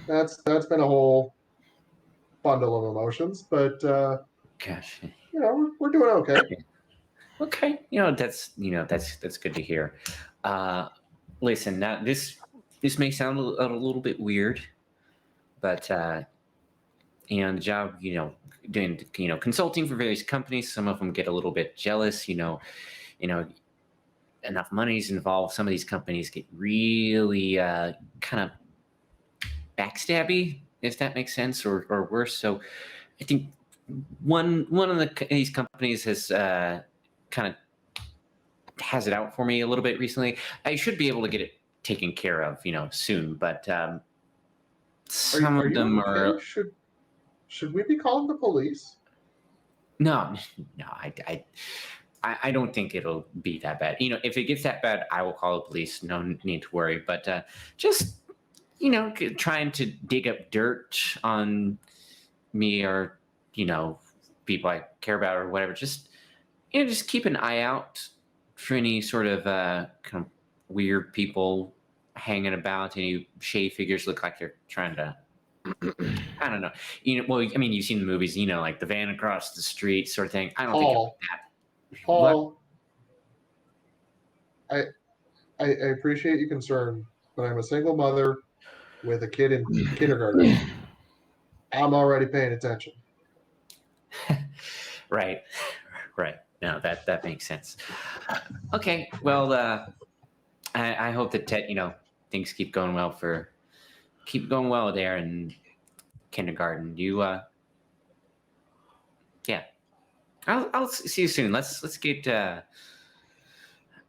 that's been a whole bundle of emotions. But Gosh. we're doing okay. Okay, that's good to hear. Listen, now this may sound a little bit weird, but the job, doing consulting for various companies. Some of them get a little bit jealous. Enough money's involved. Some of these companies get really kind of backstabby, if that makes sense, or worse. So, I think one of these companies has kind of has it out for me a little bit recently. I should be able to get it taken care of, soon. But some Are of you them okay? are. Should we be calling the police? No, I don't think it'll be that bad. If it gets that bad, I will call the police. No need to worry. But just trying to dig up dirt on me or people I care about or whatever. Just just keep an eye out for any sort of kind of weird people hanging about. Any shade figures look like they're trying to. I don't know. Well, I mean, you've seen the movies. Like the van across the street sort of thing. I don't think it's that. Paul, I appreciate your concern, but I'm a single mother with a kid in kindergarten. I'm already paying attention. Right. No, that makes sense. Okay. Well, I hope that Ted, things keep going well there in kindergarten. Yeah. I'll see you soon. Let's get.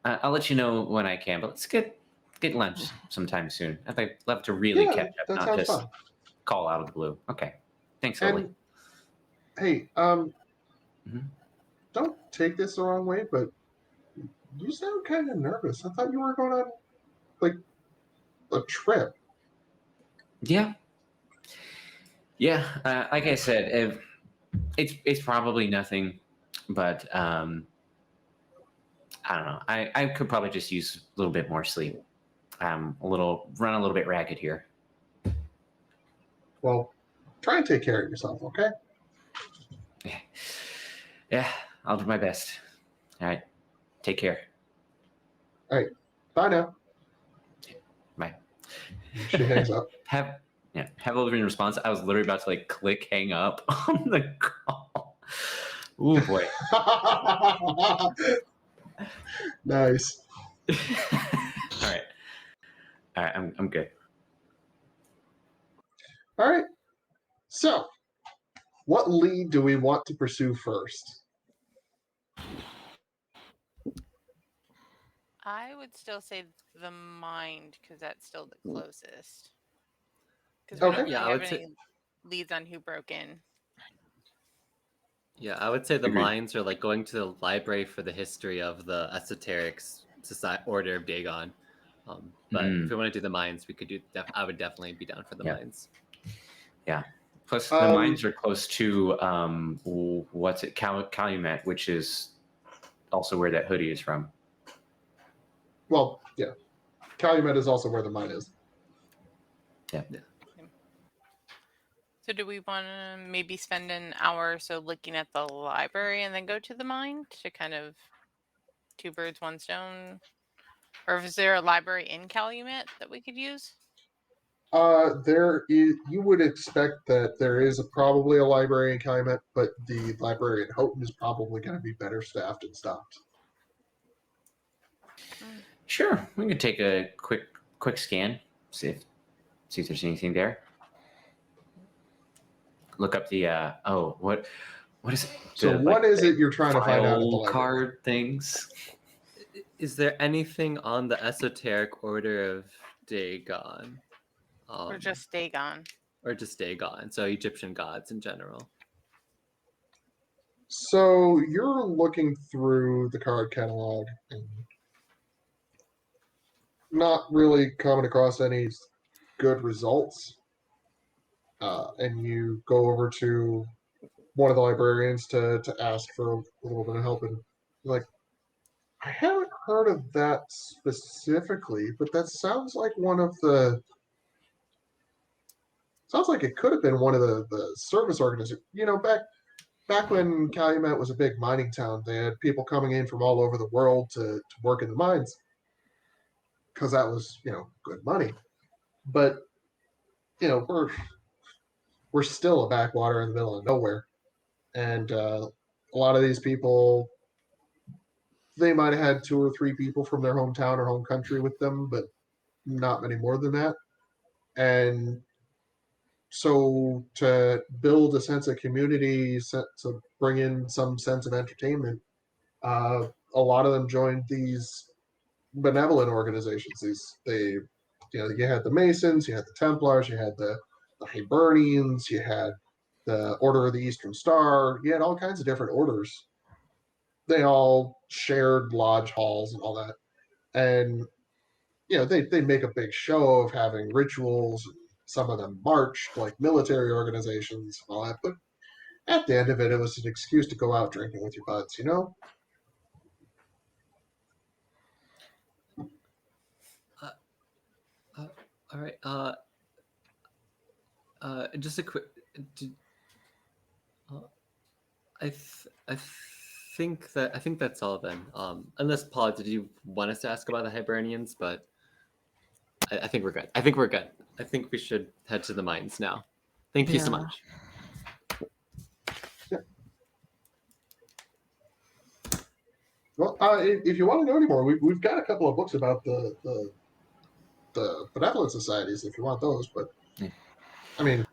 I'll let you know when I can, but let's get lunch sometime soon. I'd love to really catch up, that not sounds just fun. call out of the blue. Okay. Thanks, Lily. And hey, don't take this the wrong way, but you sound kind of nervous. I thought you were going on like a trip. Yeah. Like I said, it's probably nothing, but I don't know. I could probably just use a little bit more sleep. Run a little bit ragged here. Well, try and take care of yourself, okay? Yeah, I'll do my best. All right. Take care. Bye now. Bye. She hangs up. Have a living response. I was literally about to like click hang up on the call. Oh boy. Nice. All right. I'm good. All right. So, what lead do we want to pursue first? I would still say the mind because that's still the closest. Because we Okay. don't Yeah, really I have would say. any leads on who broke in. Yeah, I would say the Agreed. mines are like going to the library for the history of the esoterics society order of Dagon. But if we want to do the mines, we could do. I would definitely be down for the mines. Yeah. Plus, the mines are close to what's it, Calumet, which is also where that hoodie is from. Well, yeah. Calumet is also where the mine is. Yeah. So do we want to maybe spend an hour or so looking at the library and then go to the mine to kind of two birds, one stone? Or is there a library in Calumet that we could use? You would expect that there is probably a library in Calumet, but the library in Houghton is probably going to be better staffed and stocked. Sure, we could take a quick scan, see if there's anything there. Look up the what is it? So what is it you're trying to find out at the file library? card things? Is there anything on the esoteric order of Dagon? Or just Dagon? Or just Dagon, so Egyptian gods in general. So you're looking through the card catalog and not really coming across any good results. And you go over to one of the librarians to ask for a little bit of help, and you're like, I haven't heard of that specifically, but that sounds like sounds like it could have been one of the service organizations. Back when Calumet was a big mining town, they had people coming in from all over the world to work in the mines because that was good money. But we're still a backwater in the middle of nowhere, and a lot of these people, they might have had 2 or 3 people from their hometown or home country with them, but not many more than that. And so to build a sense of community, to bring in some sense of entertainment, a lot of them joined these benevolent organizations. You had the Masons, you had the Templars, you had the Hibernians, you had the Order of the Eastern Star, you had all kinds of different orders. They all shared lodge halls and all that, and they make a big show of having rituals. Some of them marched like military organizations and all that, but at the end of it, it was an excuse to go out drinking with your buds, All right. Just a quick. I think that's all then. Unless Paul, did you want us to ask about the Hibernians? But I think we're good. I think we should head to the mines now. Thank you so Yeah. much. Well, if you want to know any more, we've got a couple of books about the benevolent societies if you want those. But I mean,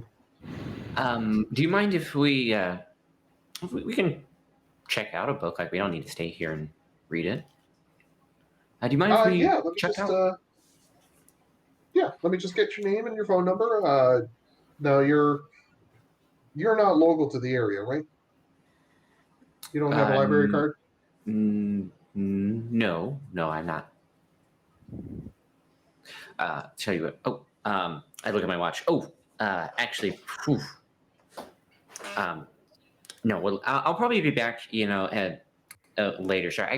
do you mind if we can check out a book? Like, we don't need to stay here and read it. Do you mind if we let me check just out? let me just get your name and your phone number. No, you're not local to the area, right? You don't have a library card? No, I'm not. Tell you what. Oh, I look at my watch. Oh, actually, whew. No. Well, I'll probably be back. At later. Sure, I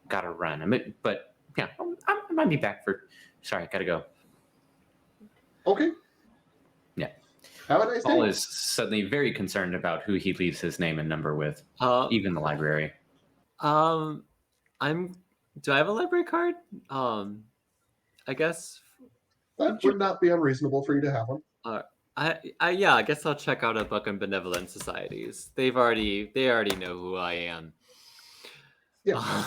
gotta run. But yeah, I might be back for. Sorry, I gotta go. Okay. Yeah. Have a nice Paul day. is suddenly very concerned about who he leaves his name and number with, Uh, even the library. Do I have a library card? I guess. That would not be unreasonable for you to have one. Yeah, I guess I'll check out a book on benevolent societies. They already know who I am. Yeah.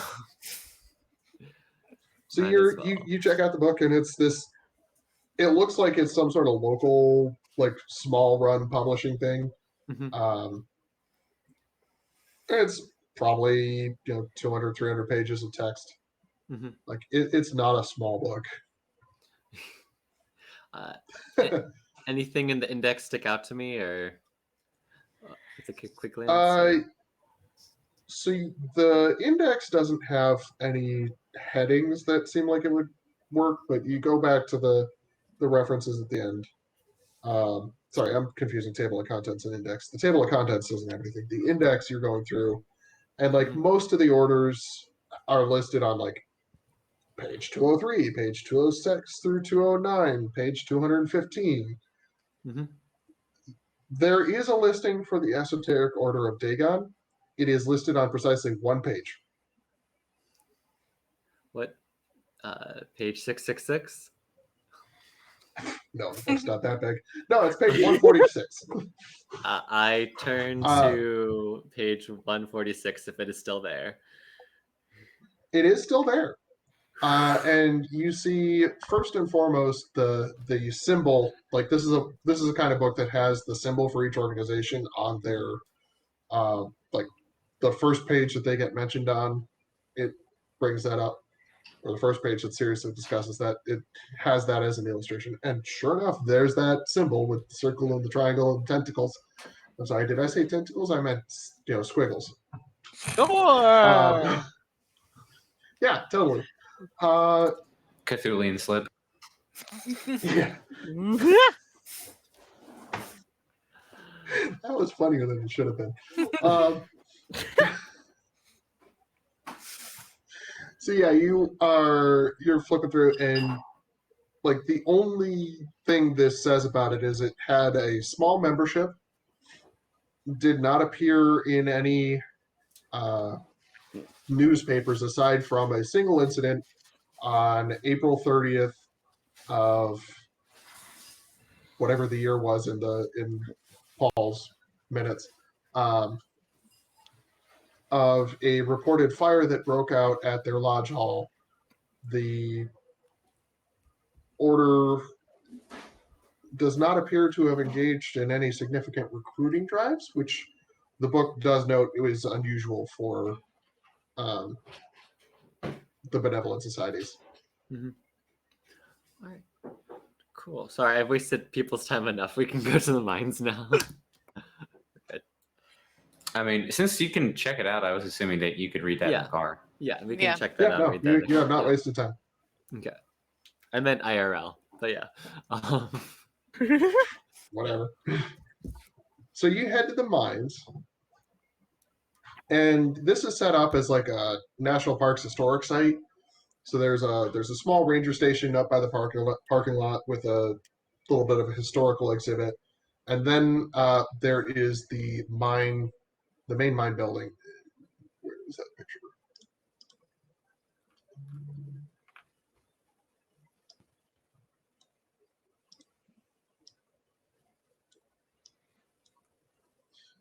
So Might as well. you check out the book, and it's this. It looks like it's some sort of local, like small run publishing thing. Mhm. It's probably 200, 300 pages of text. Mhm. Like it's not a small book. Anything in the index stick out to me, or with a quick glance? So the index doesn't have any headings that seem like it would work, but you go back to the references at the end. Sorry, I'm confusing table of contents and index. The table of contents doesn't have anything. The index you're going through, and like most of the orders are listed on like page 203, page 206 through 209, page 215. Mhm. There is a listing for the Esoteric Order of Dagon. It is listed on precisely one page. What? Page 666. No, the book's not that big. No, it's page 146. I turn to page 146 if it is still there. It is still there. And you see first and foremost the symbol. Like this is a kind of book that has the symbol for each organization on their like the first page that they get mentioned on. It brings that up, or the first page that seriously discusses that. It has that as an illustration, and sure enough, there's that symbol with the circle and the triangle and tentacles. I'm sorry, did I say tentacles? I meant squiggles. Sure. Yeah, totally. Cthulian slip. Yeah, that was funnier than it should have been. So yeah, you're flipping through, and like the only thing this says about it is it had a small membership, did not appear in any newspapers aside from a single incident on April 30th of whatever the year was in Paul's minutes, of a reported fire that broke out at their lodge hall. The order does not appear to have engaged in any significant recruiting drives, which the book does note it was unusual for the benevolent societies. Mm-hmm. All right. Cool. Sorry, I've wasted people's time enough. We can go to the mines now. Good. I mean, since you can check it out, I was assuming that you could read that in the car. Yeah, we can check that out. No, read that you have not wasted time. Okay. I meant IRL, but yeah. Whatever. So you head to the mines, and this is set up as like a national park's historic site. So there's a small ranger station up by the parking lot with a little bit of a historical exhibit, and then there is the main mine building. Where is that picture?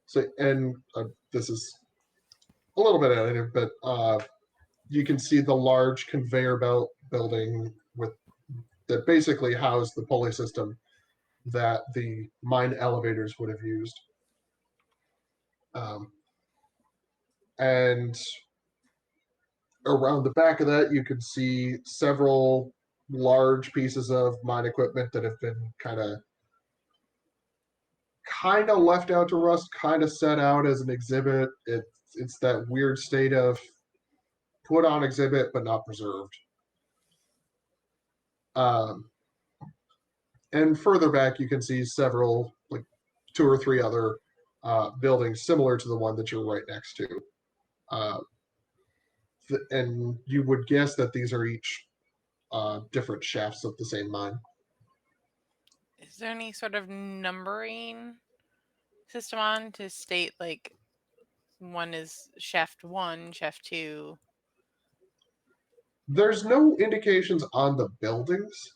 So, and this is a little bit edited, but you can see the large conveyor belt building that basically housed the pulley system that the mine elevators would have used. And around the back of that, you can see several large pieces of mine equipment that have been kind of left out to rust, kind of set out as an exhibit. It's that weird state of put on exhibit but not preserved. And further back, you can see several, like 2 or 3 other buildings similar to the one that you're right next to. And you would guess that these are each different shafts of the same mine. Is there any sort of numbering system on to state like one is shaft 1, shaft 2? There's no indications on the buildings,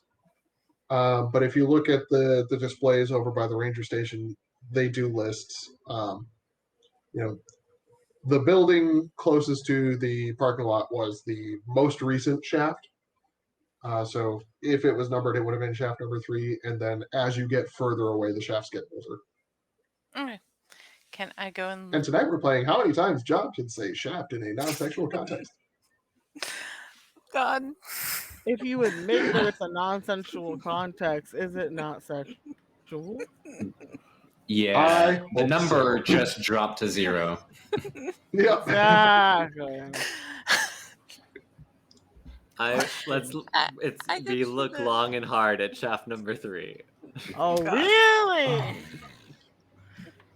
but if you look at the displays over by the ranger station, they do list. You know, the building closest to the parking lot was the most recent shaft. So if it was numbered, it would have been shaft number 3, and then as you get further away, the shafts get older. Okay. Can I go and And tonight we're playing how many times John can say shaft in a non-sexual context. God. If you admit that it's a non-sensual context, is it not sexual? Yeah, the hope number so. just dropped to 0. Yep. Exactly. Let's I we get look the- long and hard at shaft number 3. Oh, God. really?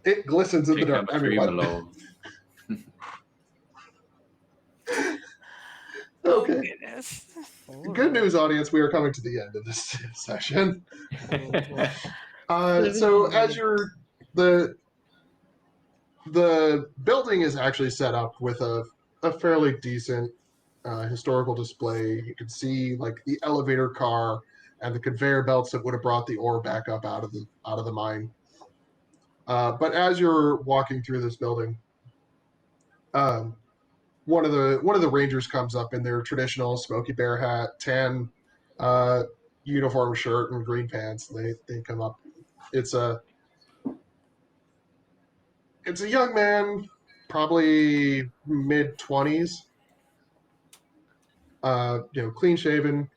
It glistens in the Pick dark. number 3 Everyone. below. Oh Okay. goodness. Good news, audience. We are coming to the end of this session. Oh, So as you're the building is actually set up with a fairly decent historical display. You can see like the elevator car and the conveyor belts that would have brought the ore back up out of the mine. But as you're walking through this building, one of the rangers comes up in their traditional Smokey Bear hat, tan uniform shirt, and green pants. They come up. It's a young man, probably mid-20s. Clean shaven.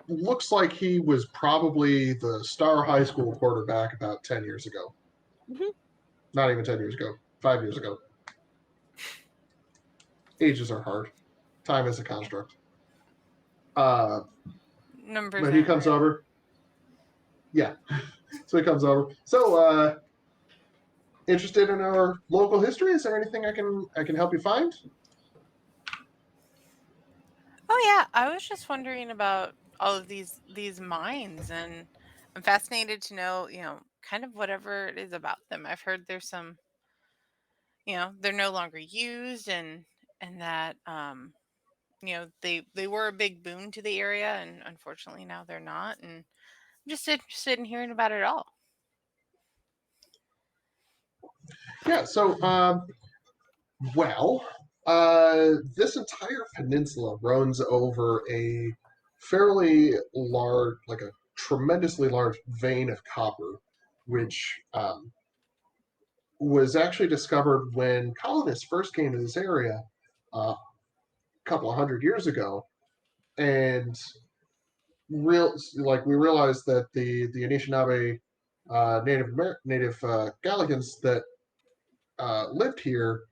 Looks like he was probably the star high school quarterback about 10 years ago. Mhm. Not even 10 years ago, 5 years ago. Ages are hard. Time is a construct. Numbers. But he comes over. Yeah. So he comes over. So, interested in our local history? Is there anything I can help you find? Oh yeah, I was just wondering about all of these mines, and I'm fascinated to know, kind of whatever it is about them. I've heard there's some, they're no longer used, and that they were a big boon to the area, and unfortunately now they're not. And I'm just interested in hearing about it all. Yeah. So, well, this entire peninsula runs over a fairly large, like a tremendously large vein of copper, which was actually discovered when colonists first came to this area a couple of hundred years ago, and we realized that the Anishinaabe native Galikans that lived here,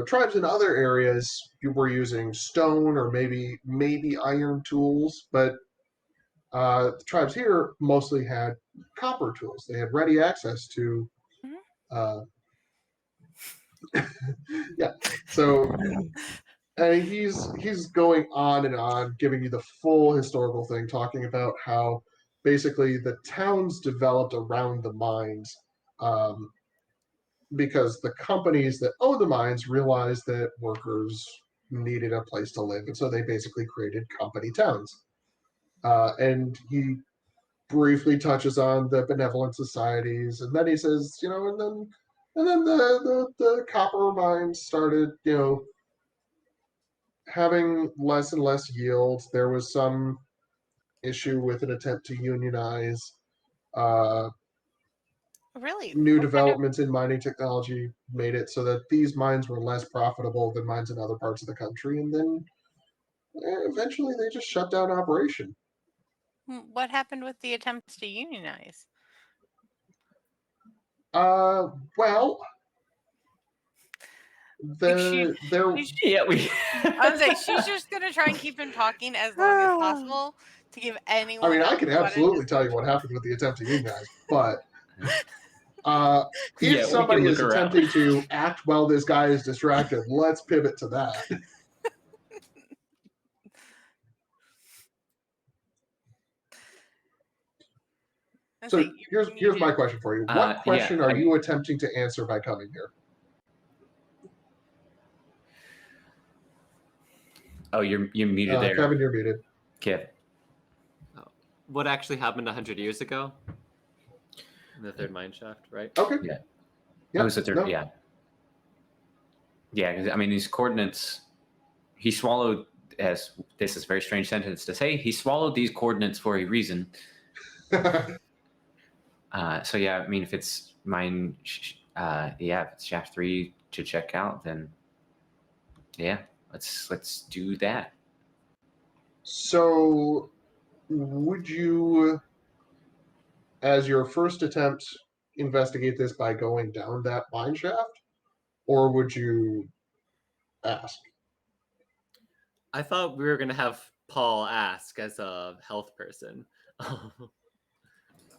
tribes in other areas were using stone or maybe iron tools, but the tribes here mostly had copper tools. They had ready access to. Yeah. So he's going on and on, giving you the full historical thing, talking about how basically the towns developed around the mines. Because the companies that own the mines realized that workers needed a place to live, and so they basically created company towns. And he briefly touches on the benevolent societies, and then he says, and then the copper mines started, having less and less yields. There was some issue with an attempt to unionize. Uh, Really? New developments in mining technology made it so that these mines were less profitable than mines in other parts of the country, and then eventually they just shut down operation. What happened with the attempts to unionize? Well, there. Yeah, we. I was like, she's just gonna try and keep him talking as long as possible to give anyone. I mean, I else can what absolutely it tell you what happened with the attempt to unionize, but if Yeah, we somebody can is look around. attempting to act while this guy is distracted, let's pivot to that. So say, you're here's my muted. question for you. What Yeah, question are I- you attempting to answer by coming here? Oh, you're muted there, Kevin, you're muted. Kev. What actually happened 100 years ago? In the third mine shaft, right? Okay. Yeah. Yep, Oh, so they're, no. yeah. Yeah, because I mean, these coordinates, he swallowed, as this is a very strange sentence to say, he swallowed these coordinates for a reason. So yeah, I mean, if it's mine, if it's shaft 3 to check out, then yeah, let's do that. So, would you, as your first attempt, investigate this by going down that mine shaft, or would you ask? I thought we were gonna have Paul ask as a health person.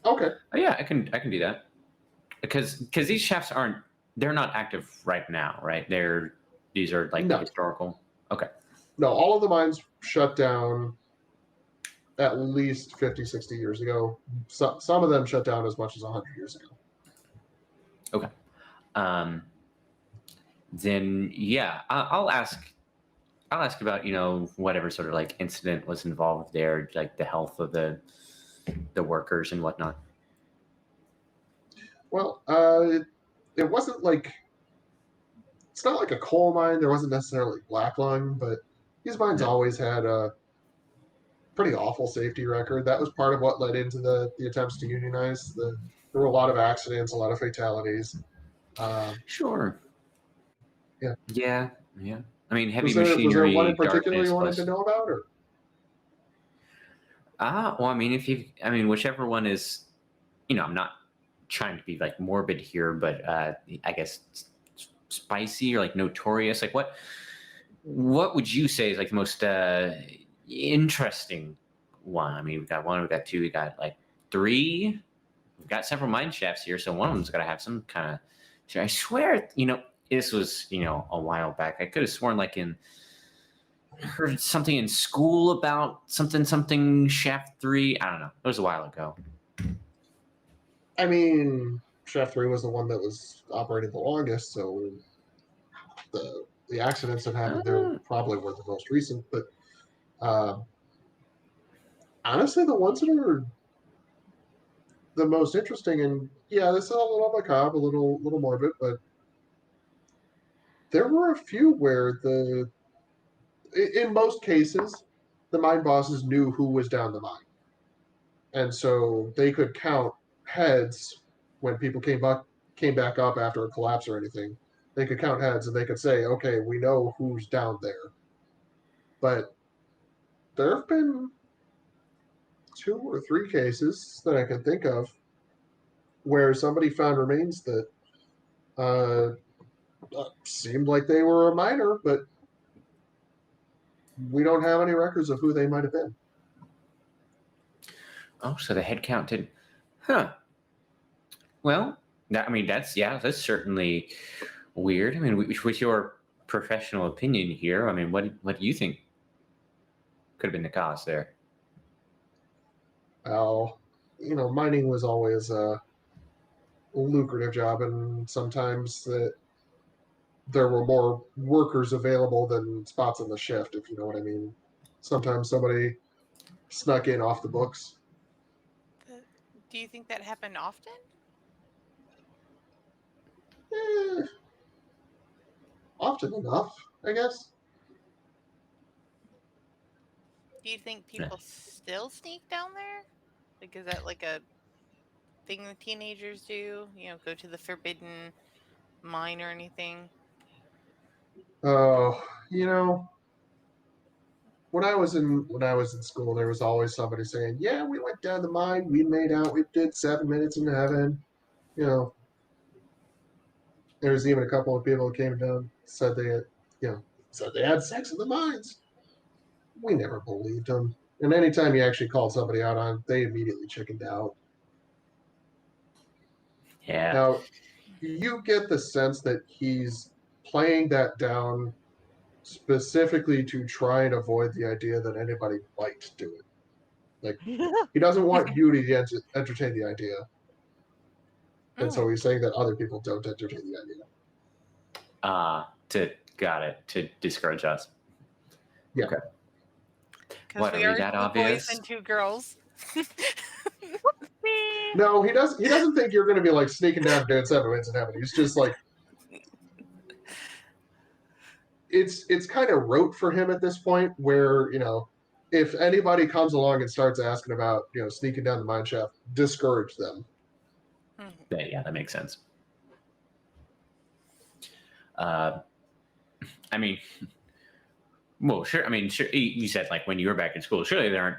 Okay. Oh yeah, I can do that because these shafts they're not active right now, right? These are like No. historical. Okay. No, all of the mines shut down at least 50, 60 years ago. Some of them shut down as much as 100 years ago. Okay. Then yeah, I'll ask about whatever sort of like incident was involved there, like the health of the workers and whatnot. Well, it wasn't like, it's not like a coal mine. There wasn't necessarily black lung, but these mines No. always had a pretty awful safety record. That was part of what led into the attempts to unionize. There were a lot of accidents, a lot of fatalities. Sure. Yeah. Yeah. Yeah. I mean, heavy Was there one in machinery, particular darkness you wanted plus. to know about, or? Well, I mean, whichever one is, I'm not trying to be like morbid here, but I guess spicy or like notorious. Like what would you say is like the most interesting one? I mean, we've got 1, we've got 2, we got like 3. We've got several mine shafts here, so one of them's got to have some kind of. I swear, this was a while back. I could have sworn like heard something in school about something shaft 3. I don't know. It was a while ago. I mean, Shaft 3 was the one that was operating the longest, so the accidents that happened there probably were the most recent. But honestly, the ones that are the most interesting, and yeah, this is a little macabre, a little morbid, but there were a few where in most cases, the mine bosses knew who was down the mine, and so they could count heads when people came back up after a collapse or anything. They could count heads and they could say, "Okay, we know who's down there." But there have been 2 or 3 cases that I can think of where somebody found remains that uh, seemed like they were a miner, but we don't have any records of who they might have been. Oh, so the head count didn't. Huh. Well, that's certainly weird. I mean, with your professional opinion here, I mean, what do you think could have been the cause there? Well, mining was always a lucrative job, and sometimes there were more workers available than spots on the shift, if you know what I mean. Sometimes somebody snuck in off the books. Do you think that happened often? Eh, often enough, I guess. Do you think people still sneak down there? Like, is that like a thing the teenagers do? Go to the forbidden mine or anything? Oh, when I was in school, there was always somebody saying, "Yeah, we went down the mine, we made out, we did 7 minutes in heaven." There was even a couple of people who came down said they had sex in the mines. We never believed them. And anytime you actually called somebody out on it, they immediately chickened out. Yeah. Now, you get the sense that he's playing that down specifically to try and avoid the idea that anybody might do it. Like, he doesn't want you to entertain the idea. And so he's saying that other people don't entertain the idea. To discourage us. Yeah. Okay. Because What, we are are we that two obvious? boys and 2 girls. No, he doesn't think you're going to be like sneaking down Dance Evidence in heaven. He's just like, it's kind of rote for him at this point, where if anybody comes along and starts asking about sneaking down the mine shaft, discourage them. Yeah, that makes sense. I mean, well, sure. I mean, sure. You said like when you were back in school, surely there aren't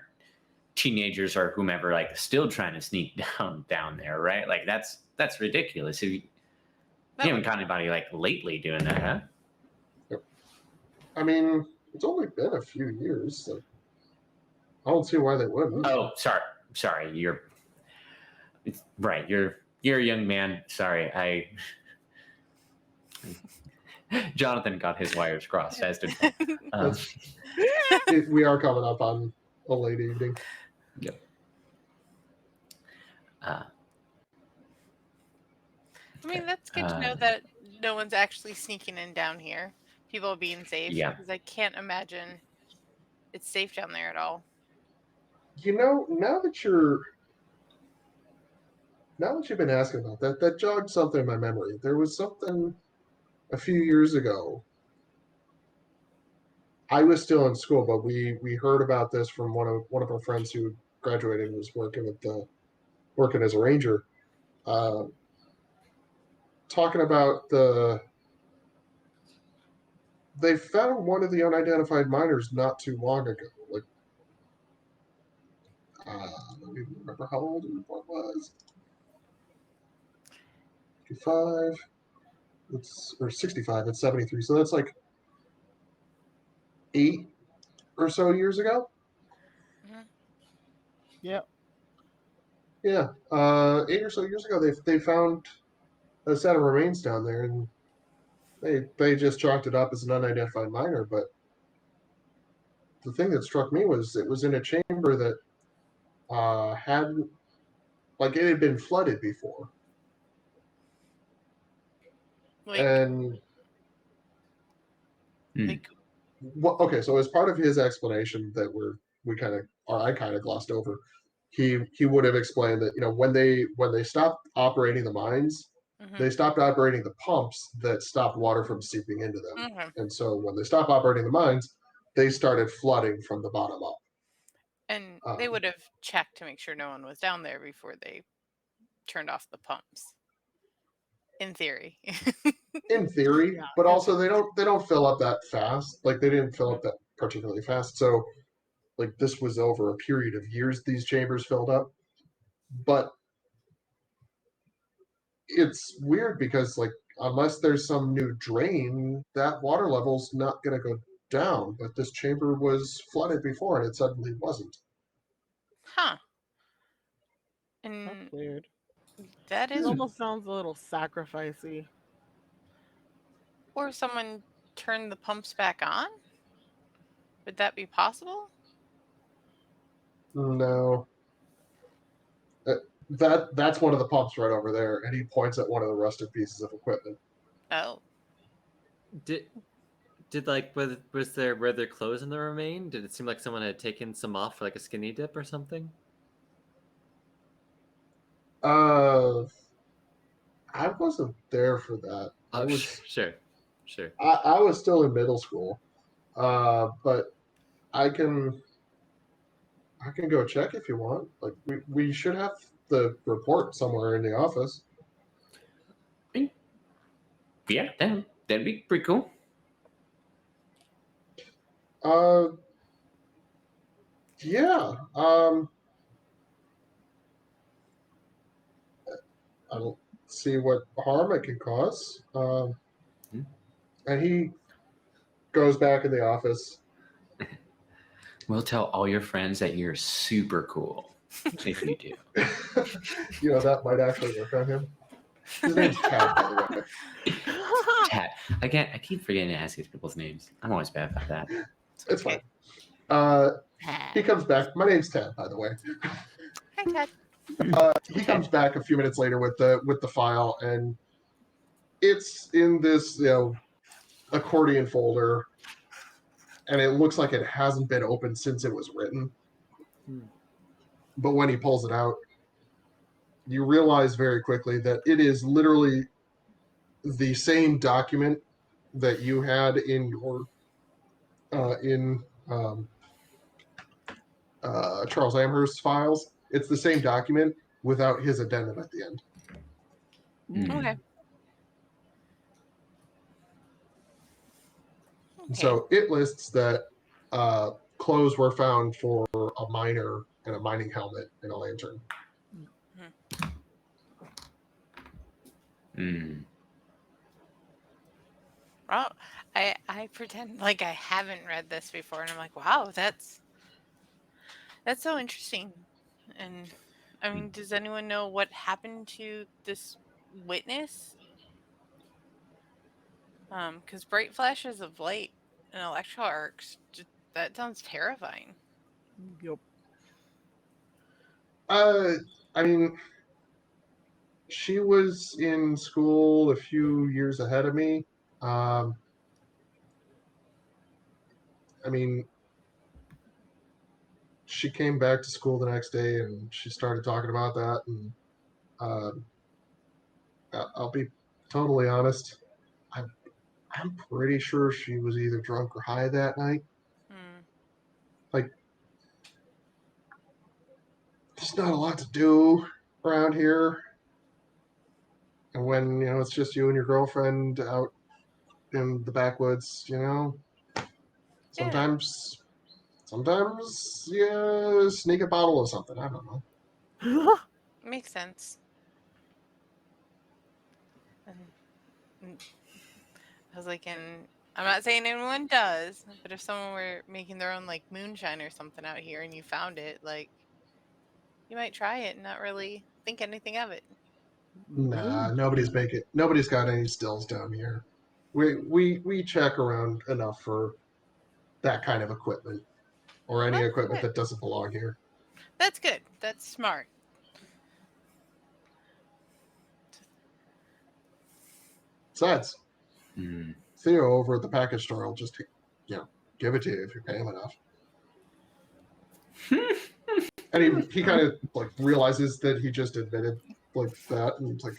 teenagers or whomever like still trying to sneak down there, right? Like that's ridiculous. You haven't caught anybody like lately doing that, huh? Yep. I mean, it's only been a few years, so I don't see why they wouldn't. Oh, sorry. You're right. You're a young man. Sorry, Jonathan got his wires crossed, as did Paul. We are coming up on a late evening. Yep. I mean, that's good to know that no one's actually sneaking in down here. People are being safe. Yeah. Because I can't imagine it's safe down there at all. Now that you've been asking about that jogged something in my memory. There was something a few years ago. I was still in school, but we heard about this from one of our friends who graduated and was working as a ranger. Talking about they found one of the unidentified miners not too long ago. Like, let me remember how old it was. 55. Or 65. It's 73. So that's like 8 or so years ago. Yep. Yeah. 8 or so years ago, they found a set of remains down there, and they just chalked it up as an unidentified miner. But the thing that struck me was it was in a chamber that hadn't, like, it had been flooded before. And okay, so as part of his explanation that I kind of glossed over, he would have explained that when they stopped operating the mines, they stopped operating the pumps that stopped water from seeping into them, and so when they stopped operating the mines, they started flooding from the bottom up. And they would have checked to make sure no one was down there before they turned off the pumps. In theory. In theory, Yeah. but also they don't fill up that fast. Like, they didn't fill up that particularly fast. So, like, this was over a period of years these chambers filled up. But it's weird because, like, unless there's some new drain, that water level's not going to go down. But this chamber was flooded before, and it suddenly wasn't. Huh. That's And weird. that It is. almost sounds a little sacrificey. Or someone turned the pumps back on? Would that be possible? No. That's one of the pumps right over there, and he points at one of the rusted pieces of equipment. Oh. Did like were there clothes in the remain? Did it seem like someone had taken some off for like a skinny dip or something? I wasn't there for that. Oh, I was sure. I was still in middle school, but I can go check if you want. Like, we should have the report somewhere in the office. Yeah, that'd be pretty cool. Yeah. I don't see what harm it can cause. And he goes back in the office. We'll tell all your friends that you're super cool if you do. That might actually work on him. His name's Tad, by the way. Tad. I keep forgetting to ask these people's names. I'm always bad about that. It's fine. He comes back. My name's Ted, by the way. Hi, Ted. He comes back a few minutes later with the file, and it's in this accordion folder, and it looks like it hasn't been opened since it was written. Hmm. But when he pulls it out, you realize very quickly that it is literally the same document that you had in your Charles Amherst's files. It's the same document without his addendum at the end. Hmm. Okay. And so it lists that clothes were found for a miner and a mining helmet and a lantern. Hmm. Well, I pretend like I haven't read this before, and I'm like, wow, that's so interesting. And I mean, does anyone know what happened to this witness? Because bright flashes of light and electrical arcs, that sounds terrifying. Yup. I mean, she was in school a few years ahead of me. Um, I mean, she came back to school the next day and she started talking about that. And I'll be totally honest, I'm, I'm pretty sure she was either drunk or high that night. Hmm. Like, there's not a lot to do around here. And when, it's just you and your girlfriend out in the backwoods, Yeah, sometimes you sneak a bottle of something. I don't know. makes sense. And I was like, and I'm not saying anyone does, but if someone were making their own like moonshine or something out here and you found it, like you might try it and not really think anything of it. Nah, nobody's got any stills down here. We check around enough for that kind of equipment or any Well, equipment good. that doesn't belong here. That's good. That's smart. Besides, Hmm. Theo over at the package store will just give it to you if you pay him enough. And he kind of like realizes that he just admitted like that, and he's like,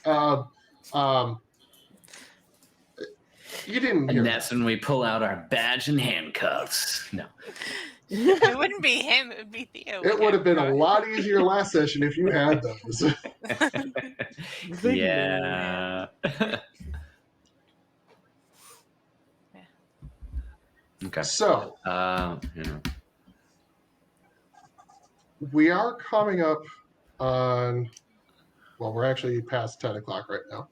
you didn't hear And that. that's when we pull out our badge and handcuffs. No. It wouldn't be him, it would be Theo. It would have been a lot easier last session if you had those. Yeah. Okay. So Yeah. we are coming up on. Well, we're actually past 10 o'clock right now.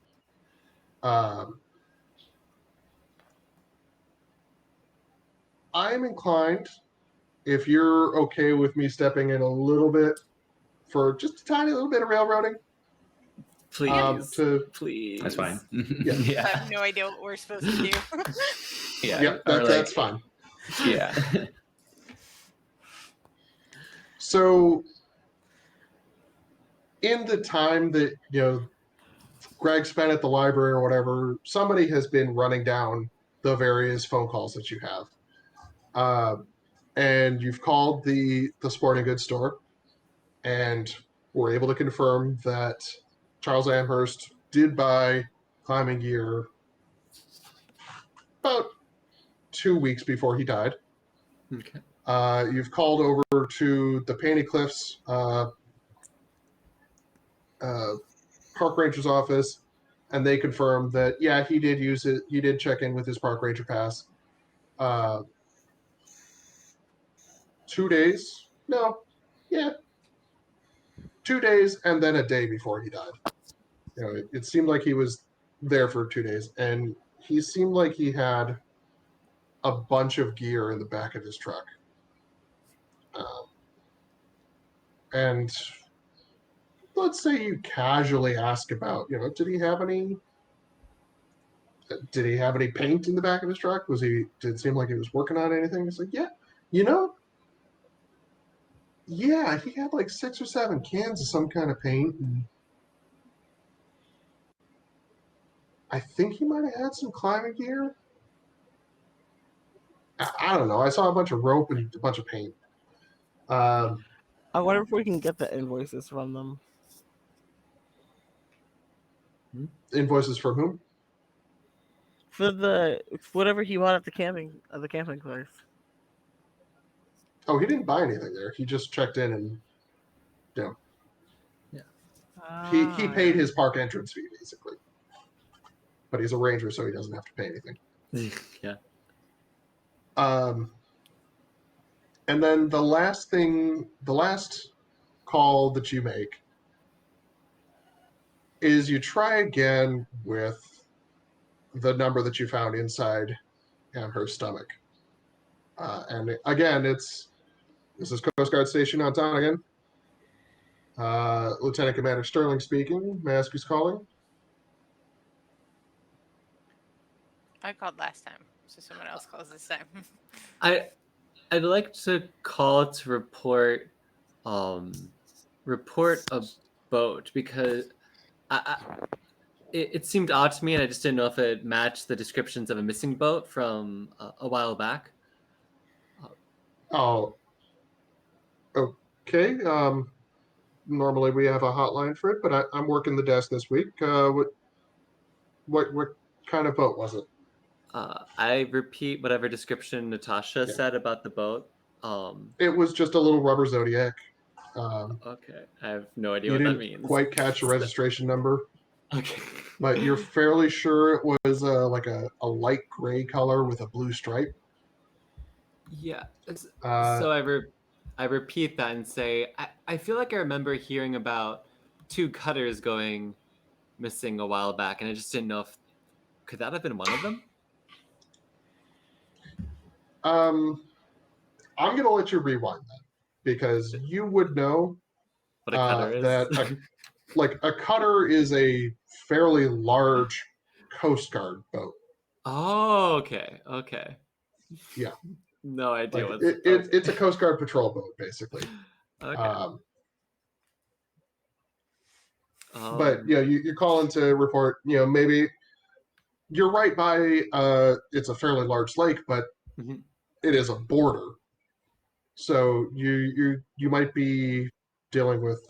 I'm inclined, if you're okay with me stepping in a little bit for just a tiny little bit of railroading, Please. Please. That's fine. Yeah. I have no idea what we're supposed to do. Yeah. That's fine. Yeah. So, in the time that Greg spent at the library or whatever, somebody has been running down the various phone calls that you have, and you've called the sporting goods store, and were able to confirm that Charles Amherst did buy climbing gear about 2 weeks before he died. Okay. You've called over to the Painted Cliffs park ranger's office, and they confirmed that he did use it. He did check in with his park ranger pass. 2 days? No, yeah, 2 days, and then a day before he died. It seemed like he was there for 2 days, and he seemed like he had a bunch of gear in the back of his truck. And let's say you casually ask about, did he have any paint in the back of his truck? Did it seem like he was working on anything? It's like, yeah, Yeah, he had like 6 or 7 cans of some kind of paint. And I think he might have had some climbing gear. I don't know. I saw a bunch of rope and a bunch of paint. Um, I wonder if we can get the invoices from them. Invoices from whom? For the whatever he bought at the camping place. Oh, he didn't buy anything there. He just checked in and you know he Ah, paid his park entrance fee basically. But he's a ranger, so he doesn't have to pay anything. Yeah. And then the last call that you make is you try again with the number that you found inside Amherst's stomach. And again, this is Coast Guard Station on Donegan. Lieutenant Commander Sterling speaking. May I ask who's calling? I called last time, so someone else calls this time. I'd like to call to report a boat because it seemed odd to me, and I just didn't know if it matched the descriptions of a missing boat from a while back. Oh, okay. Normally we have a hotline for it, but I'm working the desk this week. What kind of boat was it? I repeat whatever description Natasha Yeah. said about the boat. It was just a little rubber Zodiac. Okay, I have no idea You what that didn't means. quite catch a registration number, Okay. but you're fairly sure it was like a light gray color with a blue stripe. Yeah. Uh, So I repeat that and say I feel like I remember hearing about 2 cutters going missing a while back, and I just didn't know if could that have been one of them. I'm going to let you rewind that because you would know What a cutter is. that a cutter is a fairly large Coast Guard boat. Oh, okay. Okay. Yeah. No idea Like what's it's a Coast Guard patrol boat, basically. okay. But you're calling to report. Maybe you're right by. It's a fairly large lake, but Mhm. it is a border. So you might be dealing with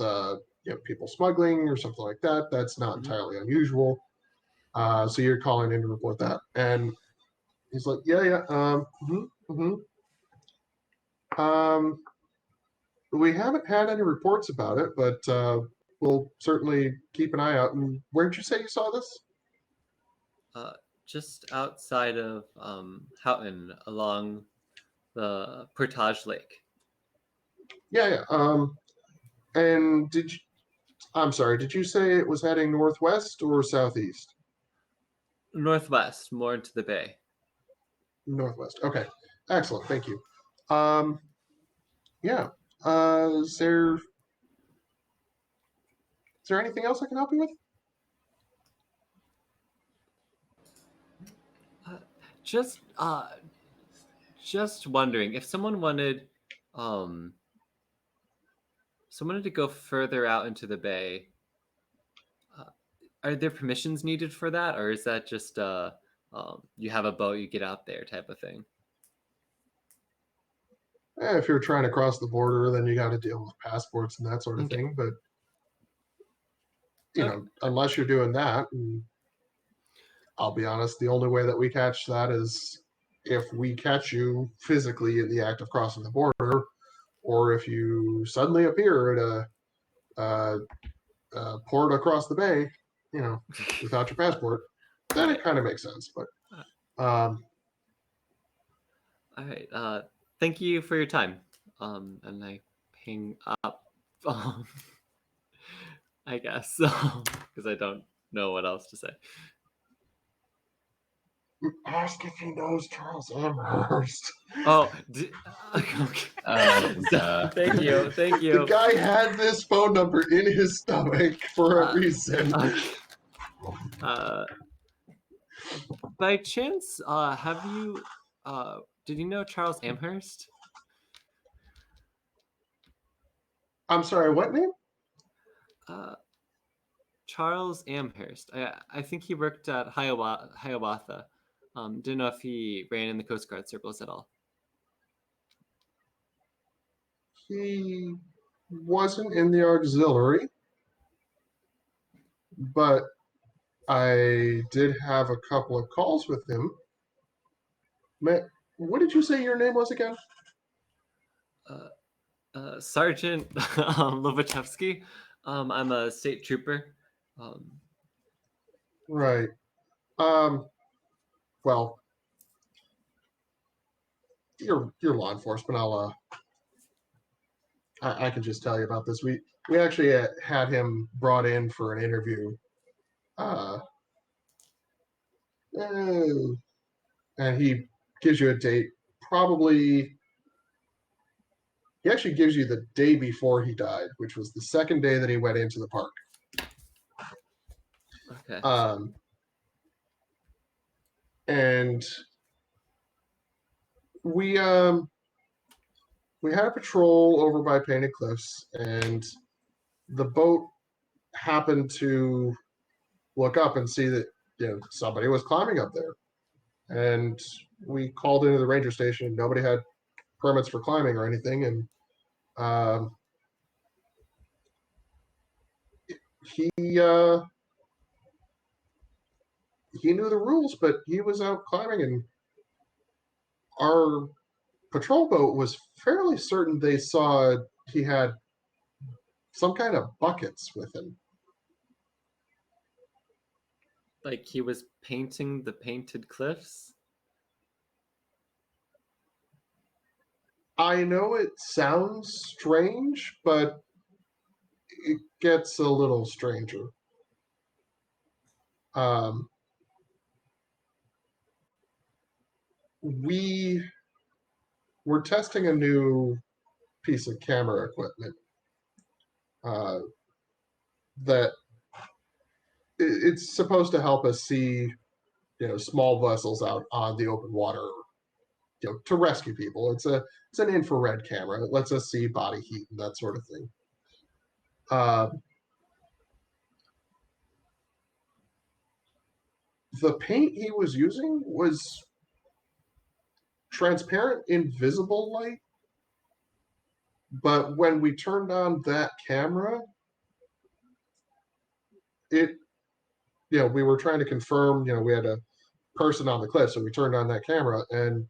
people smuggling or something like that. That's not Mhm. entirely unusual. So you're calling in to report that, and he's like, yeah. We haven't had any reports about it, but we'll certainly keep an eye out. And where did you say you saw this? Just outside of Houghton, along the Portage Lake. Yeah. And I'm sorry, did you say it was heading northwest or southeast? Northwest, more into the bay. Northwest. Okay. Excellent. Thank you. Yeah. Is there anything else I can help you with? Just wondering if someone wanted to go further out into the bay. Are there permissions needed for that, or is that just you have a boat, you get out there type of thing? If you're trying to cross the border, then you got to deal with passports and that sort of Okay. thing. But Okay. unless you're doing that, and I'll be honest, the only way that we catch that is if we catch you physically in the act of crossing the border, or if you suddenly appear at a port across the bay, without your passport, then it kind of makes sense. But All right. Thank you for your time. And I hang up. I guess because I don't know what else to say. ask if he knows Charles Amherst. Oh, okay. Thank you. The guy had this phone number in his stomach for a reason. Okay. By chance, have you? Did you know Charles Amherst? I'm sorry, what name? Charles Amherst. I think he worked at Hiawatha. Didn't know if he ran in the Coast Guard circles at all. He wasn't in the auxiliary, but I did have a couple of calls with him. What did you say your name was again? Sergeant Lobachevsky. I'm a state trooper. Right. Well, you're law enforcement. I can just tell you about this. We actually had him brought in for an interview. And he gives you a date. Probably, he actually gives you the day before he died, which was the second day that he went into the park. Okay. And we had a patrol over by Painted Cliffs, and the boat happened to look up and see that somebody was climbing up there. And we called into the ranger station. Nobody had permits for climbing or anything, and he knew the rules, but he was out climbing, and our patrol boat was fairly certain they saw he had some kind of buckets with him. Like he was painting the Painted Cliffs? I know it sounds strange, but it gets a little stranger. We were testing a new piece of camera equipment that it's supposed to help us see, small vessels out on the open water, to rescue people. It's an infrared camera. It lets us see body heat and that sort of thing. The paint he was using was transparent, invisible light. But when we turned on that camera, we were trying to confirm, we had a person on the cliff, so we turned on that camera, and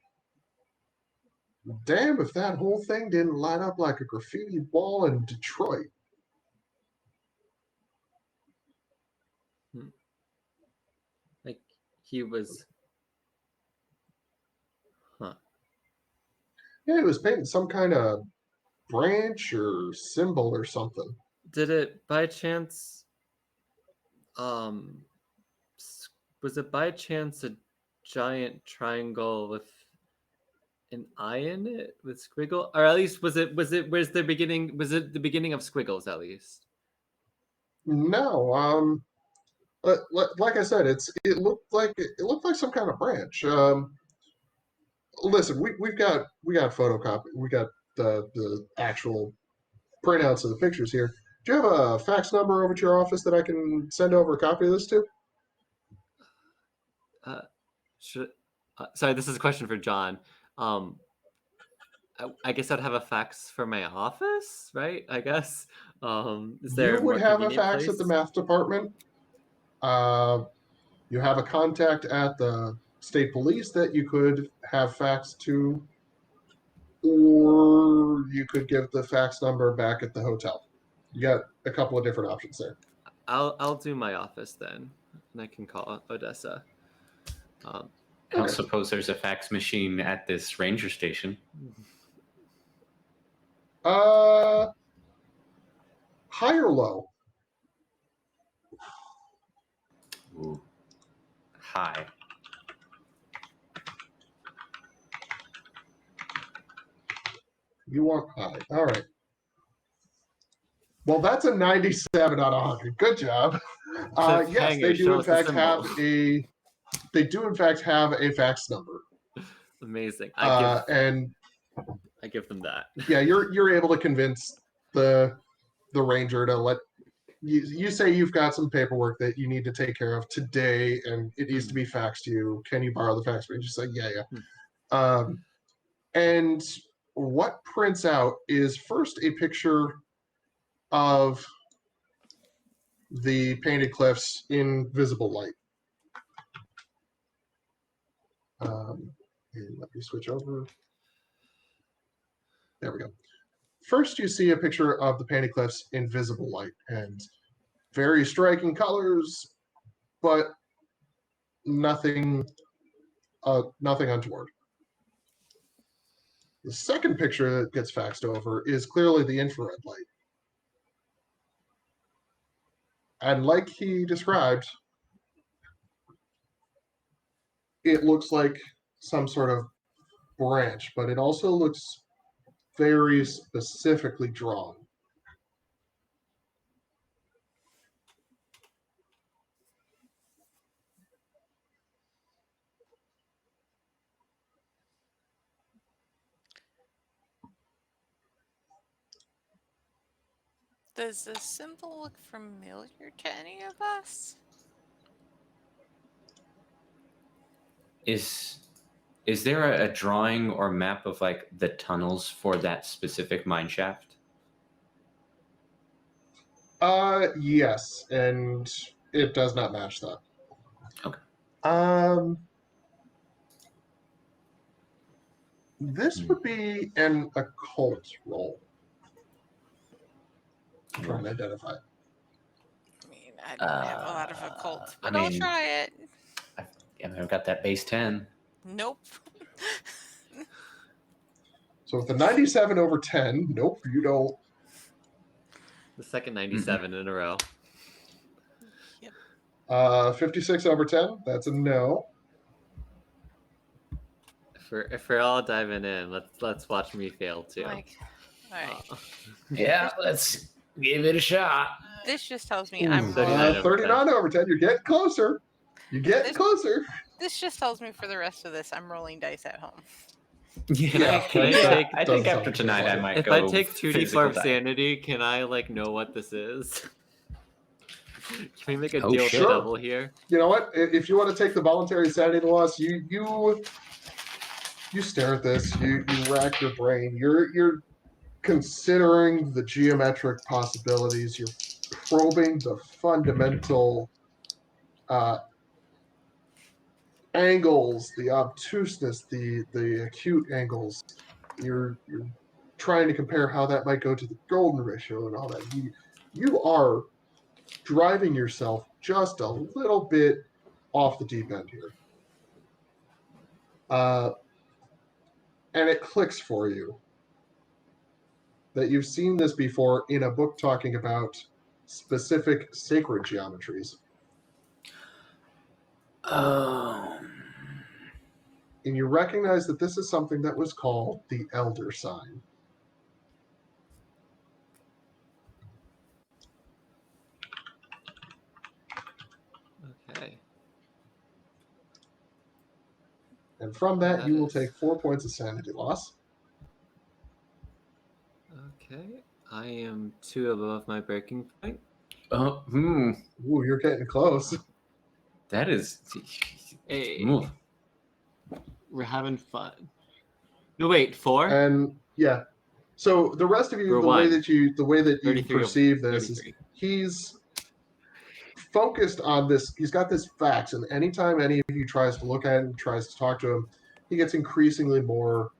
damn if that whole thing didn't light up like a graffiti wall in Detroit. Like he was... Huh. Yeah, he was painting some kind of branch or symbol or something. Did it by chance... was it by chance a giant triangle with an eye in it with squiggle, or at least was it the beginning of squiggles at least? No, like I said, it looked like some kind of branch. Listen, we got photocopy. We got the actual printouts of the pictures here. Do you have a fax number over to your office that I can send over a copy of this to? Sorry, this is a question for John. I guess I'd have a fax for my office, right? I guess. Is there You would more have a convenient fax place? at the math department. You have a contact at the state police that you could have fax to, or you could give the fax number back at the hotel. You got a couple of different options there. I'll do my office then, and I can call Odessa. I don't suppose there's a fax machine at this ranger station. High or low? Ooh. High. You want high. All right. Well, that's a 97 out of 100. Good job. Yes, they do in fact have a fax number. Amazing. I give them that. Yeah, you're able to convince the the ranger to let you say you've got some paperwork that you need to take care of today, and it needs to be faxed to you. Can you borrow the fax? And you say, yeah. And what prints out is first a picture of the Painted Cliffs in visible light. And let me switch over. There we go. First, you see a picture of the Painted Cliffs in visible light, and very striking colors, but nothing untoward. The second picture that gets faxed over is clearly the infrared light. And like he described, it looks like some sort of branch, but it also looks very specifically drawn. Does this symbol look familiar to any of us? Is there a drawing or map of like the tunnels for that specific mine shaft? Yes, and it does not match that. Okay. This would be an occult roll. Trying to identify. I mean, I don't have a lot of occult, but I I'll mean, try it. I've got that base 10. Nope. So with a 97 over 10, nope, you don't. The second 97 in a row. Yep. 56 over 10, that's a no. If we're all diving in, let's watch me fail too. Like, all right. Yeah, let's give it a shot. This just tells me I'm 39 rolling. over 39 over 10, you're getting closer. You're getting closer. This just tells me for the rest of this, I'm rolling dice at home. Yeah, Can I take- I think after tonight I might If go. I take 2d4 physical of die. sanity, can I like know what this is? Can we make a Oh, deal sure. with double here? You know what? If you want to take the voluntary insanity loss, you stare at this. You rack your brain. You're considering the geometric possibilities. You're probing the fundamental angles, the obtuseness, the acute angles. You're trying to compare how that might go to the golden ratio and all that. You are driving yourself just a little bit off the deep end here. And it clicks for you that you've seen this before in a book talking about specific sacred geometries. Oh. And you recognize that this is something that was called the Elder Sign. Okay. And from that, That you will is- take 4 points of sanity loss. Okay. I am 2 above my breaking point. Ooh, you're getting close. That is. Hey, Move. we're having fun. No, wait, 4? And yeah. So the rest of you, We're the way one. that you 33 over perceive this is 33. he's focused on this. He's got this fax, and anytime any of you tries to look at him, tries to talk to him, he gets increasingly more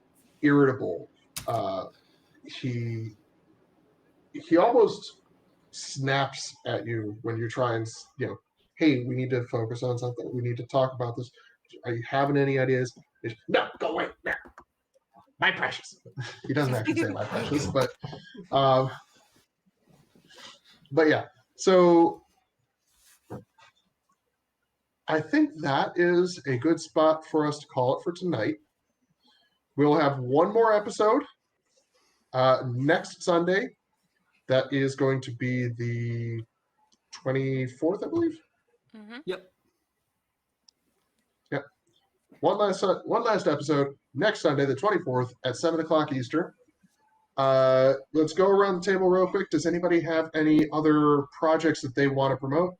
irritable. He almost snaps at you when you're trying, hey, we need to focus on something. We need to talk about this. Are you having any ideas? No, go away. No. My precious. He doesn't actually say my precious, but yeah. So I think that is a good spot for us to call it for tonight. We'll have one more episode next Sunday. That is going to be the 24th, I believe. Mm-hmm. Yep. Yep. One last episode next Sunday, the 24th at 7 o'clock Eastern. Let's go around the table real quick. Does anybody have any other projects that they want to promote?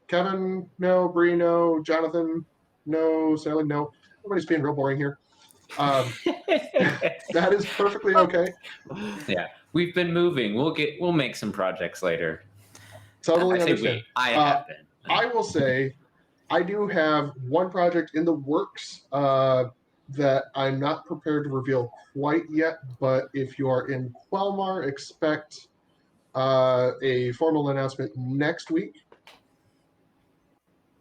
Kevin, no. Bree, no. Jonathan, no. Sally, no. Everybody's being real boring here. That is perfectly okay. Yeah, we've been moving. We'll make some projects later. Totally I say understand. we. I have been. I will say, I do have one project in the works that I'm not prepared to reveal quite yet. But if you are in Quelmar, expect a formal announcement next week.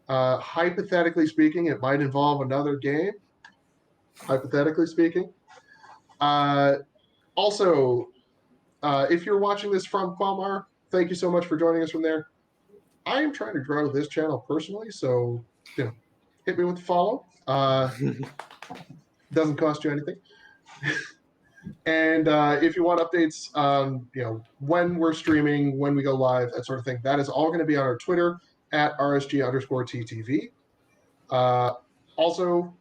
Hypothetically speaking, it might involve another game. Hypothetically speaking. Also, if you're watching this from Quelmar, thank you so much for joining us from there. I am trying to grow this channel personally, so hit me with the follow. Doesn't cost you anything. And if you want updates on when we're streaming, when we go live, that sort of thing, that is all going to be on our Twitter at @RSG_TTV. Also,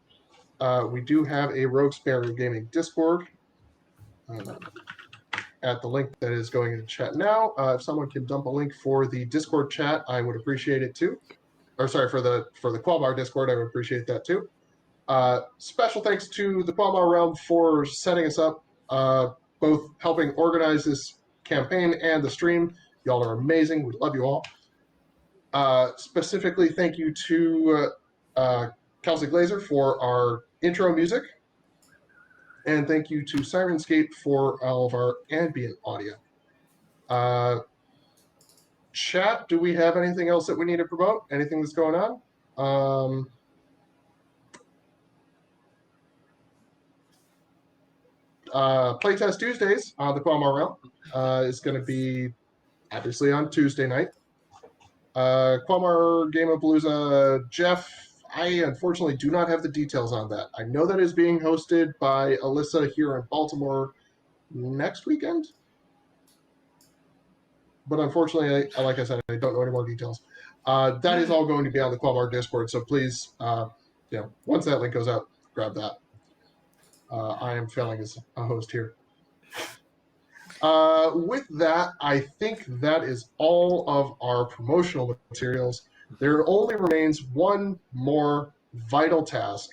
we do have a Rogue Sparrow Gaming Discord at the link that is going in the chat now. If someone can dump a link for the Discord chat, I would appreciate it too. Or sorry, for the Quelmar Discord, I would appreciate that too. Special thanks to the Quelmar Realm for setting us up, both helping organize this campaign and the stream. Y'all are amazing. We love you all. Specifically, thank you to Kelsey Glazer for our intro music. And thank you to Sirenscape for all of our ambient audio. Chat, do we have anything else that we need to promote? Anything that's going on? Playtest Tuesdays on the Quelmar Realm is going to be obviously on Tuesday night. Quelmar Gameapalooza, Jeff, I unfortunately do not have the details on that. I know that is being hosted by Alyssa here in Baltimore next weekend. But unfortunately, like I said, I don't know any more details. That is all going to be on the Quelmar Discord, so please, once that link goes out, grab that. I am failing as a host here. With that, I think that is all of our promotional materials. There only remains one more vital task.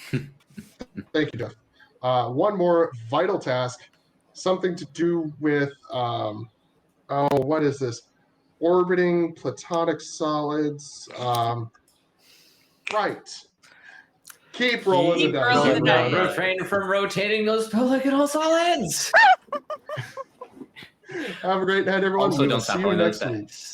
Thank you, Jeff. One more vital task, something to do with, what is this? Orbiting platonic solids. Right. Keep rolling the dice. rolling the dice. Refrain from rotating those polygonal solids. Have a great night, everyone. Also, We will don't see stop you rolling those next week. dice.